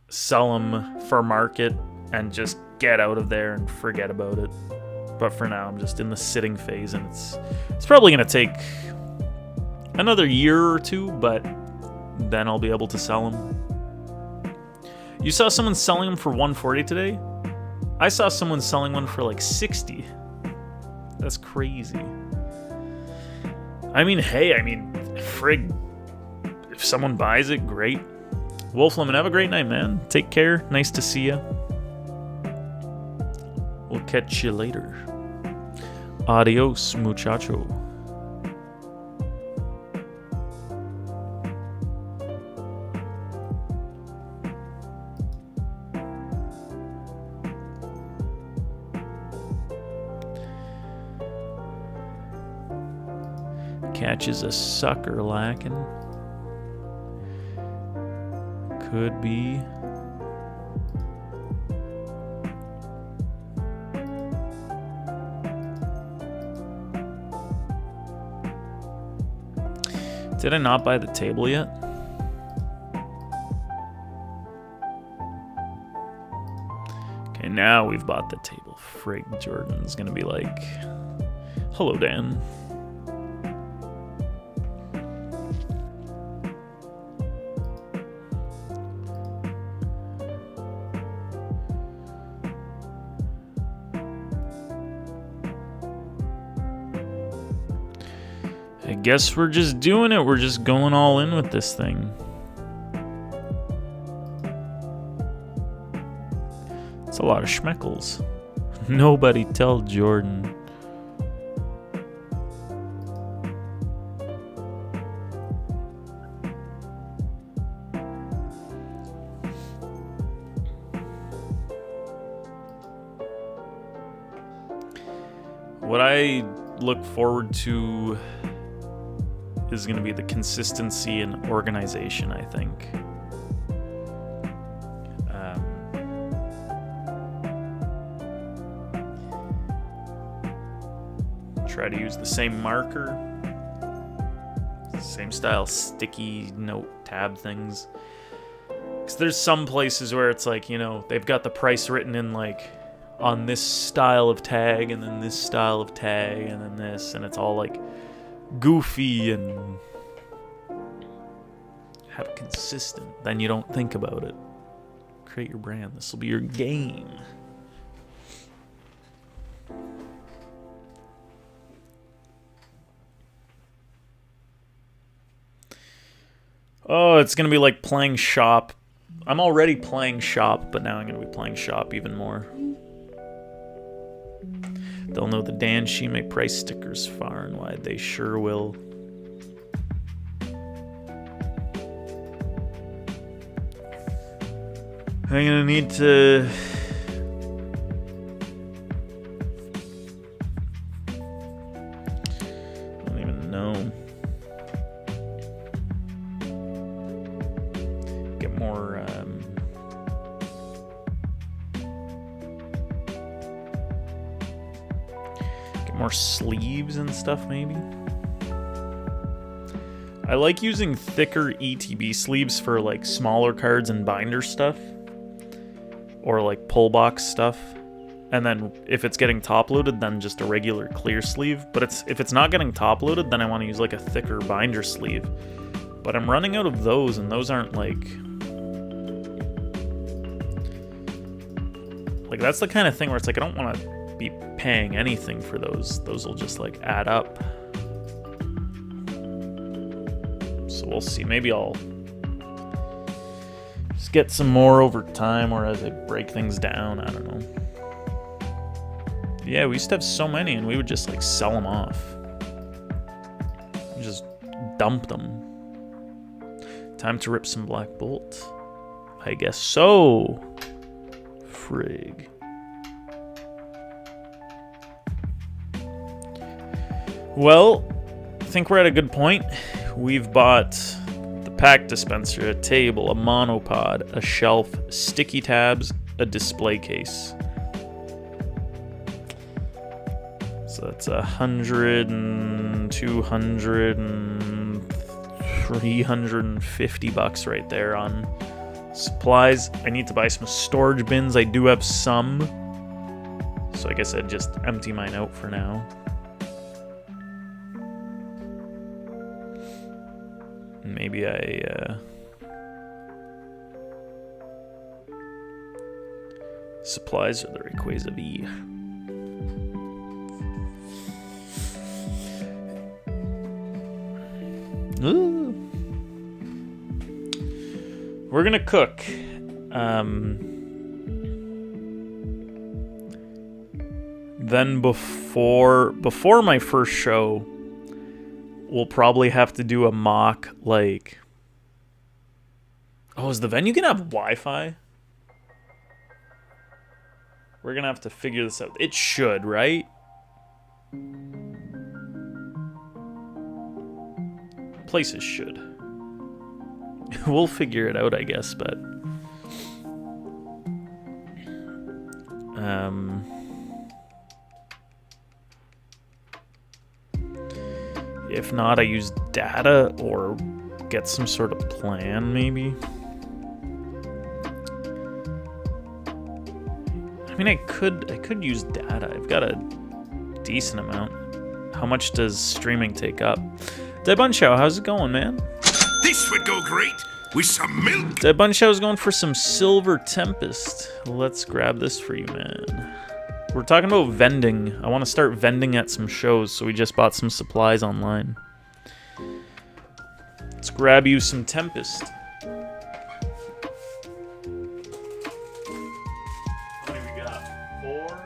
sell them for market and just get out of there and forget about it. But for now, I'm just in the sitting phase, and it's probably going to take another year or two, but then I'll be able to sell them. You saw someone selling them for $140 today? I saw someone selling one for like $60. That's crazy. I mean, hey, frig. If someone buys it, great. Wolfleman, have a great night, man. Take care. Nice to see you. We'll catch you later. Adios, muchacho. Catches a sucker lacking. Could be. Did I not buy the table yet? Okay, now we've bought the table. Frig, Jordan's gonna be like, hello, Dan. I guess we're just doing it. We're just going all in with this thing. It's a lot of schmeckles. Nobody tell Jordan. What I look forward to is going to be the consistency and organization, I think. Try to use the same marker, Same style sticky note tab things. Because there's some places where it's like, you know, they've got the price written in like on this style of tag and then this style of tag and then this, and it's all like goofy and have it consistent. Then you don't think about it. Create your brand. This will be your game. Oh, it's going to be like playing shop. I'm already playing shop, but now I'm going to be playing shop even more. They'll know the Dan Shime price stickers far and wide. They sure will. I'm going to need to... I don't even know. Get more... more sleeves and stuff, maybe. I like using thicker ETB sleeves for like smaller cards and binder stuff, or like pull box stuff. And then if it's getting top loaded, then just a regular clear sleeve. But if it's not getting top loaded, then I want to use like a thicker binder sleeve. But I'm running out of those, and those aren't like that's the kind of thing where it's like I don't want to be paying anything for those. Those will just like add up. So we'll see. Maybe I'll just get some more over time or as I break things down. I don't know. Yeah, we used to have so many and we would just like sell them off. Just dump them. Time to rip some Black Bolt. I guess so. Frig. Well, I think we're at a good point. We've bought the pack dispenser, a table, a monopod, a shelf, sticky tabs, a display case. So that's 100 and 200 and 350 bucks right there on supplies. I need to buy some storage bins. I do have some. So I guess I'd just empty mine out for now. Maybe supplies are the Rayquaza V. Ooh. We're gonna cook. Then before my first show, we'll probably have to do a mock, like... Oh, is the venue gonna have Wi-Fi? We're gonna have to figure this out. It should, right? Places should. We'll figure it out, I guess, but... If not, I use data or get some sort of plan, maybe. I mean, I could use data. I've got a decent amount. How much does streaming take up? Debunshow, how's it going, man? This would go great with some milk. Debunshow's going for some Silver Tempest. Let's grab this for you, man. We're talking about vending. I want to start vending at some shows, so we just bought some supplies online. Let's grab you some Tempest. What do we got? 4?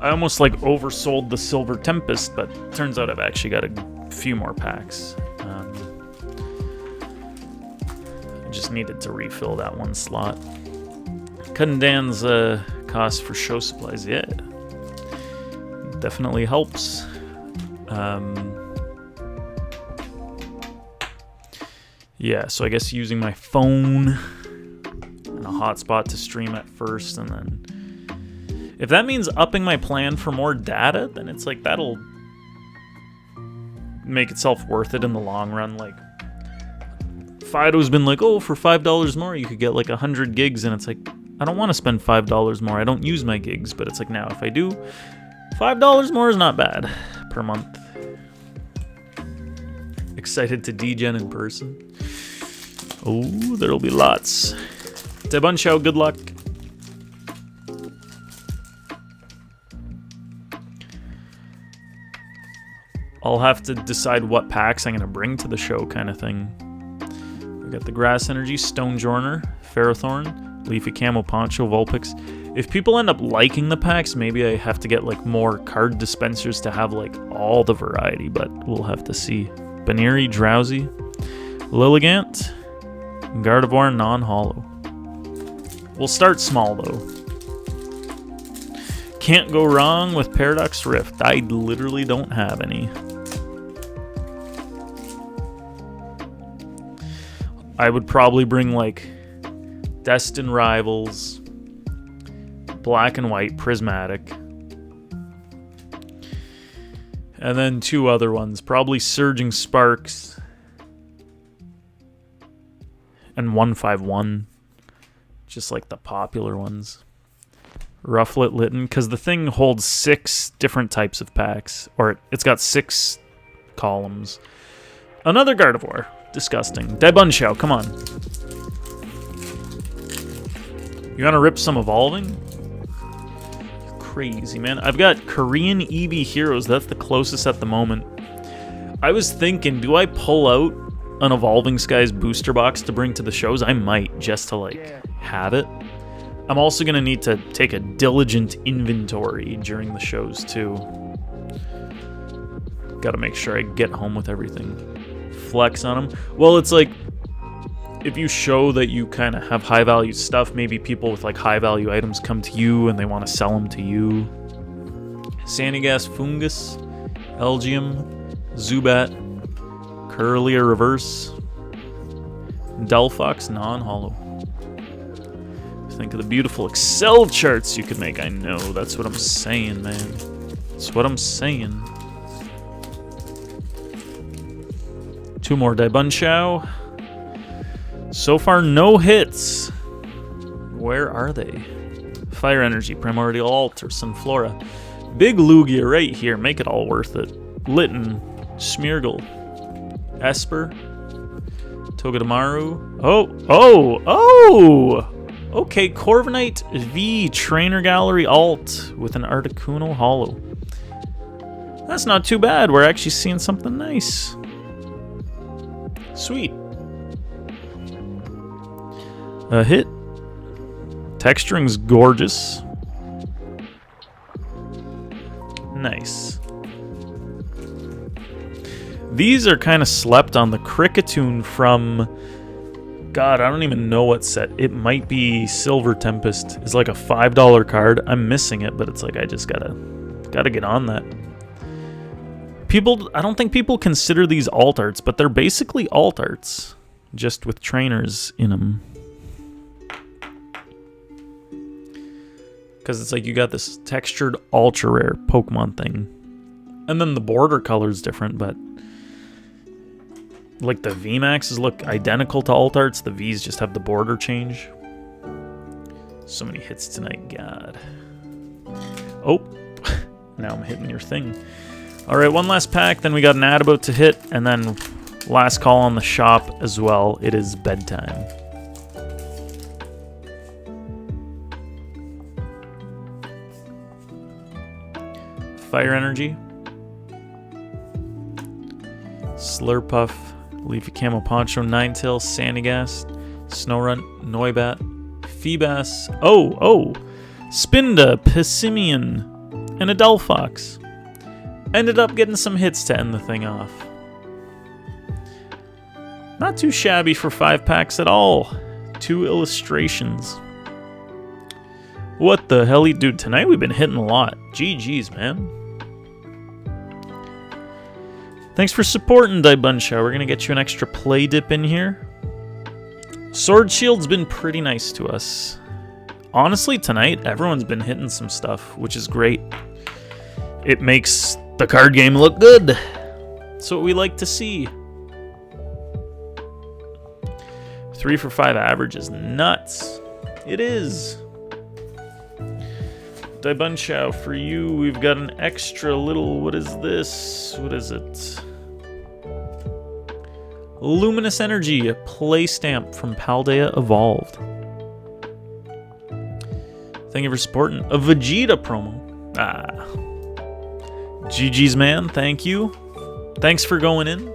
I almost like oversold the Silver Tempest, but turns out I've actually got a few more packs. just needed to refill that one slot. Cutting Dan's cost for show supplies, yeah. Definitely helps. Yeah, so I guess using my phone and a hotspot to stream at first, and then if that means upping my plan for more data, then it's like that'll make itself worth it in the long run. Like Fido's been like, oh, for $5 more you could get like 100 gigs, and it's like I don't want to spend $5 more. I don't use my gigs, but it's like now if I do, $5 more is not bad per month. Excited to degen in person. Oh, there'll be lots. Debunchow, good luck. I'll have to decide what packs I'm going to bring to the show kind of thing. We got the Grass Energy, Stonejourner, Ferrothorn, Leafy Camo Poncho, Vulpix. If people end up liking the packs, maybe I have to get like more card dispensers to have like all the variety, but we'll have to see. Baneri, Drowsy, Lilligant, Gardevoir, non-holo. We'll start small though. Can't go wrong with Paradox Rift. I literally don't have any. I would probably bring like Destined Rivals, Black and White, Prismatic, and then 2 other ones, probably Surging Sparks and 151, just like the popular ones. Rufflet Litten, because the thing holds 6 different types of packs, or it's got 6 columns. Another Gardevoir, disgusting. Debunchow, come on. You want to rip some Evolving? Crazy, man. I've got Korean EV Heroes. That's the closest at the moment. I was thinking, do I pull out an Evolving Skies booster box to bring to the shows? I might, just to like have it. I'm also going to need to take a diligent inventory during the shows too. Got to make sure I get home with everything. Flex on them. Well, it's like if you show that you kind of have high value stuff, maybe people with like high value items come to you and they want to sell them to you. Sandygast, Fungus, Elgium, Zubat, Curlier Reverse, Delphox, non-holo. Think of the beautiful Excel charts you could make. I know, that's what I'm saying, man. That's what I'm saying. 2 more Debunchow. So far, no hits. Where are they? Fire Energy, Primordial Altar, Sunflora. Big Lugia right here. Make it all worth it. Litten, Smeargle, Esper, Togedemaru. Oh! Okay, Corviknight V Trainer Gallery Alt with an Articuno Holo. That's not too bad. We're actually seeing something nice. Sweet. A hit. Texturing's gorgeous. Nice. These are kind of slept on. The Kricketune from... God, I don't even know what set. It might be Silver Tempest. It's like a $5 card. I'm missing it, but it's like I just gotta get on that. I don't think people consider these alt arts, but they're basically alt arts, just with trainers in them. Because it's like you got this textured ultra rare Pokemon thing, and then the border color is different, but like the VMAXs look identical to alt arts. The Vs just have the border change. So many hits tonight, God. Oh, now I'm hitting your thing. All right, one last pack, then we got an ad about to hit, and then last call on the shop as well. It is bedtime. Fire Energy, Slurpuff, Leafy Camo Poncho, Ninetales, Sandygast, Snorunt, Noibat, Feebas, Spinda, Pissimian, and a Delphox. Ended up getting some hits to end the thing off. Not too shabby for 5 packs at all. 2 illustrations. What the hell, dude? Tonight we've been hitting a lot. GG's, man. Thanks for supporting, Daibunsha. We're gonna get you an extra play dip in here. Sword Shield's been pretty nice to us. Honestly, tonight, everyone's been hitting some stuff, which is great. It makes the card game look good. That's what we like to see. 3 for 5 average is nuts. It is. Daibunsha, for you, we've got an extra little, what is this? What is it? Luminous Energy, a play stamp from Paldea Evolved. Thank you for supporting a Vegeta promo. GG's, man, thank you. Thanks for going in.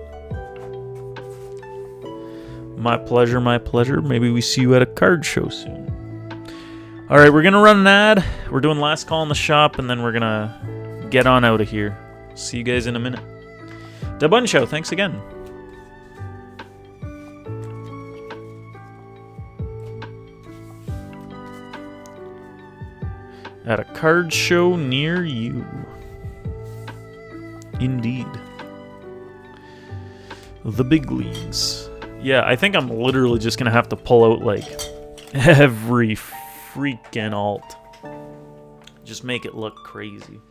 My pleasure, my pleasure. Maybe we see you at a card show soon. All right, we're going to run an ad. We're doing last call in the shop, and then we're going to get on out of here. See you guys in a minute. Daibunsha, thanks again. At a card show near you. Indeed. The big leagues. Yeah, I think I'm literally just going to have to pull out, like, every freaking alt. Just make it look crazy.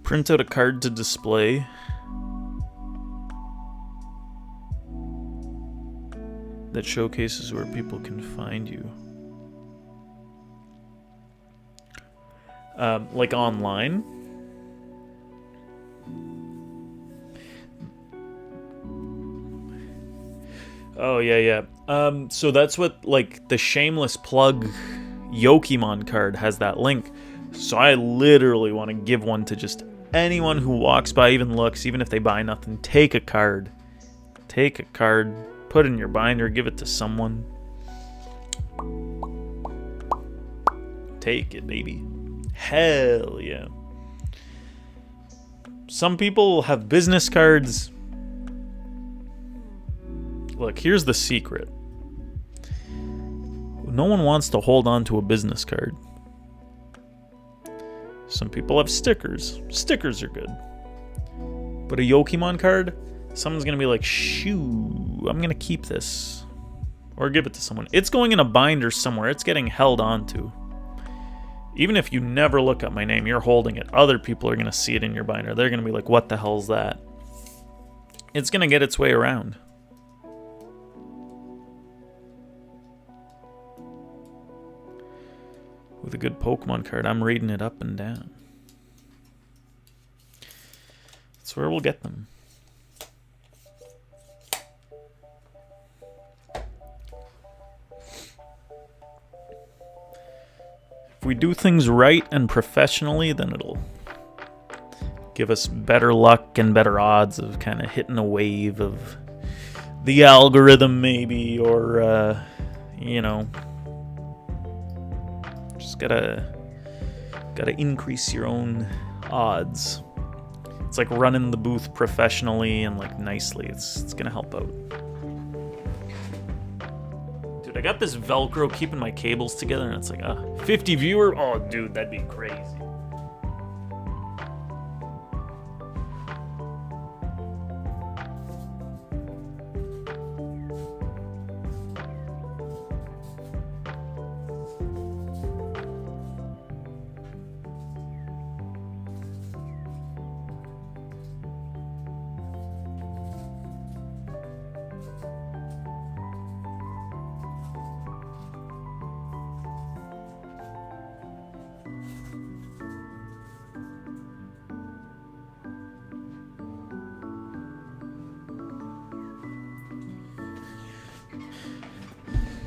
Print out a card to display. That showcases where people can find you. Like online. Oh, yeah. So that's what, like, the Shameless Plug Yokimon card has that link. So I literally want to give one to just anyone who walks by, even looks, even if they buy nothing. Take a card. Take a card. Put it in your binder. Give it to someone. Take it, baby. Hell yeah. Some people have business cards. Look, here's the secret. No one wants to hold on to a business card. Some people have stickers. Stickers are good. But a Yokimon card, someone's going to be like, shoo, I'm going to keep this. Or give it to someone. It's going in a binder somewhere. It's getting held onto. Even if you never look up my name, you're holding it. Other people are going to see it in your binder. They're going to be like, what the hell's that? It's going to get its way around. With a good Pokemon card, I'm reading it up and down. That's where we'll get them. If we do things right and professionally, then it'll give us better luck and better odds of kind of hitting a wave of the algorithm, maybe, or, you know... Gotta increase your own odds. It's like running the booth professionally and like nicely. It's gonna help out. Dude, I got this Velcro keeping my cables together, and it's like, 50 viewer? Oh, dude, that'd be crazy.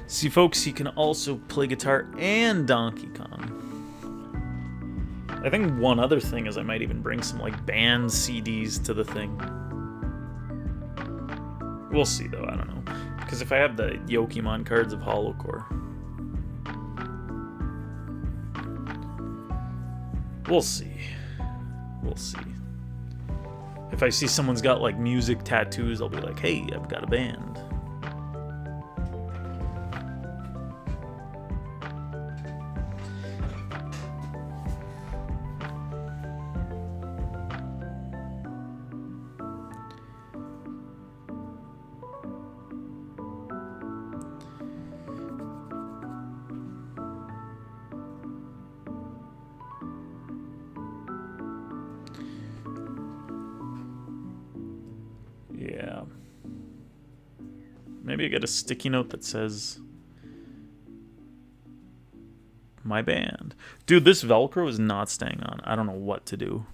See, folks, you can also play guitar and Donkey Kong. I think one other thing is I might even bring some, like, band CDs to the thing. We'll see, though. I don't know. Because if I have the Yokimon cards of Holocore... We'll see. We'll see. If I see someone's got, like, music tattoos, I'll be like, hey, I've got a band. Yeah. Maybe I get a sticky note that says my band. Dude, this Velcro is not staying on. I don't know what to do.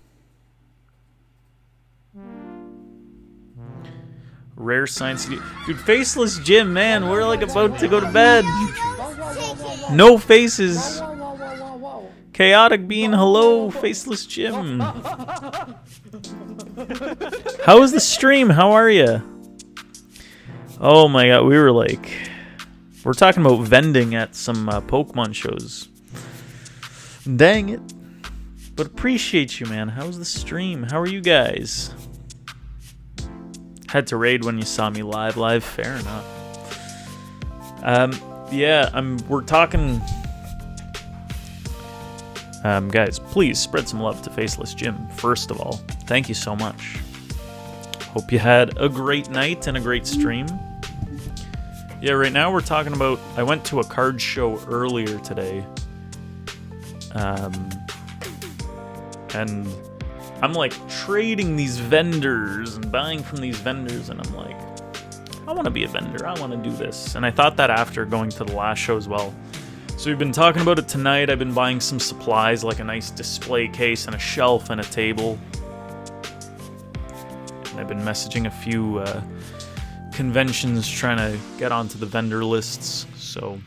Rare science CD. Dude, Faceless Jim, man, we're like about to go to bed. No faces. Chaotic Bean, hello, Faceless Jim. How was the stream? How are you? Oh my god, we're talking about vending at some Pokemon shows. Dang it. But appreciate you, man. How was the stream? How are you guys? Had to raid when you saw me live. Fair enough. Yeah, we're talking... guys, please spread some love to Faceless Jim, first of all. Thank you so much. Hope you had a great night and a great stream. Yeah, right now we're talking about... I went to a card show earlier today. And I'm like trading these vendors and buying from these vendors, and I'm like, I want to be a vendor. I want to do this. And I thought that after going to the last show as well. So we've been talking about it tonight. I've been buying some supplies, like a nice display case and a shelf and a table. And I've been messaging a few conventions trying to get onto the vendor lists. So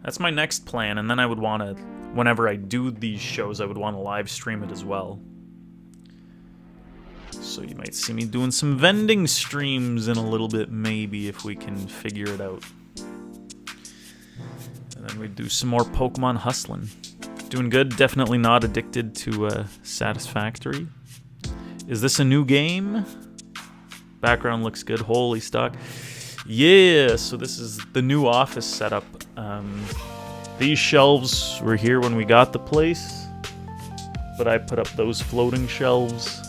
that's my next plan. And then I would want to, whenever I do these shows, I would want to live stream it as well. So you might see me doing some vending streams in a little bit, maybe, if we can figure it out. And then we do some more Pokemon hustling. Doing good, definitely not addicted to Satisfactory. Is this a new game? Background looks good, holy stock. Yeah, so this is the new office setup. These shelves were here when we got the place, but I put up those floating shelves.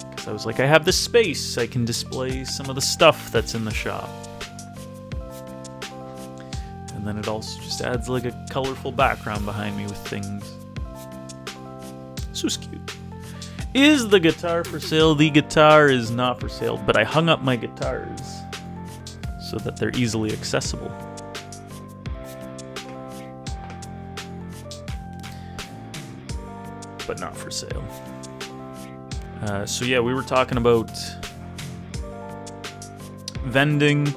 Because I was like, I have this space, I can display some of the stuff that's in the shop. And then it also just adds like a colorful background behind me with things. This was cute. Is the guitar for sale? The guitar is not for sale, but I hung up my guitars so that they're easily accessible. But not for sale. So yeah, we were talking about vending.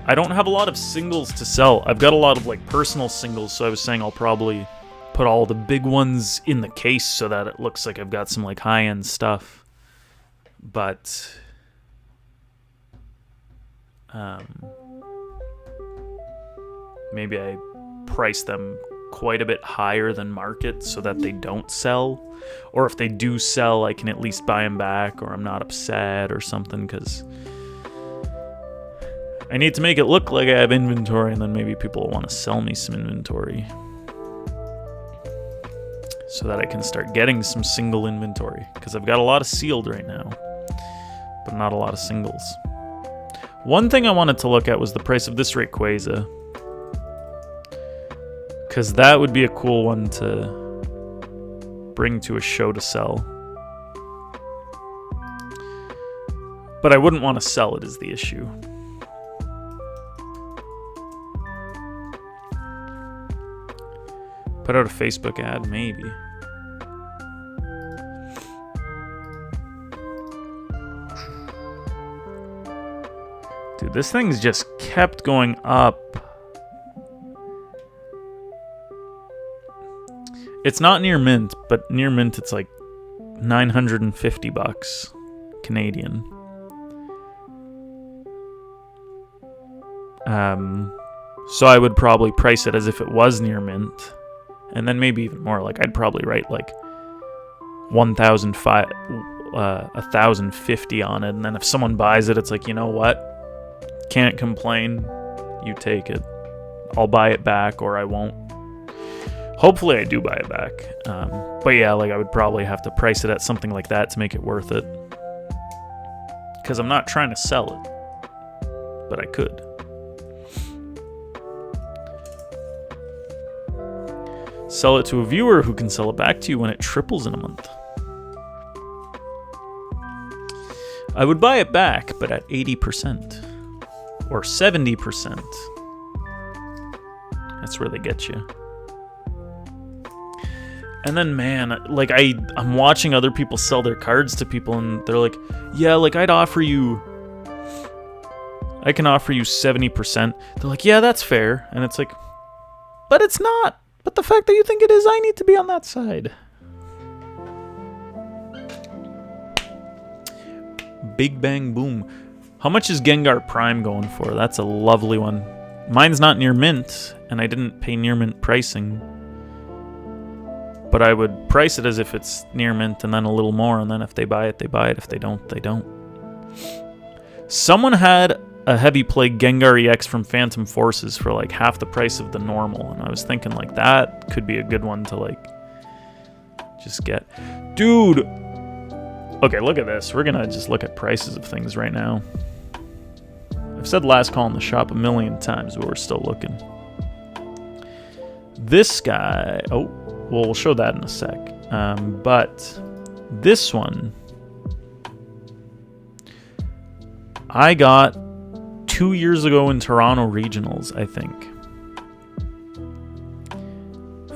I don't have a lot of singles to sell. I've got a lot of like personal singles, so I was saying I'll probably put all the big ones in the case so that it looks like I've got some like high-end stuff. But maybe I price them quite a bit higher than market so that they don't sell. Or if they do sell, I can at least buy them back, or I'm not upset or something, because I need to make it look like I have inventory, and then maybe people will want to sell me some inventory. So that I can start getting some single inventory. Because I've got a lot of sealed right now, but not a lot of singles. One thing I wanted to look at was the price of this Rayquaza. Because that would be a cool one to bring to a show to sell. But I wouldn't want to sell it is the issue. Put out a Facebook ad, maybe. Dude, this thing's just kept going up. It's not near mint, but near mint it's like 950 bucks Canadian. So I would probably price it as if it was near mint. And then maybe even more. Like, I'd probably write like 1,050 on it. And then if someone buys it, it's like, you know what? Can't complain. You take it. I'll buy it back, or I won't. Hopefully I do buy it back. But yeah, like, I would probably have to price it at something like that to make it worth it. Because I'm not trying to sell it. But I could. Sell it to a viewer who can sell it back to you when it triples in a month. I would buy it back, but at 80% or 70%. That's where they get you. And then, man, like, I'm watching other people sell their cards to people, and they're like, yeah, like, I can offer you 70%. They're like, yeah, that's fair. And it's like, but it's not. But the fact that you think it is, I need to be on that side. Big bang boom. How much is Gengar Prime going for? That's a lovely one. Mine's not near mint, and I didn't pay near mint pricing. But I would price it as if it's near mint, and then a little more, and then if they buy it, they buy it. If they don't, they don't. Someone had a Heavy Plague Gengar EX from Phantom Forces for like half the price of the normal, and I was thinking like that could be a good one to like just get. Dude! Okay, look at this. We're gonna just look at prices of things right now. I've said last call in the shop a million times, but we're still looking. This guy... Oh, well, we'll show that in a sec. But this one... I got 2 years ago in Toronto Regionals, I think.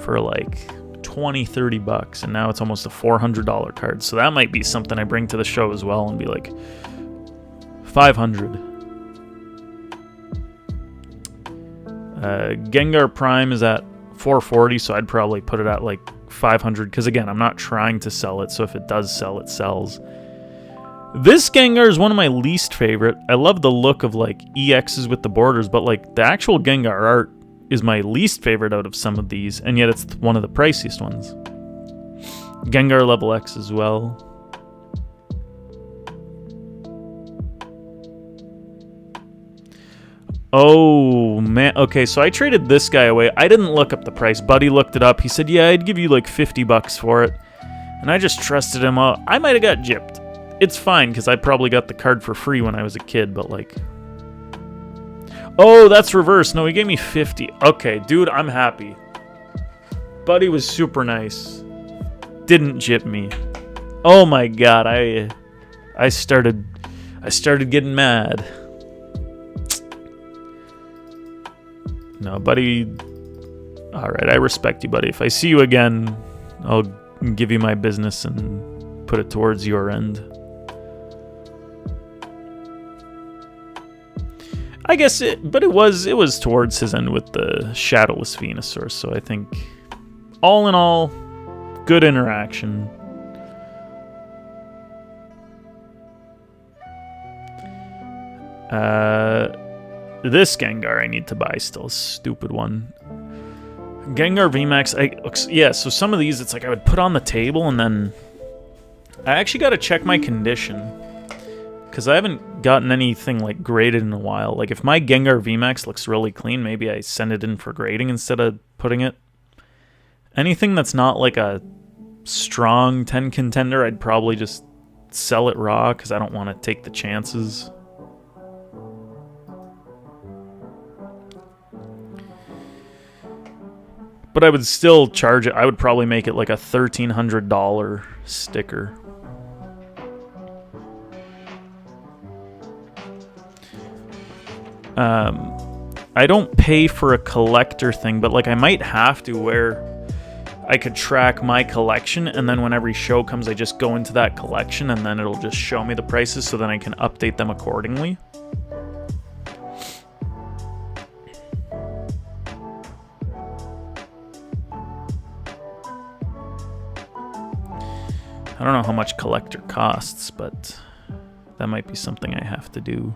For like 20, 30 bucks. And now it's almost a $400 card. So that might be something I bring to the show as well and be like, 500. Gengar Prime is at 440, so I'd probably put it at like 500. Because again, I'm not trying to sell it. So if it does sell, it sells. This Gengar is one of my least favorite. I love the look of like EXs with the borders, but like the actual Gengar art is my least favorite out of some of these, and yet it's one of the priciest ones. Gengar level X as well. Oh man, okay, so I traded this guy away. I didn't look up the price. Buddy looked it up. He said, yeah, I'd give you like 50 bucks for it. And I just trusted him. I might have got gypped. It's fine, because I probably got the card for free when I was a kid, but like... Oh, that's reverse. No, he gave me 50. Okay, dude, I'm happy. Buddy was super nice. Didn't gyp me. Oh my god, I started getting mad. No, buddy... Alright, I respect you, buddy. If I see you again, I'll give you my business and put it towards your end. I guess it was towards his end with the Shadowless Venusaur, so I think all in all, good interaction. This Gengar I need to buy still, a stupid one. Gengar VMAX, yeah, so some of these it's like I would put on the table and then I actually got to check my condition because I haven't gotten anything like graded in a while. Like if my Gengar VMAX looks really clean, maybe I send it in for grading instead of putting it. Anything that's not like a strong 10 contender, I'd probably just sell it raw because I don't want to take the chances. But I would still charge it. I would probably make it like a $1,300 sticker. I don't pay for a collector thing, but like I might have to, where I could track my collection, and then when every show comes, I just go into that collection, and then it'll just show me the prices, so then I can update them accordingly. I don't know how much collector costs, but that might be something I have to do.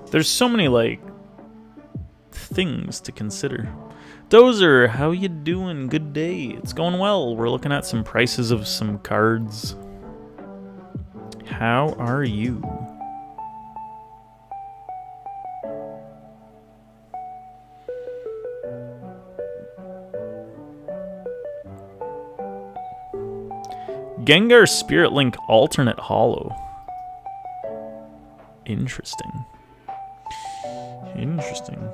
There's so many, like, things to consider. Dozer, how you doing? Good day. It's going well. We're looking at some prices of some cards. How are you? Gengar Spirit Link alternate holo. Interesting. Interesting.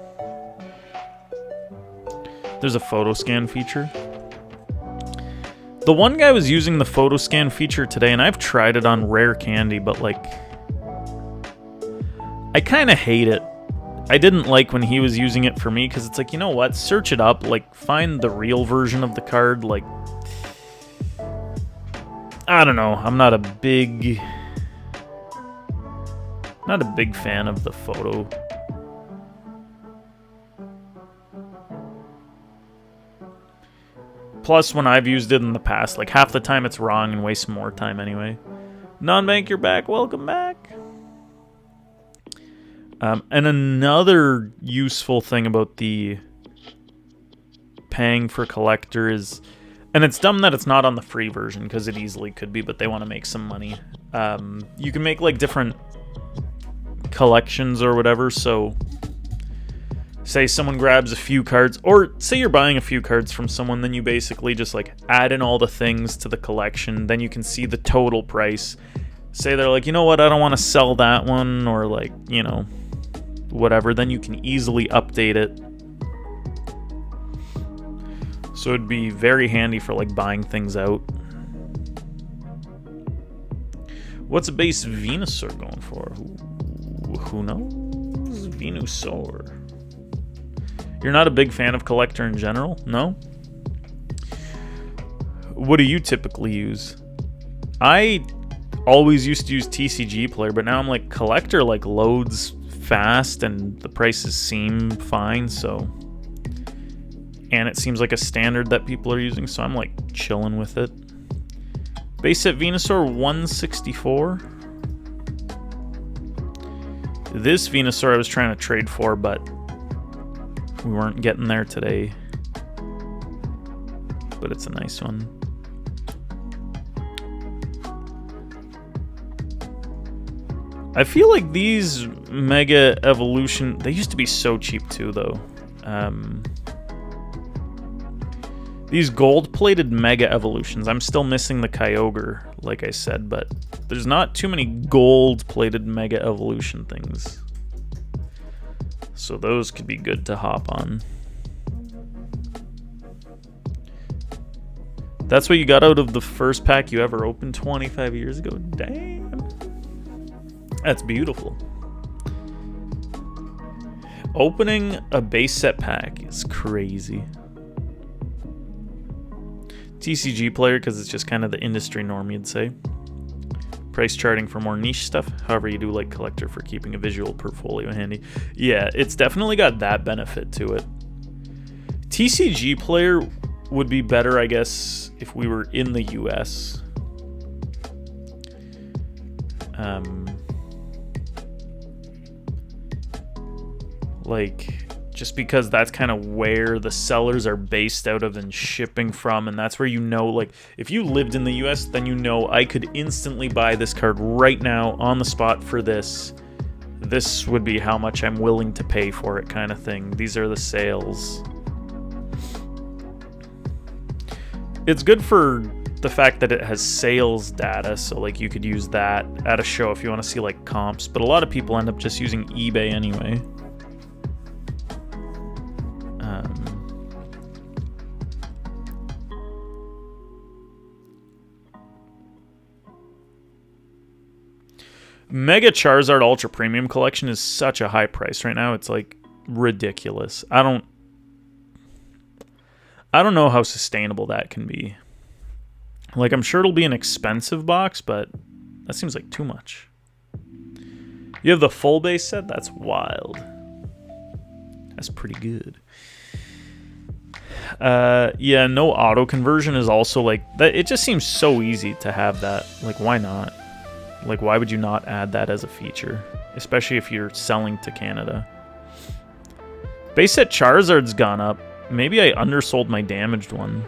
There's a photo scan feature. The one guy was using the photo scan feature today, and I've tried it on Rare Candy, but like, I kind of hate it. I didn't like when he was using it for me, because it's like, you know what? Search it up, like, find the real version of the card, like, I don't know. I'm not a big fan of the photo. Plus, when I've used it in the past, like half the time it's wrong and wastes more time anyway. Non-bank, you're back. Welcome back. And another useful thing about the paying for collector is, and it's dumb that it's not on the free version because it easily could be, but they want to make some money. You can make like different collections or whatever, so say someone grabs a few cards, or say you're buying a few cards from someone, then you basically just like add in all the things to the collection, then you can see the total price. Say they're like, you know what, I don't want to sell that one, or like, you know, whatever, then you can easily update it. So it'd be very handy for like buying things out. What's a base Venusaur going for? Who knows? Venusaur. You're not a big fan of collector in general? No? What do you typically use? I always used to use TCG Player, but now I'm like, collector like loads fast and the prices seem fine, so... And it seems like a standard that people are using, so I'm like chilling with it. Base set Venusaur 164. This Venusaur I was trying to trade for, but we weren't getting there today. But it's a nice one. I feel like these Mega Evolution... They used to be so cheap too, though. These gold-plated Mega Evolutions. I'm still missing the Kyogre, like I said, but there's not too many gold-plated Mega Evolution things. So those could be good to hop on. That's what you got out of the first pack you ever opened 25 years ago? Damn. That's beautiful. Opening a base set pack is crazy. TCG Player, because it's just kind of the industry norm, you'd say. Price charting for more niche stuff. However, you do like collector for keeping a visual portfolio handy. Yeah, it's definitely got that benefit to it. TCG Player would be better, I guess, if we were in the US. Like, just because that's kind of where the sellers are based out of and shipping from, and that's where you know, like, if you lived in the US, then you know I could instantly buy this card right now on the spot for this. This would be how much I'm willing to pay for it, kind of thing. These are the sales. It's good for the fact that it has sales data, so like you could use that at a show if you want to see like comps, but a lot of people end up just using eBay anyway. Mega Charizard Ultra Premium Collection is such a high price right now. It's like ridiculous. I don't know how sustainable that can be. Like, I'm sure it'll be an expensive box, but that seems like too much. You have the full base set? That's wild. That's pretty good. Yeah, no auto conversion is also like that. It just seems so easy to have that. Like, why not? Like, why would you not add that as a feature? Especially if you're selling to Canada. Base set Charizard's gone up. Maybe I undersold my damaged one.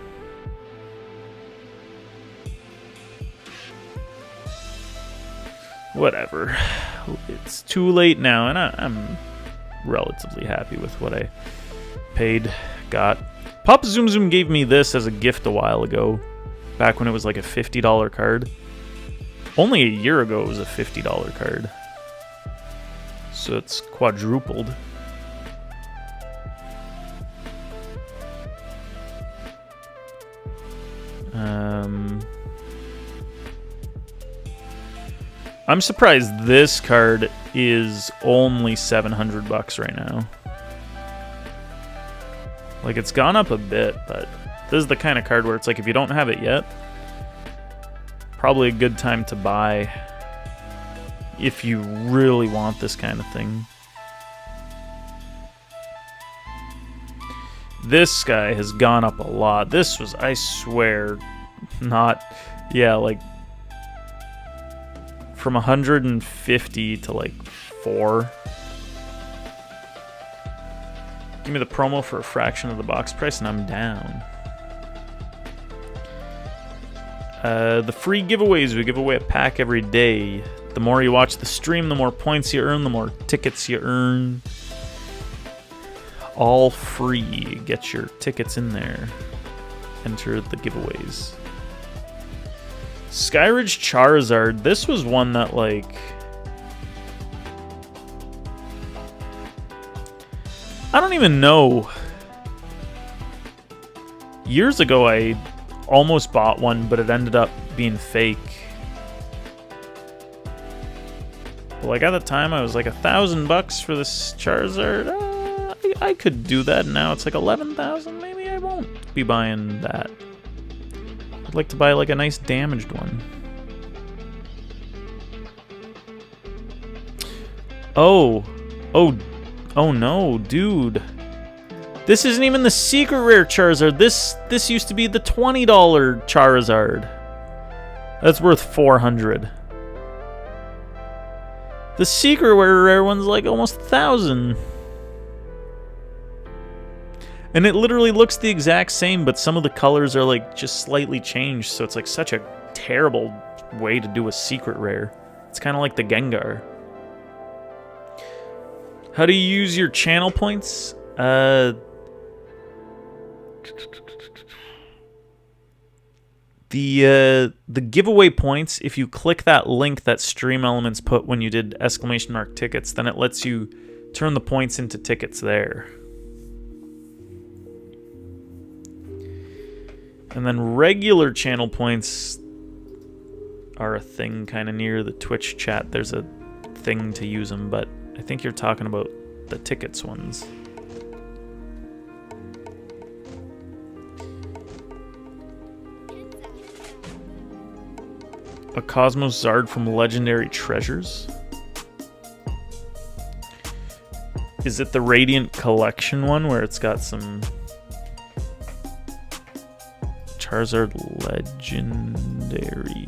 Whatever. It's too late now, and I'm relatively happy with what I paid, got. Pop Zoom Zoom gave me this as a gift a while ago, back when it was like a $50 card. Only a year ago it was a $50 card. So it's quadrupled. I'm surprised this card is only $700 right now. Like, it's gone up a bit, but this is the kind of card where it's like, if you don't have it yet, probably a good time to buy if you really want this kind of thing. This guy has gone up a lot. This was, I swear, not, yeah, like, from 150 to like 4. Give me the promo for a fraction of the box price and I'm down. The free giveaways, we give away a pack every day. The more you watch the stream, the more points you earn, the more tickets you earn. All free. Get your tickets in there. Enter the giveaways. Skyridge Charizard. This was one that, like, I don't even know. Years ago, I almost bought one, but it ended up being fake. Like, at the time, I was like $1,000 for this Charizard. I could do that. Now it's like 11,000. Maybe I won't be buying that. I'd like to buy like a nice damaged one. Oh no, dude. This isn't even the secret rare Charizard. This used to be the $20 Charizard. That's worth $400. The secret rare one's like almost 1,000. And it literally looks the exact same, but some of the colors are like just slightly changed, so it's like such a terrible way to do a secret rare. It's kind of like the Gengar. How do you use your channel points? The giveaway points, if you click that link that Stream Elements put when you did ! tickets, then it lets you turn the points into tickets there. And then regular channel points are a thing kind of near the Twitch chat. There's a thing to use them, but I think you're talking about the tickets ones. A Cosmos Zard from Legendary Treasures. Is it the Radiant Collection one where it's got some Charizard Legendary?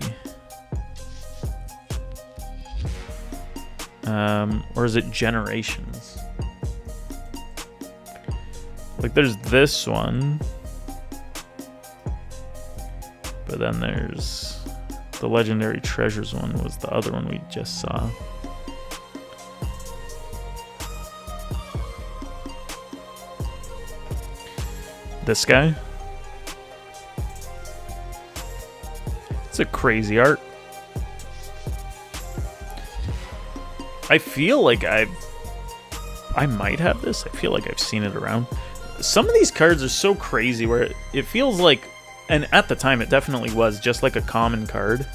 Or is it Generations? Like, there's this one. But then there's the Legendary Treasures one was the other one we just saw. This guy. It's a crazy art. I feel like I might have this. I feel like I've seen it around. Some of these cards are so crazy where it feels like, and at the time it definitely was, just like a common card.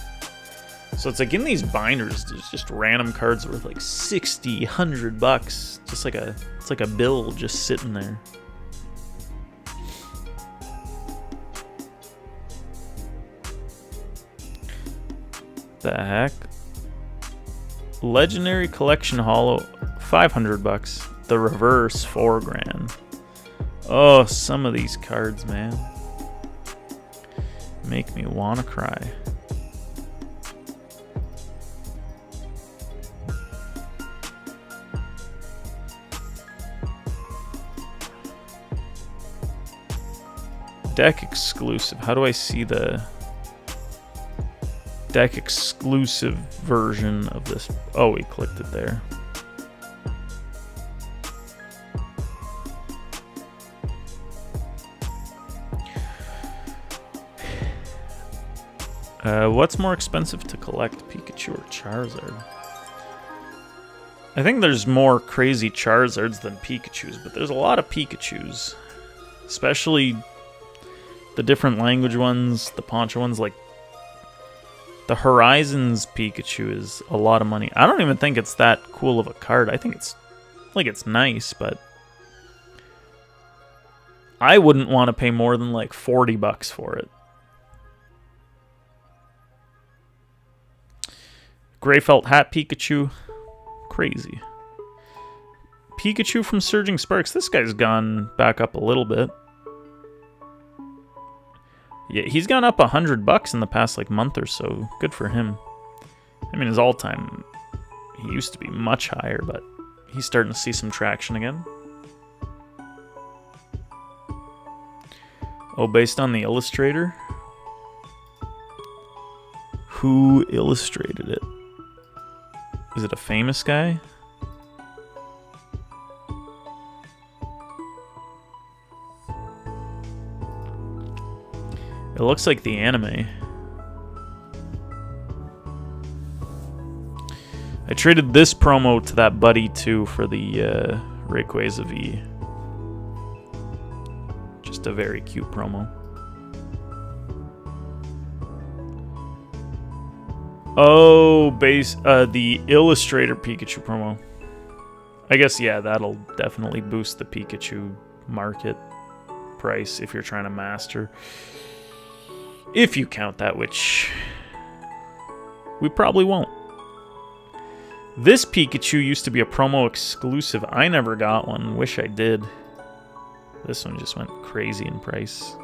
So it's like in these binders, there's just random cards worth like 60, 100 bucks. Just like it's like a bill just sitting there. The heck? Legendary Collection Holo, 500 bucks. The reverse, 4 grand. Oh, some of these cards, man, make me wanna cry. Deck exclusive. How do I see the deck exclusive version of this? Oh, we clicked it there. What's more expensive to collect, Pikachu or Charizard? I think there's more crazy Charizards than Pikachus, but there's a lot of Pikachus. Especially the different language ones, the Poncho ones. Like, the Horizons Pikachu is a lot of money. I don't even think it's that cool of a card. I think it's nice, but I wouldn't want to pay more than like 40 bucks for it. Gray felt hat Pikachu. Crazy. Pikachu from Surging Sparks. This guy's gone back up a little bit. Yeah, he's gone up 100 bucks in the past like month or so. Good for him. I mean, his all-time, he used to be much higher, but he's starting to see some traction again. Oh, based on the illustrator? Who illustrated it? Is it a famous guy? It looks like the anime. I traded this promo to that buddy too for the Rayquaza V. Just a very cute promo. Oh, the Illustrator Pikachu promo. I guess, yeah, that'll definitely boost the Pikachu market price if you're trying to master. If you count that, which we probably won't. This Pikachu used to be a promo exclusive. I never got one. Wish I did. This one just went crazy in price.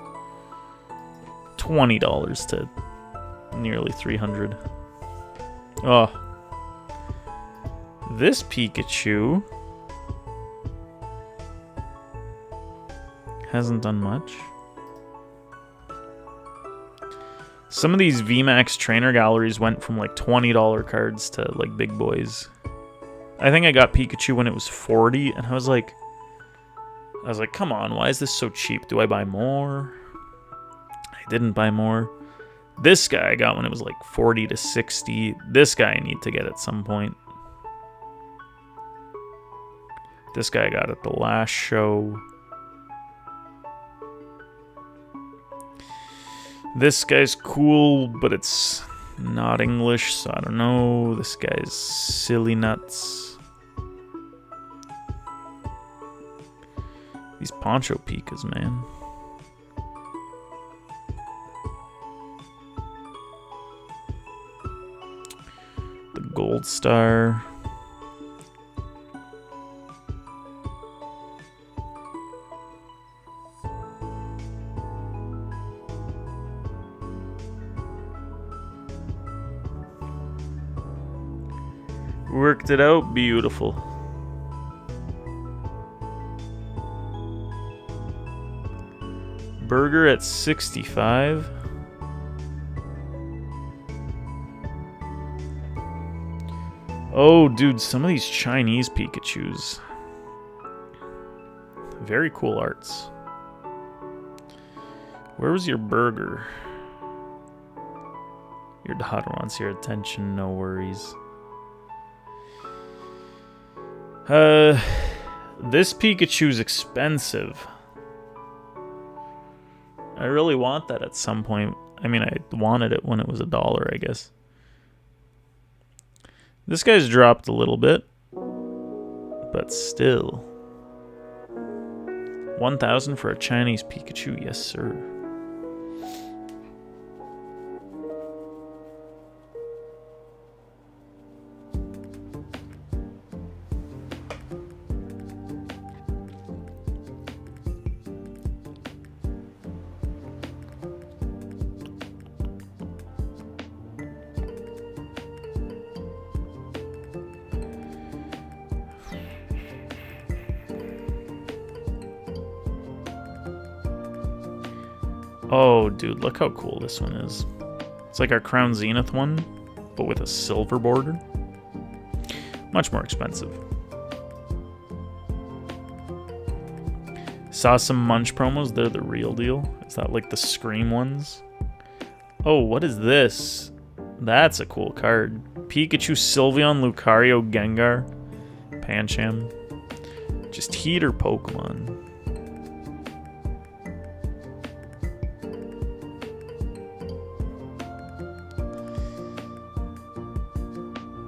$20 to nearly $300. Oh. This Pikachu hasn't done much. Some of these VMAX trainer galleries went from like $20 cards to like big boys. I think I got Pikachu when it was 40, and I was like, come on, why is this so cheap? Do I buy more? I didn't buy more. This guy I got when it was like 40 to 60. This guy I need to get at some point. This guy I got at the last show. This guy's cool, but it's not English, so I don't know. This guy's silly nuts. These Poncho Pikas, man. The Gold Star. Worked it out, beautiful. Burger at 65. Oh, dude, some of these Chinese Pikachus. Very cool arts. Where was your burger? Your daughter wants your attention, no worries. This Pikachu's expensive. I really want that at some point. I mean, I wanted it when it was $1, I guess. This guy's dropped a little bit, but still. 1,000 for a Chinese Pikachu, yes sir. Oh, dude, look how cool this one is. It's like our Crown Zenith one, but with a silver border. Much more expensive. Saw some Munch promos. They're the real deal. Is that like the Scream ones? Oh, what is this? That's a cool card. Pikachu, Sylveon, Lucario, Gengar, Pancham. Just heater Pokemon.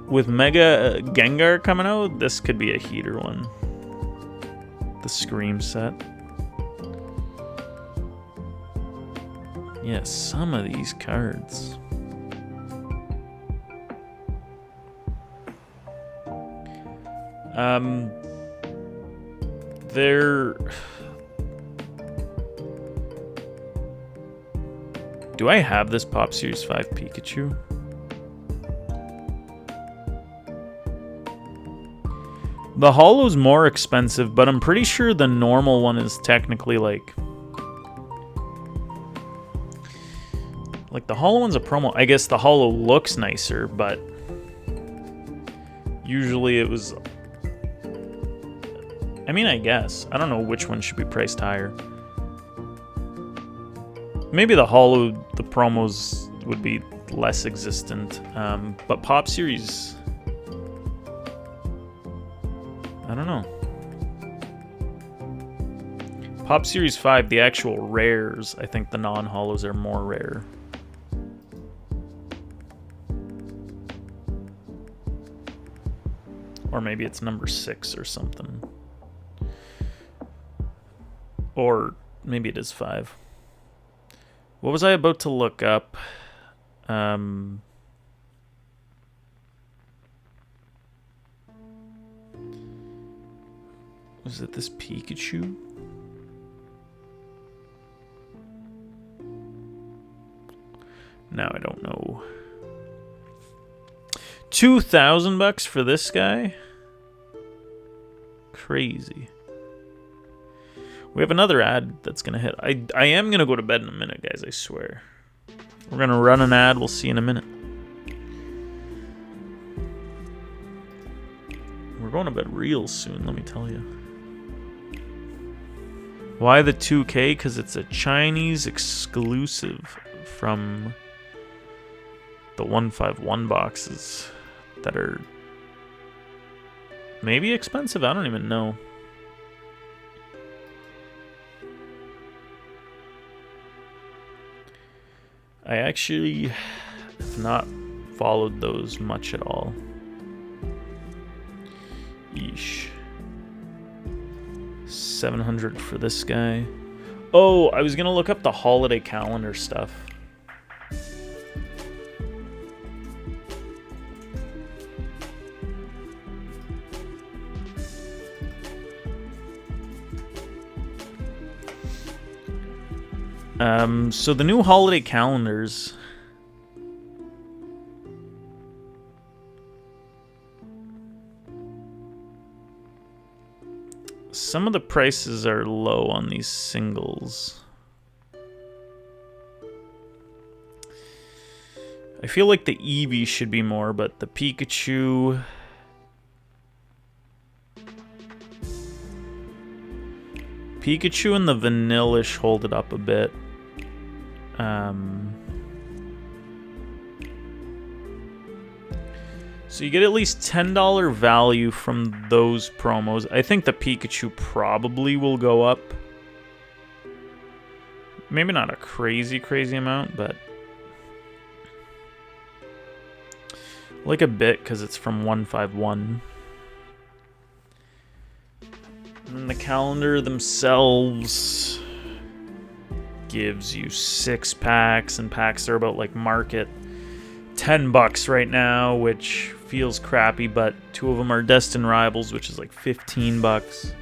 With Mega Gengar coming out, this could be a heater one. The Scream set. Yeah, some of these cards. They're... Do I have this Pop Series 5 Pikachu? The Hollow's more expensive, but I'm pretty sure the normal one is technically like the Hollow one's a promo. I guess the Hollow looks nicer, but usually it was... I mean, I guess. I don't know which one should be priced higher. Maybe the Hollow, the promos would be less existent, but Pop Series... I don't know. Pop Series 5, the actual rares, I think the non-hollows are more rare. Or maybe it's number 6 or something. Or maybe it is 5. What was I about to look up? Was it this Pikachu? Now I don't know. $2,000 for this guy? Crazy. We have another ad that's gonna hit. I am gonna go to bed in a minute, guys, I swear. We're gonna run an ad, we'll see you in a minute. We're going to bed real soon, let me tell you. Why the 2K? Because it's a Chinese exclusive from the 151 boxes that are maybe expensive. I don't even know. I actually have not followed those much at all. Yeesh. 700 for this guy. Oh, I was gonna look up the holiday calendar stuff. So the new holiday calendars. Some of the prices are low on these singles. I feel like the Eevee should be more, but the Pikachu... Pikachu and the Vanillish hold it up a bit. So you get at least $10 value from those promos. I think the Pikachu probably will go up. Maybe not a crazy amount, but like a bit because it's from 151. And the calendar themselves gives you 6 packs, and packs are about like market $10 right now, which feels crappy, but 2 of them are Destined Rivals, which is like $15.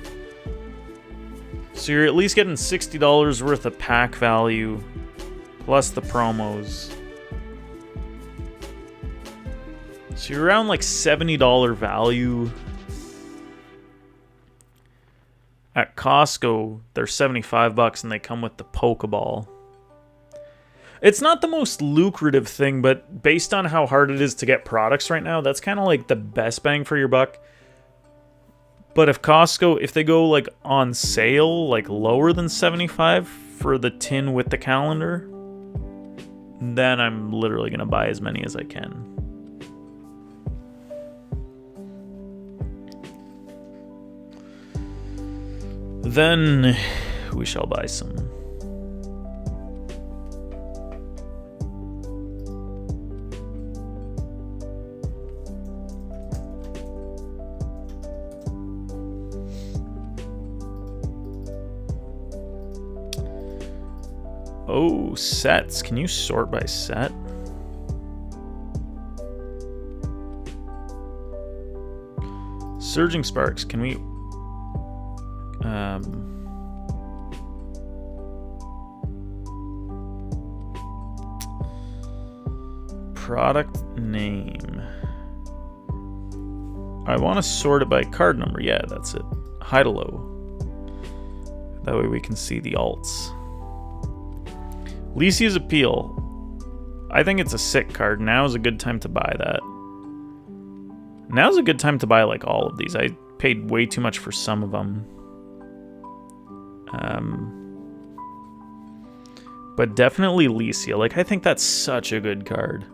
So you're at least getting $60 worth of pack value, plus the promos. So you're around like $70 value. At Costco, they're $75 and they come with the Pokeball. It's not the most lucrative thing, but based on how hard it is to get products right now, that's kind of like the best bang for your buck. But if Costco, if they go like on sale, like lower than $75 for the tin with the calendar, then I'm literally going to buy as many as I can. Then we shall buy some. Oh, sets. Can you sort by set? Surging Sparks. Can we... Product name. I want to sort it by card number. Yeah, that's it. High to low. That way we can see the alts. Lisia's Appeal. I think it's a sick card. Now is a good time to buy that. Now's a good time to buy like all of these. I paid way too much for some of them. But definitely Licia. Like, I think that's such a good card.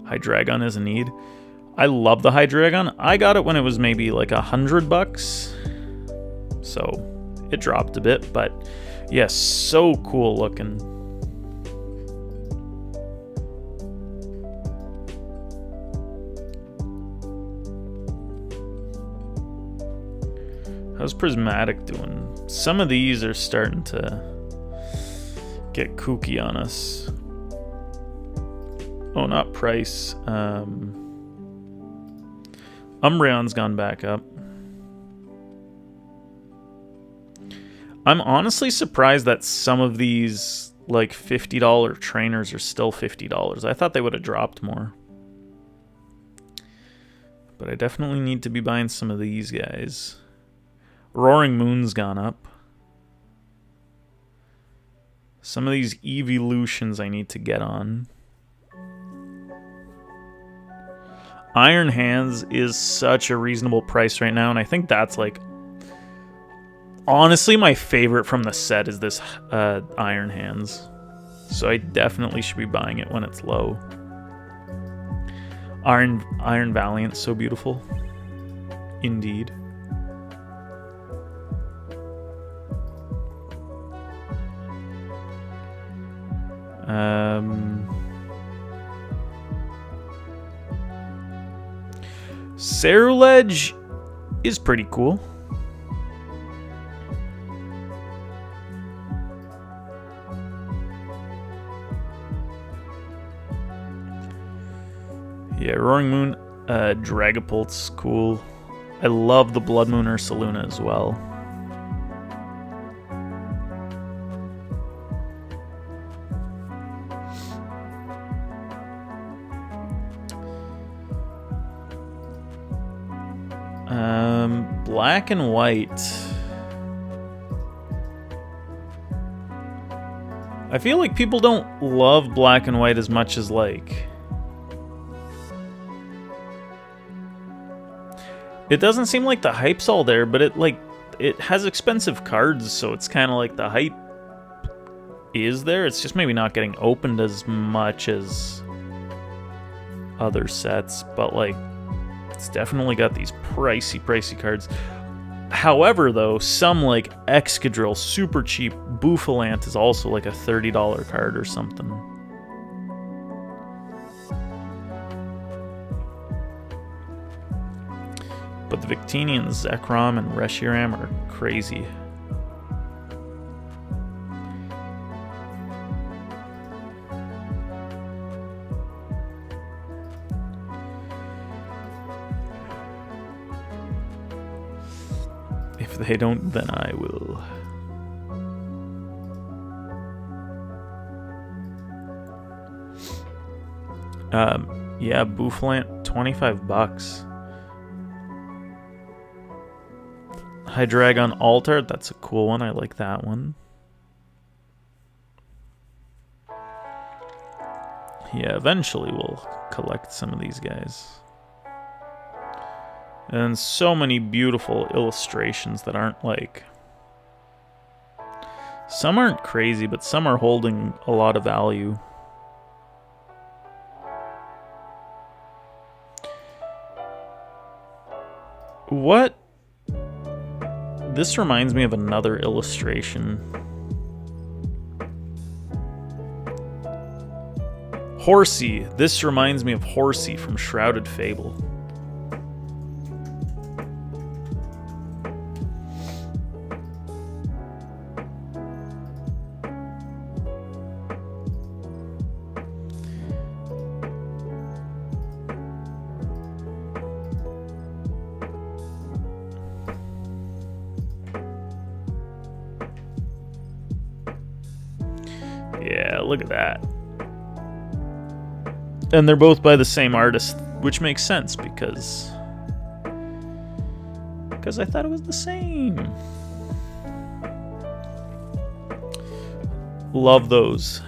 Hydreigon is a need. I love the Hydreigon. I got it when it was maybe like $100. So it dropped a bit, but yes, so cool looking. How's Prismatic doing? Some of these are starting to get kooky on us. Oh, not price. Umbreon's gone back up. I'm honestly surprised that some of these like $50 trainers are still $50. I thought they would have dropped more. But I definitely need to be buying some of these guys. Roaring Moon's gone up. Some of these evolutions I need to get on. Iron Hands is such a reasonable price right now, and I think that's like... Honestly, my favorite from the set is this Iron Hands. So I definitely should be buying it when it's low. Iron Valiant's so beautiful. Indeed. Ceruledge is pretty cool. Yeah, Roaring Moon, Dragapult's cool. I love the Blood Moon Ursaluna as well. black and white. I feel like people don't love black and white as much as like... It doesn't seem like the hype's all there, but it has expensive cards, so it's kind of like the hype is there. It's just maybe not getting opened as much as other sets, but like it's definitely got these pricey cards. However, though, some like Excadrill, super cheap. Bouffalant is also like a $30 card or something. But the Victinians, Zekrom, and Reshiram are crazy. If they don't, then I will. Yeah, Bouffalant, $25. Hydreigon Altar, that's a cool one. I like that one. Yeah, eventually we'll collect some of these guys. And so many beautiful illustrations that aren't like... Some aren't crazy, but some are holding a lot of value. What? This reminds me of another illustration. Horsey. This reminds me of Horsey from Shrouded Fable. Yeah, look at that. And they're both by the same artist, which makes sense because I thought it was the same. Love those.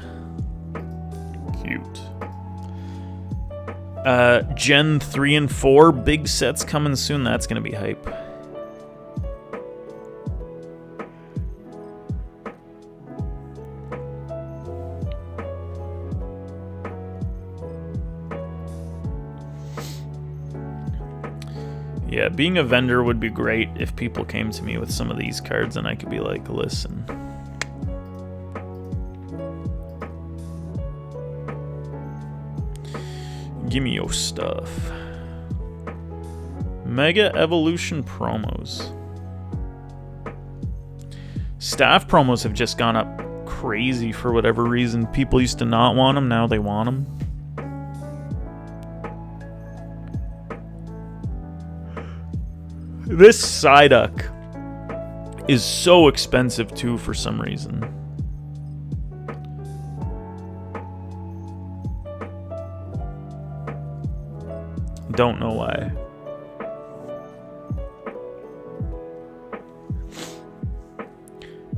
Cute. Gen 3 and 4, big sets coming soon. That's going to be hype. Yeah, being a vendor would be great if people came to me with some of these cards and I could be like, listen. Give me your stuff. Mega Evolution promos. Staff promos have just gone up crazy for whatever reason. People used to not want them, now they want them. This Psyduck is so expensive too for some reason. Don't know why.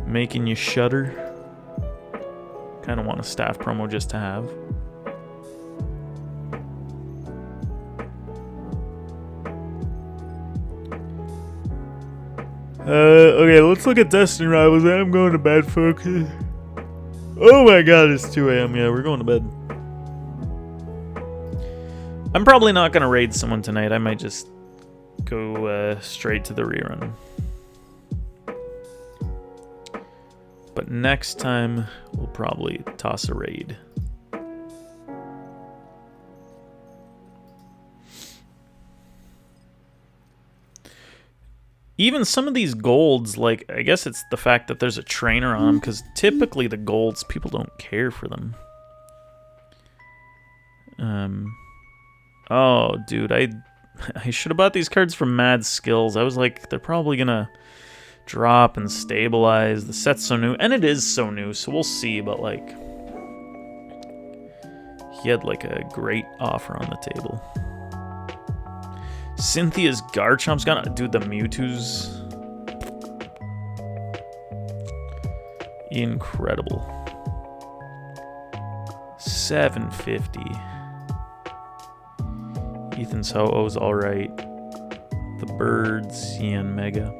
Making you shudder. Kind of want a staff promo just to have. Okay, let's look at Destiny Rivals. I'm going to bed, folks. Oh my god, it's 2 a.m. Yeah, we're going to bed. I'm probably not going to raid someone tonight. I might just go straight to the rerun. But next time, we'll probably toss a raid. Even some of these golds, like, I guess it's the fact that there's a trainer on them, because typically the golds, people don't care for them. Oh, dude, I should have bought these cards from Mad Skills. I was like, they're probably gonna drop and stabilize. The set's so new, and it is so new, so we'll see, but, like, he had, like, a great offer on the table. Cynthia's Garchomp's gonna... Dude, the Mewtwo's... incredible. 750. Ethan's Ho-Oh's alright. The Birds, Yen Mega.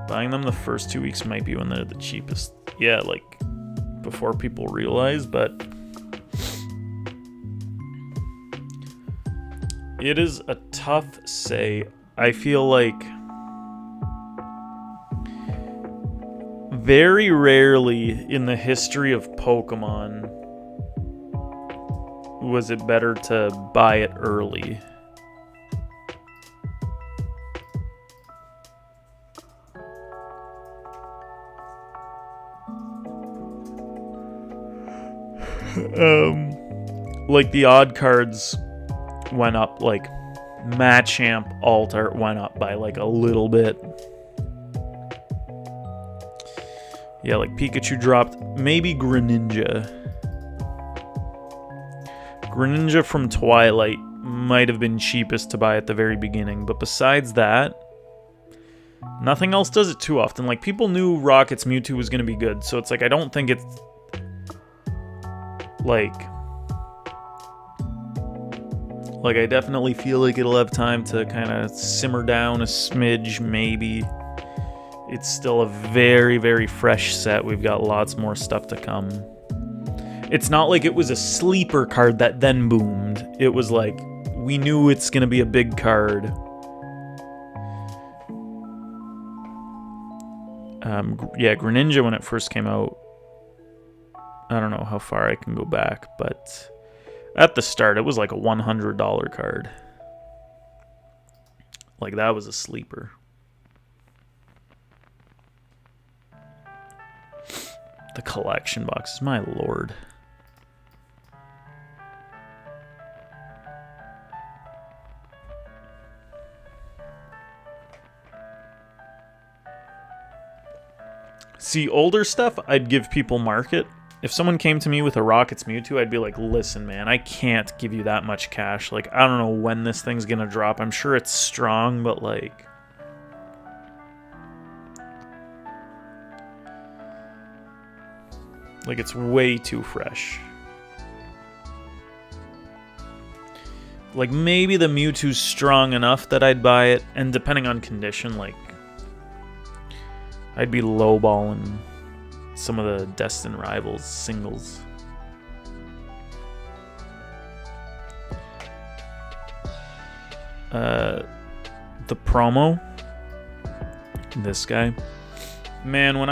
Buying them the first 2 weeks might be when they're the cheapest. Yeah, like, before people realize, but... it is a tough say. I feel like... very rarely in the history of Pokemon was it better to buy it early. Like the odd cards went up, like Machamp Altart went up by like a little bit. Yeah, like Pikachu dropped. Maybe Greninja. Greninja from Twilight might have been cheapest to buy at the very beginning. But besides that, nothing else does it too often. Like, people knew Rocket's Mewtwo was going to be good. So it's like, I don't think it's... Like, I definitely feel like it'll have time to kind of simmer down a smidge, maybe. It's still a very, very fresh set. We've got lots more stuff to come. It's not like it was a sleeper card that then boomed. It was like, we knew it's going to be a big card. Yeah, Greninja when it first came out. I don't know how far I can go back, but at the start, it was like a $100 card. Like, that was a sleeper. The collection boxes, my lord. See, older stuff, I'd give people market. If someone came to me with a Rocket's Mewtwo, I'd be like, listen, man, I can't give you that much cash. Like, I don't know when this thing's gonna drop. I'm sure it's strong, but like... like, it's way too fresh. Like, maybe the Mewtwo's strong enough that I'd buy it, and depending on condition, like, I'd be lowballing some of the Destined Rivals singles. The promo. This guy. Man, when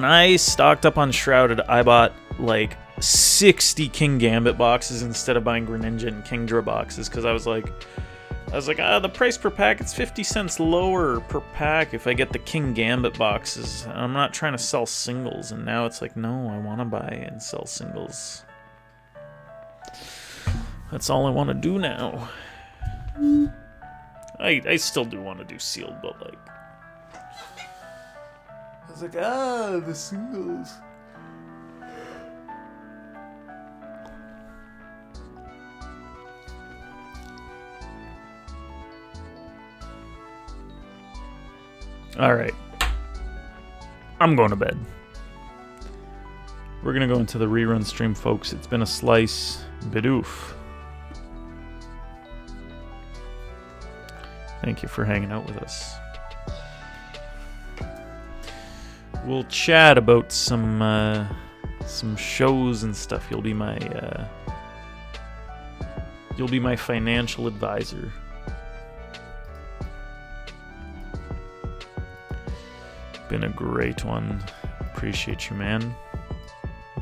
I stocked up on Shrouded, I bought like 60 King Gambit boxes instead of buying Greninja and Kingdra boxes, because I was like, the price per pack, it's 50 cents lower per pack if I get the King Gambit boxes. I'm not trying to sell singles, and now it's like, no, I want to buy and sell singles. That's all I want to do now. I still do want to do sealed, but like... I was like, the singles. Alright. I'm going to bed. We're going to go into the rerun stream, folks. It's been a slice. Bidoof. Thank you for hanging out with us. We'll chat about some shows and stuff. You'll be my financial advisor. Been a great one. Appreciate you, man.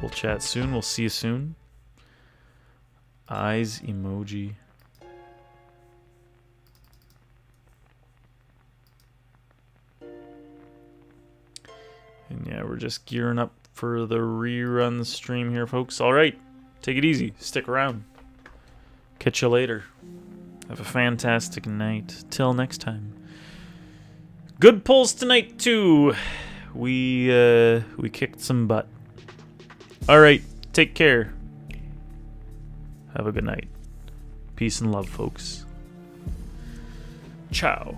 We'll chat soon. We'll see you soon. Eyes emoji. And yeah, we're just gearing up for the rerun stream here, folks. All right. Take it easy. Stick around. Catch you later. Have a fantastic night. Till next time. Good pulls tonight, too. We kicked some butt. All right. Take care. Have a good night. Peace and love, folks. Ciao.